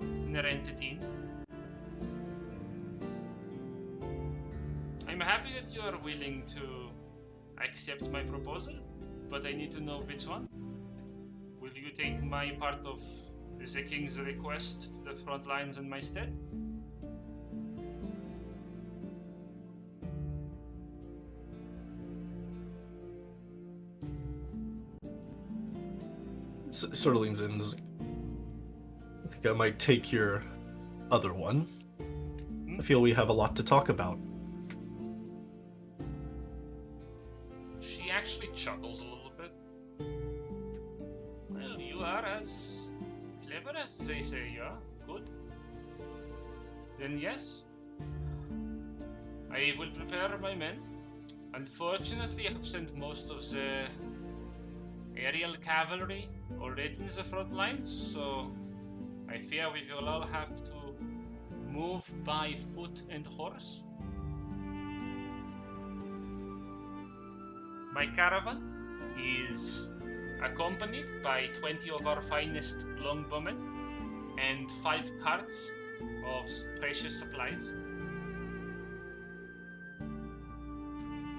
in a rented inn. I'm happy that you are willing to accept my proposal, but I need to know which one. Will you take my part of the king's request to the front lines in my stead? Sort of leans in. I think I might take your other one. I feel we have a lot to talk about. She actually chuckles a little bit. Well, you are as clever as they say you are. Good. Then yes, I will prepare my men. Unfortunately, I have sent most of the aerial cavalry already in the front lines, so I fear we will all have to move by foot and horse. My caravan is accompanied by 20 of our finest longbowmen and 5 carts of precious supplies.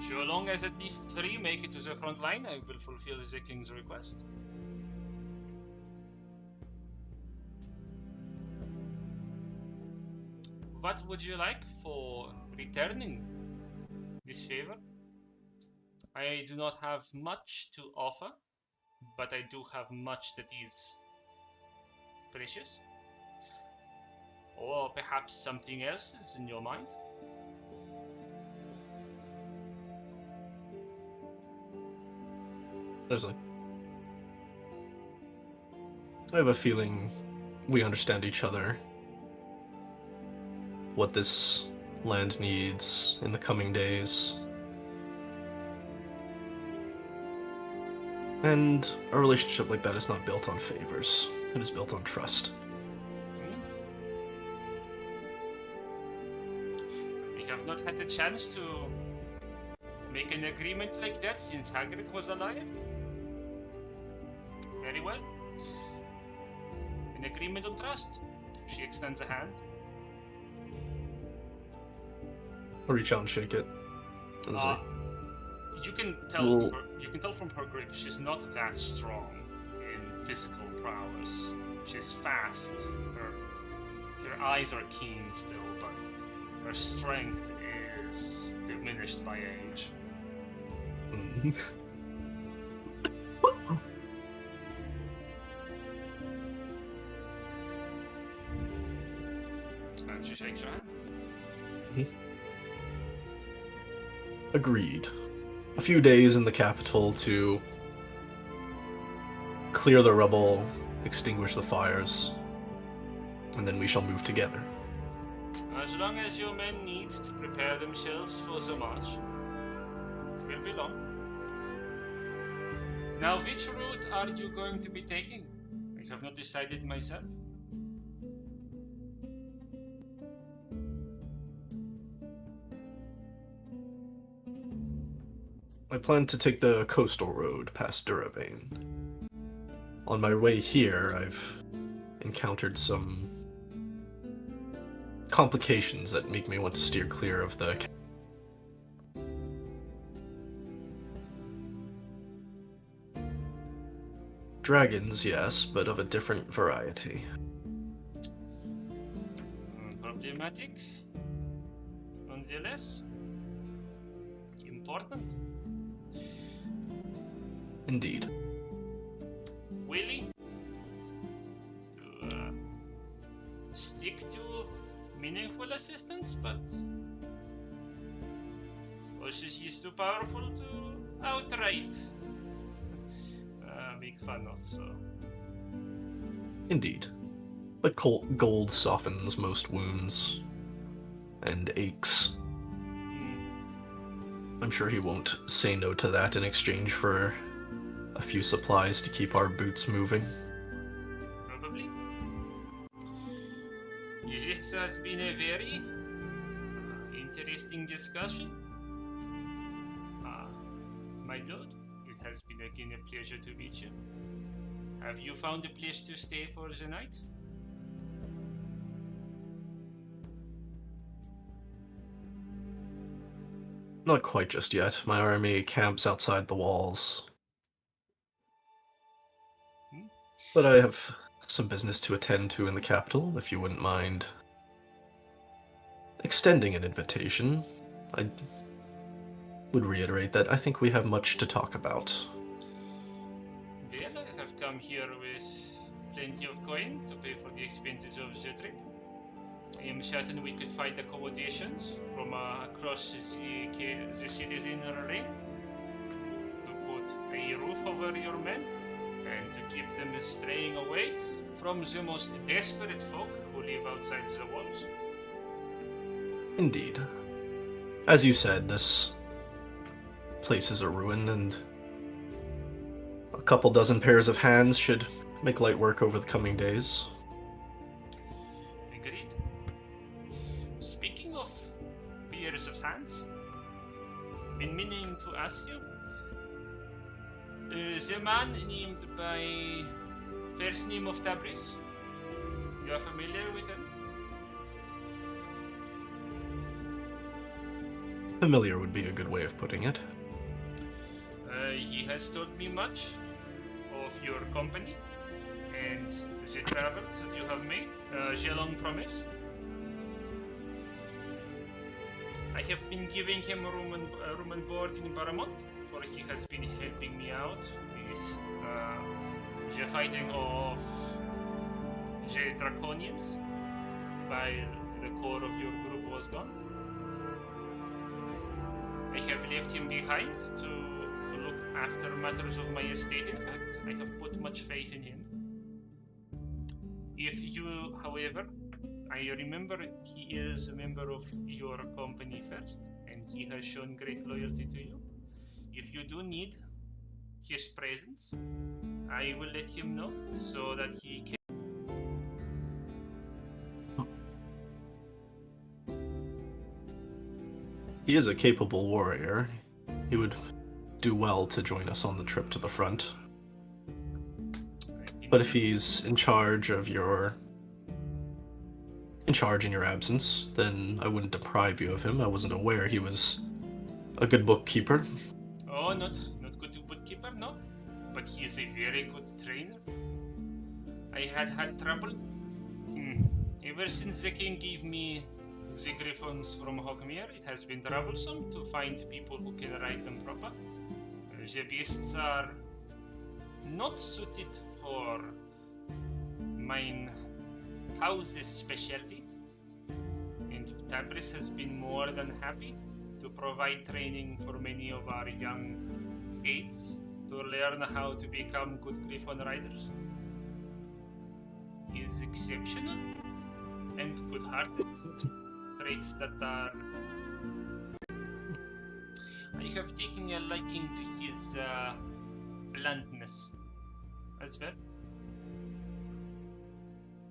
So long as at least 3 make it to the front line, I will fulfill the king's request. What would you like for returning this favor? I do not have much to offer, but I do have much that is precious. Or perhaps something else is in your mind? Leslie, I have a feeling we understand each other. What this land needs in the coming days. And a relationship like that is not built on favors. It is built on trust. We have not had the chance to make an agreement like that since Hagrid was alive. Very well. An agreement on trust. She extends a hand. I'll reach out and shake it. You can tell from her grip she's not that strong in physical prowess. She's fast. Her eyes are keen still, but her strength is diminished by age. And she shakes her hand. Agreed. A few days in the capital to clear the rubble, extinguish the fires, and then we shall move together. As long as your men need to prepare themselves for the march, it will be long. Now, which route are you going to be taking? I have not decided myself. I plan to take the coastal road past Duravane. On my way here, I've encountered some complications that make me want to steer clear of the... Dragons, yes, but of a different variety. Problematic, nonetheless. Important. Indeed. Willing to stick to meaningful assistance, but also she is too powerful to outright make fun of, so. Indeed. But gold softens most wounds and aches. I'm sure he won't say no to that in exchange for a few supplies to keep our boots moving. Probably. This has been a very interesting discussion. My lord, it has been again a pleasure to meet you. Have you found a place to stay for the night? Not quite just yet. My army camps outside the walls. But I have some business to attend to in the capital, if you wouldn't mind extending an invitation. I would reiterate that I think we have much to talk about. Well, I have come here with plenty of coin to pay for the expenses of the trip. I am certain we could find accommodations from across the city's inner ring to put a roof over your men and to keep them straying away from the most desperate folk who live outside the walls. Indeed. As you said, this place is a ruin, and a couple dozen pairs of hands should make light work over the coming days. Agreed. Speaking of pairs of hands, been meaning to ask you, the man named by first name of Tabriz, you are familiar with him? Familiar would be a good way of putting it. He has told me much of your company and the travel that you have made, the long promise. I have been giving him room and board in Baramont, for he has been helping me out with the fighting of the Draconians while the core of your group was gone. I have left him behind to look after matters of my estate. In fact, I have put much faith in him. If you, however, I remember he is a member of your company first, and he has shown great loyalty to you. If you do need his presence, I will let him know so that he can. He is a capable warrior. He would do well to join us on the trip to the front. But if he's in charge in your absence, then I wouldn't deprive you of him. I wasn't aware he was a good bookkeeper. Oh, not good bookkeeper, no. But he is a very good trainer. I had trouble. Ever since the king gave me the griffons from Hogmere, it has been troublesome to find people who can ride them proper. The beasts are not suited for mine house's specialty, and Tabriz has been more than happy to provide training for many of our young aides to learn how to become good griffon riders. He is exceptional and good-hearted. traits that are... I have taken a liking to his bluntness as well.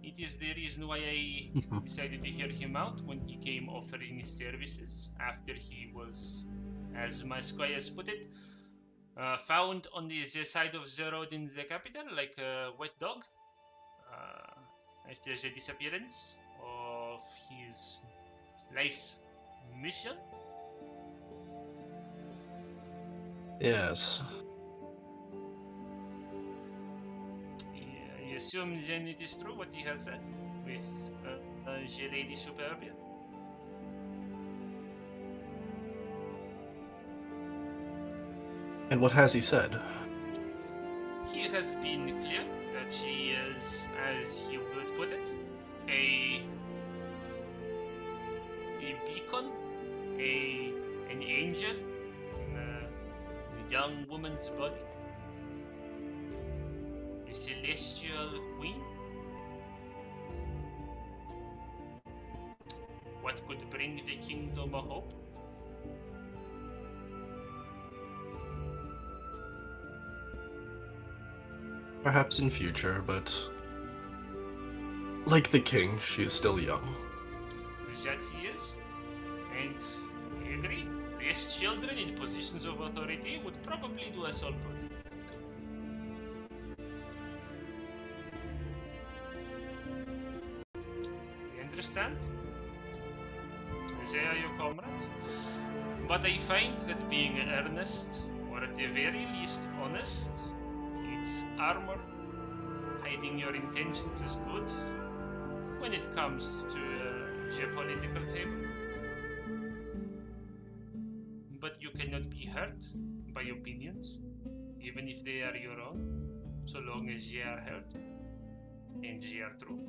It is the reason why I decided to hear him out when he came offering his services after he was, as my squires put it, found on the side of the road in the capital like a wet dog after the disappearance of his life's mission. Yes. I assume then it is true what he has said with the Lady Superbia. And what has he said? He has been clear that she is, as you would put it, a beacon, an angel in a young woman's body, a celestial queen. What could bring the kingdom a hope? Perhaps in future, but like the king, she is still young. That she is. And I agree. Raise children in positions of authority would probably do us all good. You understand? They are your comrades. But I find that being earnest, or at the very least honest, it's armor. Hiding your intentions is good when it comes to the political table. But you cannot be hurt by opinions, even if they are your own, so long as they are heard and they are true.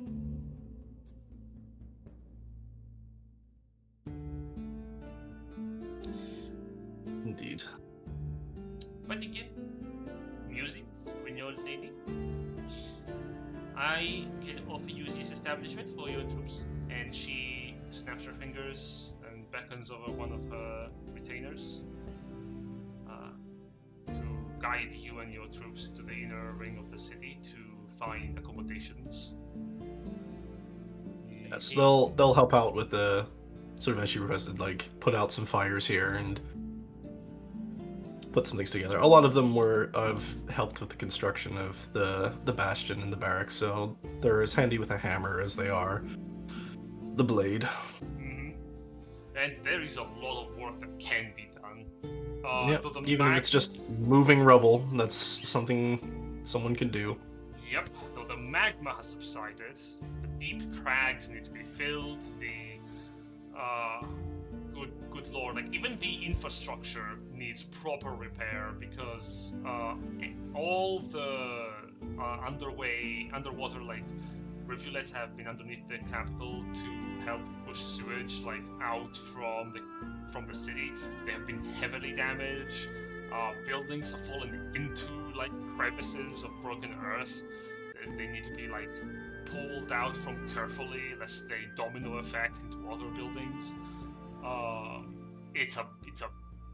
Indeed. But again, music, when your old lady, I can offer you this establishment for your troops. And she snaps her fingers and beckons over one of her retainers to guide you and your troops to the inner ring of the city to find accommodations. Yes, they'll help out with the sort of as you requested, like put out some fires here and put some things together. A lot of them have helped with the construction of the bastion and the barracks, so they're as handy with a hammer as they are the blade. Mm-hmm. And there is a lot of work that can be done. Even if it's just moving rubble, that's something someone can do. Yep, though the magma has subsided, the deep crags need to be filled, good lord, like even the infrastructure needs proper repair because all the underwater like rivulets have been underneath the capital to help push sewage like out from the city. They have been heavily damaged. Buildings have fallen into like crevices of broken earth. They need to be like pulled out from carefully lest they domino effect into other buildings. It's a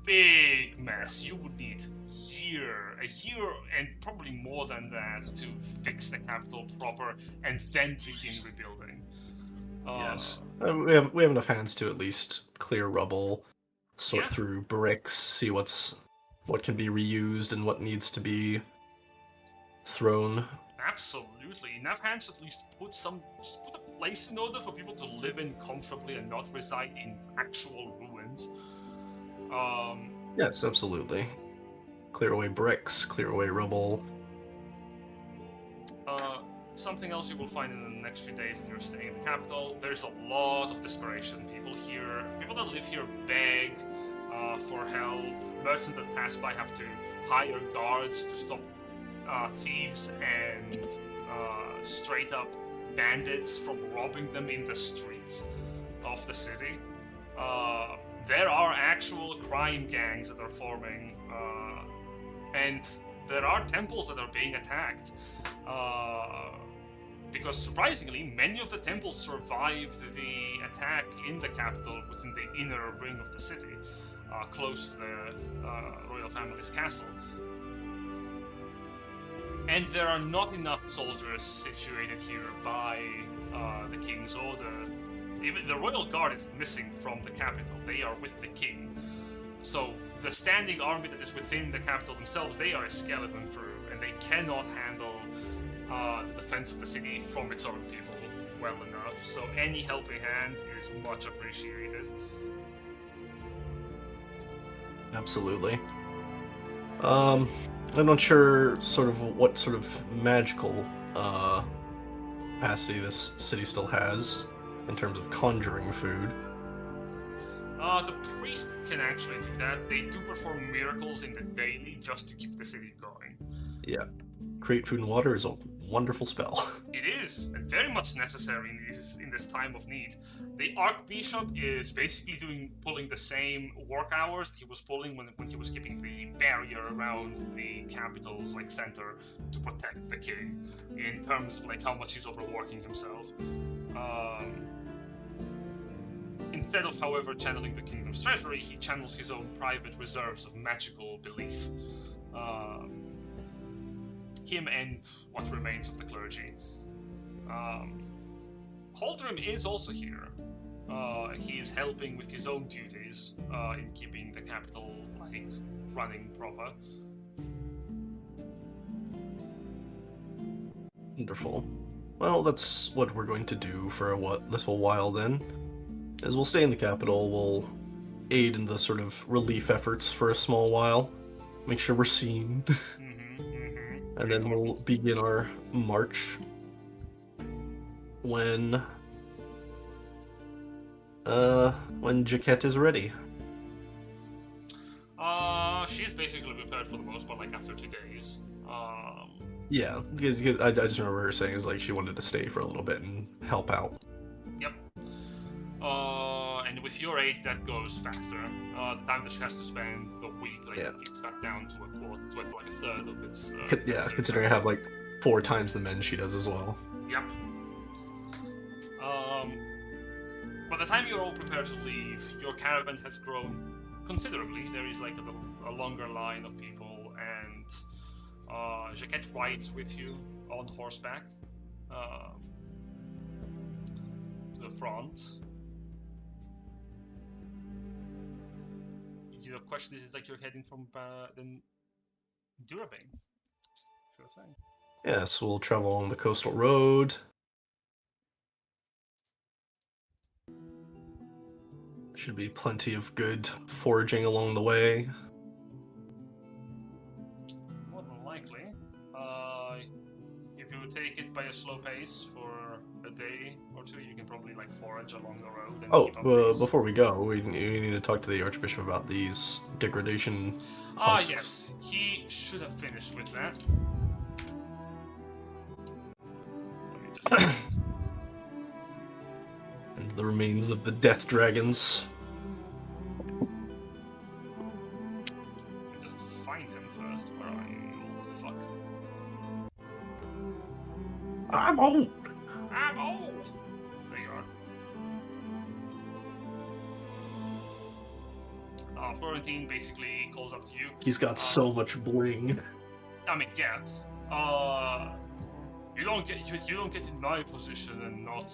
big mess. You would need a year and probably more than that to fix the capital proper and then begin rebuilding. Yes, we have enough hands to at least clear rubble, sort through bricks, see what can be reused and what needs to be thrown. Absolutely, enough hands to at least put a place in order for people to live in comfortably and not reside in actual ruins. Yes, absolutely. Clear away bricks, clear away rubble. Something else you will find in the next few days if you're staying in the capital, there's a lot of desperation. People that live here beg for help. Merchants that pass by have to hire guards to stop thieves and straight up bandits from robbing them in the streets of the city. There are actual crime gangs that are forming, and there are temples that are being attacked. because surprisingly, many of the temples survived the attack in the capital within the inner ring of the city, close to the royal family's castle. And there are not enough soldiers situated here by the king's order. Even the royal guard is missing from the capital. They are with the king. So the standing army that is within the capital themselves, they are a skeleton crew, and they cannot handle the defense of the city from its own people well enough. So any helping hand is much appreciated. Absolutely. I'm not sure sort of what sort of magical capacity this city still has in terms of conjuring food. The priests can actually do that. They do perform miracles in the daily just to keep the city going. Yeah. Create food and water is a wonderful spell. It is, and very much necessary in this time of need. The Archbishop is basically pulling the same work hours that he was pulling when he was keeping the barrier around the capital's center to protect the king, in terms of how much he's overworking himself. Instead of, however, channeling the kingdom's treasury, he channels his own private reserves of magical belief. Him and what remains of the clergy. Holdrim is also here. He is helping with his own duties in keeping the capital running proper. Wonderful. Well, that's what we're going to do for a little while then. As we'll stay in the capital, we'll aid in the sort of relief efforts for a small while. Make sure we're seen. And then we'll begin our march when Jaquette is ready. She's basically prepared for the most part, after 2 days. Yeah, because I just remember her saying she wanted to stay for a little bit and help out. Yep. And with your aid, that goes faster. The time that she has to spend the week, it's cut down to a third of its. Considering I have 4 times the men she does as well. Yep. By the time you're all prepared to leave, your caravan has grown considerably. There is a longer line of people, and Jaquette rides with you on horseback to the front. The question is, you're heading from then Durabane. Sure thing. Yes, we'll travel along the coastal road. Should be plenty of good foraging along the way. More than likely. If you take it by a slow pace for a day or two, you can probably forage along the road and keep up pace. Before we go, we need to talk to the Archbishop about these degradation husks. Yes. He should have finished with that. Let me just... And the remains of the death dragons. Just find him first. Where are you, you old fuck? I'm old! I'm old! There you are. Florentine basically calls up to you. He's got so much bling. I mean, yeah. You don't get in my position and not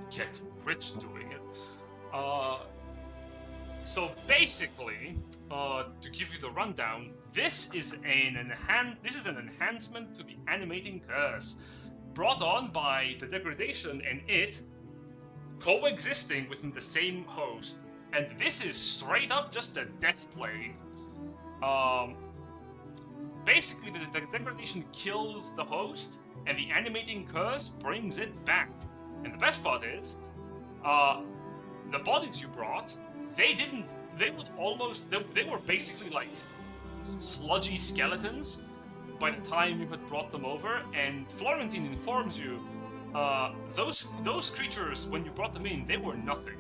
get rich doing it. So basically, to give you the rundown, this is an enhancement to the animating curse, brought on by the degradation and it coexisting within the same host. And this is straight up just a death plague. Basically, the degradation kills the host, and the animating curse brings it back. And the best part is, the bodies you brought, they were basically sludgy skeletons by the time you had brought them over, and Florentine informs you, those creatures, when you brought them in, they were nothing.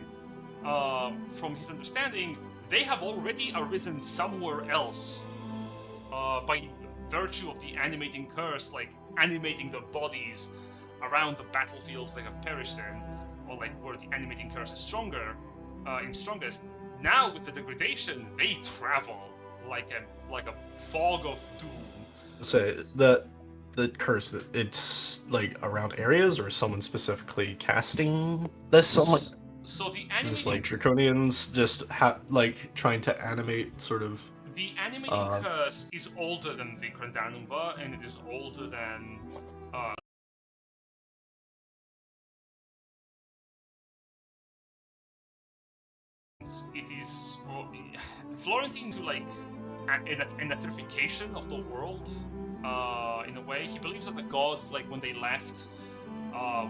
From his understanding, they have already arisen somewhere else, by virtue of the animating curse, animating the bodies around the battlefields they have perished in, or like where the animating curse is strongest. Now with the degradation, they travel like a fog of doom. So the curse, it's like around areas, or someone specifically casting this? So the Is this like animating Draconians just like trying to animate sort of? the animating curse is older than the Grandanumva, and it is older than it is Florentine to like an electrification of the world. In a way, he believes that the gods, like when they left,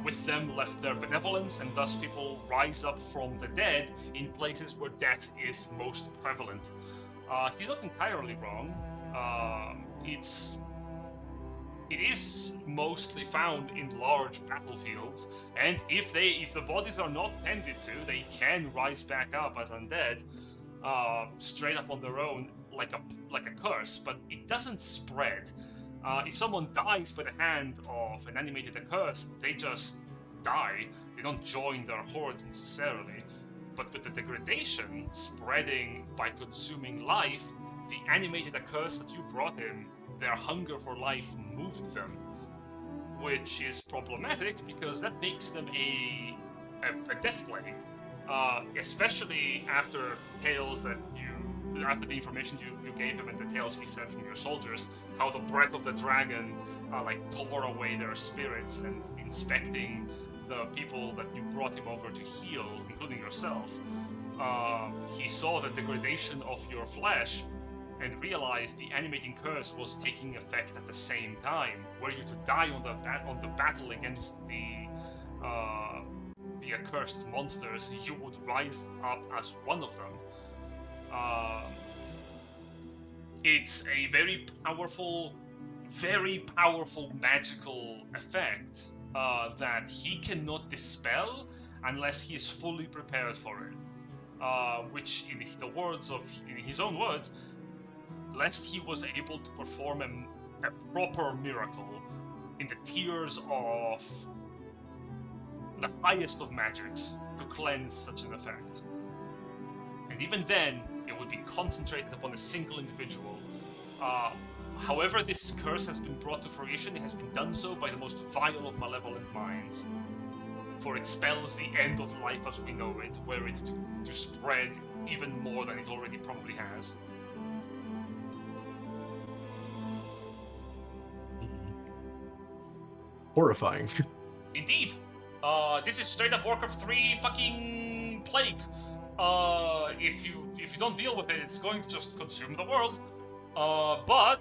with them left their benevolence, and thus people rise up from the dead in places where death is most prevalent. He's not entirely wrong. It is mostly found in large battlefields, and if the bodies are not tended to, they can rise back up as undead, straight up on their own, like a curse. But it doesn't spread. If someone dies by the hand of an animated accursed, they just die. They don't join their hordes necessarily. But with the degradation spreading by consuming life, the animated accursed that you brought in, their hunger for life moved them, which is problematic because that makes them a death plague, especially after the information you gave him and the tales he sent from your soldiers, how the breath of the dragon like tore away their spirits, and inspecting the people that you brought him over to heal, including yourself, he saw the degradation of your flesh and realized the animating curse was taking effect at the same time. Were you to die on the battle against the accursed monsters, you would rise up as one of them. It's a very powerful magical effect that he cannot dispel unless he is fully prepared for it. Which, in his own words, lest he was able to perform a proper miracle in the tiers of the highest of magics to cleanse such an effect. And even then, it would be concentrated upon a single individual. However this curse has been brought to fruition, it has been done so by the most vile of malevolent minds. For it spells the end of life as we know it, were it to spread even more than it already probably has. Horrifying. Indeed. This is straight up Warcraft 3 fucking plague. If you don't deal with it, it's going to just consume the world. But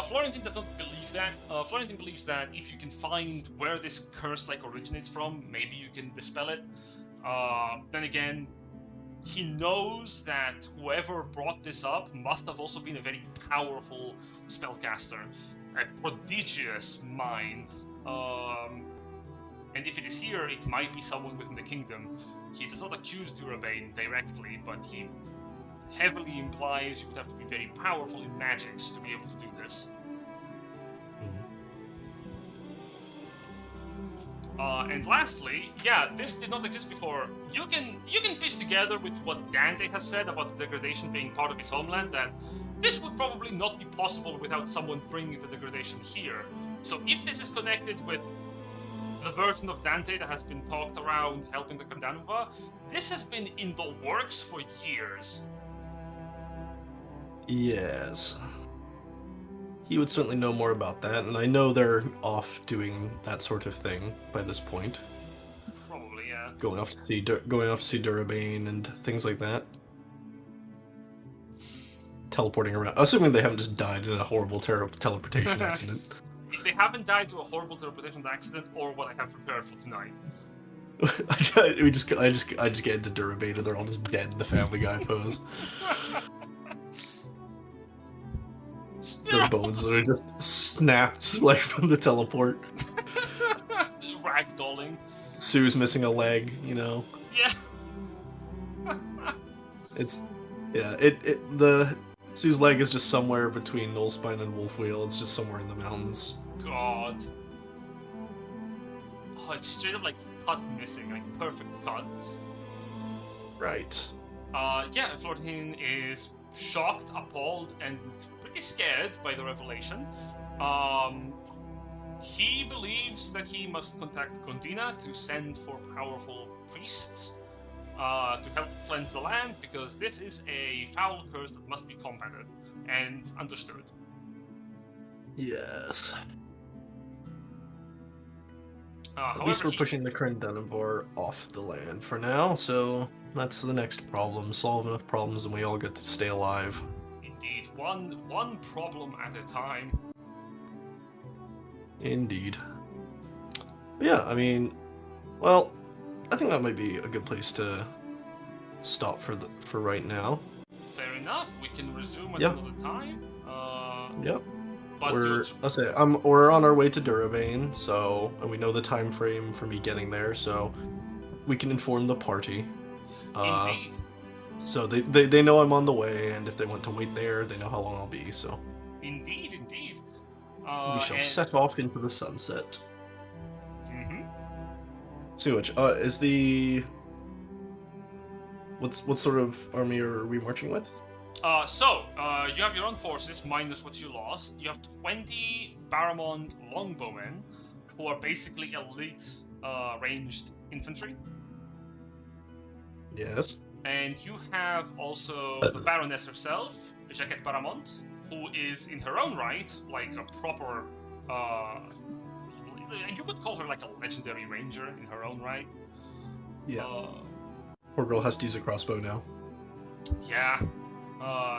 Florentine does not believe that. Florentine believes that if you can find where this curse originates from, maybe you can dispel it. Then again, he knows that whoever brought this up must have also been a very powerful spellcaster, a prodigious mind. And if it is here, it might be someone within the kingdom. He does not accuse Durabane directly, but he heavily implies you would have to be very powerful in magics to be able to do this. And lastly, yeah, this did not exist before. You can piece together with what Dante has said about the degradation being part of his homeland, that this would probably not be possible without someone bringing the degradation here. So if this is connected with the version of Dante that has been talked around helping the Grandanumva, this has been in the works for years. Yes. He would certainly know more about that, and I know they're off doing that sort of thing by this point. Probably, yeah. Going off to see Durabane and things like that. Teleporting around. Assuming they haven't just died in a horrible teleportation accident. If they haven't died to a horrible teleportation accident, or what I have prepared for tonight. I just get into Durabane and they're all just dead in the Family Guy pose. Their bones are just snapped from the teleport. Ragdolling. Sue's missing a leg, Yeah. Sue's leg is just somewhere between Nullspine and Wolfwheel. It's just somewhere in the mountains. God. it's straight up like cut missing, like perfect cut. Right. Yeah, Florentine is shocked, appalled, and pretty scared by the revelation. He believes that he must contact Condina to send for powerful priests to help cleanse the land, because this is a foul curse that must be combated and understood. Yes. However, At least we're pushing the Krendunabor off the land for now, so that's the next problem. Solve enough problems and we all get to stay alive. Indeed, one problem at a time. Indeed. Yeah, I mean, well, I think that might be a good place to stop for right now. Fair enough. We can resume at Yeah. another time. Yep. But We're on our way to Durabane, so and we know the time frame for me getting there, so we can inform the party. indeed. So they know I'm on the way, and if they want to wait there, they know how long I'll be. So Indeed. we shall set off into the sunset. Mm-hmm. Sewage, is the what sort of army are we marching with? You have your own forces minus what you lost. You have 20 Baramond longbowmen, who are basically elite ranged infantry. Yes. And you have also the Baroness herself, Jacquette Baramond, who is in her own right, like a proper... you could call her like a legendary ranger in her own right. Yeah. Poor girl has to use a crossbow now. Yeah.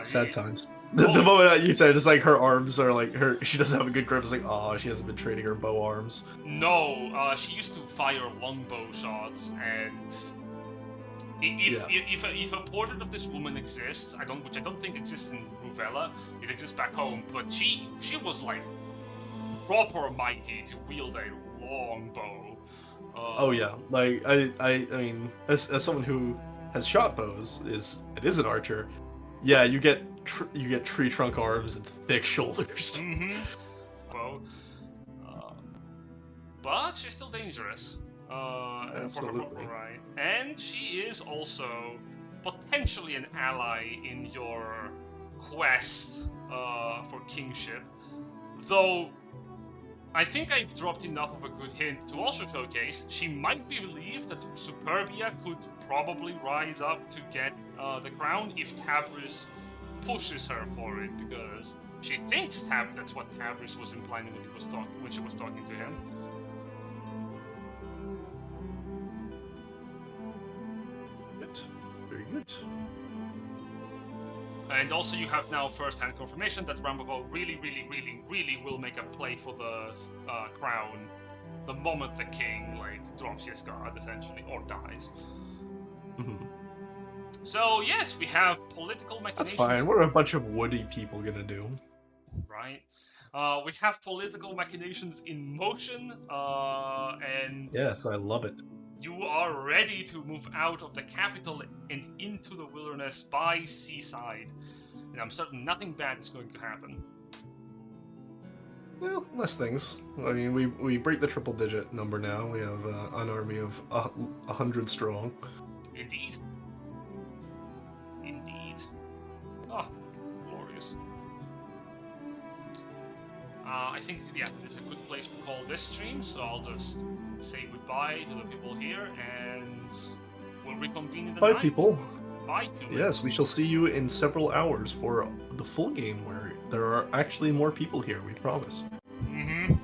Sad times. The moment you said it's like her arms are like she doesn't have a good grip. It's like, oh, she hasn't been training her bow arms. No, she used to fire longbow shots, and if a portrait of this woman exists, which I don't think exists in Ruvella, it exists back home. But she was like proper mighty to wield a longbow. Oh yeah, like I mean, as someone who has shot bows, is an archer. Yeah, you get tree trunk arms and thick shoulders. Mm-hmm. Well, but she's still dangerous. For her Absolutely. proper right, and she is also potentially an ally in your quest for kingship. Though I think I've dropped enough of a good hint to also showcase she might be relieved that Superbia could probably rise up to get the crown if Tabris pushes her for it, because she thinks that's what Tabris was implying when she was talking to him. Good. Very good. And also you have now first-hand confirmation that Rambovo really will make a play for the crown the moment the king drops his guard, essentially, or dies. Mm-hmm. So yes, we have political That's machinations. fine. What are a bunch of woody people gonna do? Right. We have political machinations in motion, and Yes, I love it. you are ready to move out of the capital and into the wilderness by seaside. And I'm certain nothing bad is going to happen. Well, less things. I mean, we break the triple-digit number now. We have an army of 100 strong. Indeed. Indeed. Oh, glorious. I think, yeah, it's a good place to call this stream, so I'll just say goodbye to the people here, and we'll reconvene in the Bye, night. people. Bye, Kulik. Yes, we shall see you in several hours for the full game, where there are actually more people here, we promise. Mm-hmm.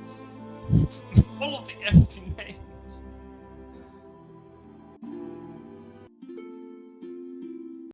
All of the empty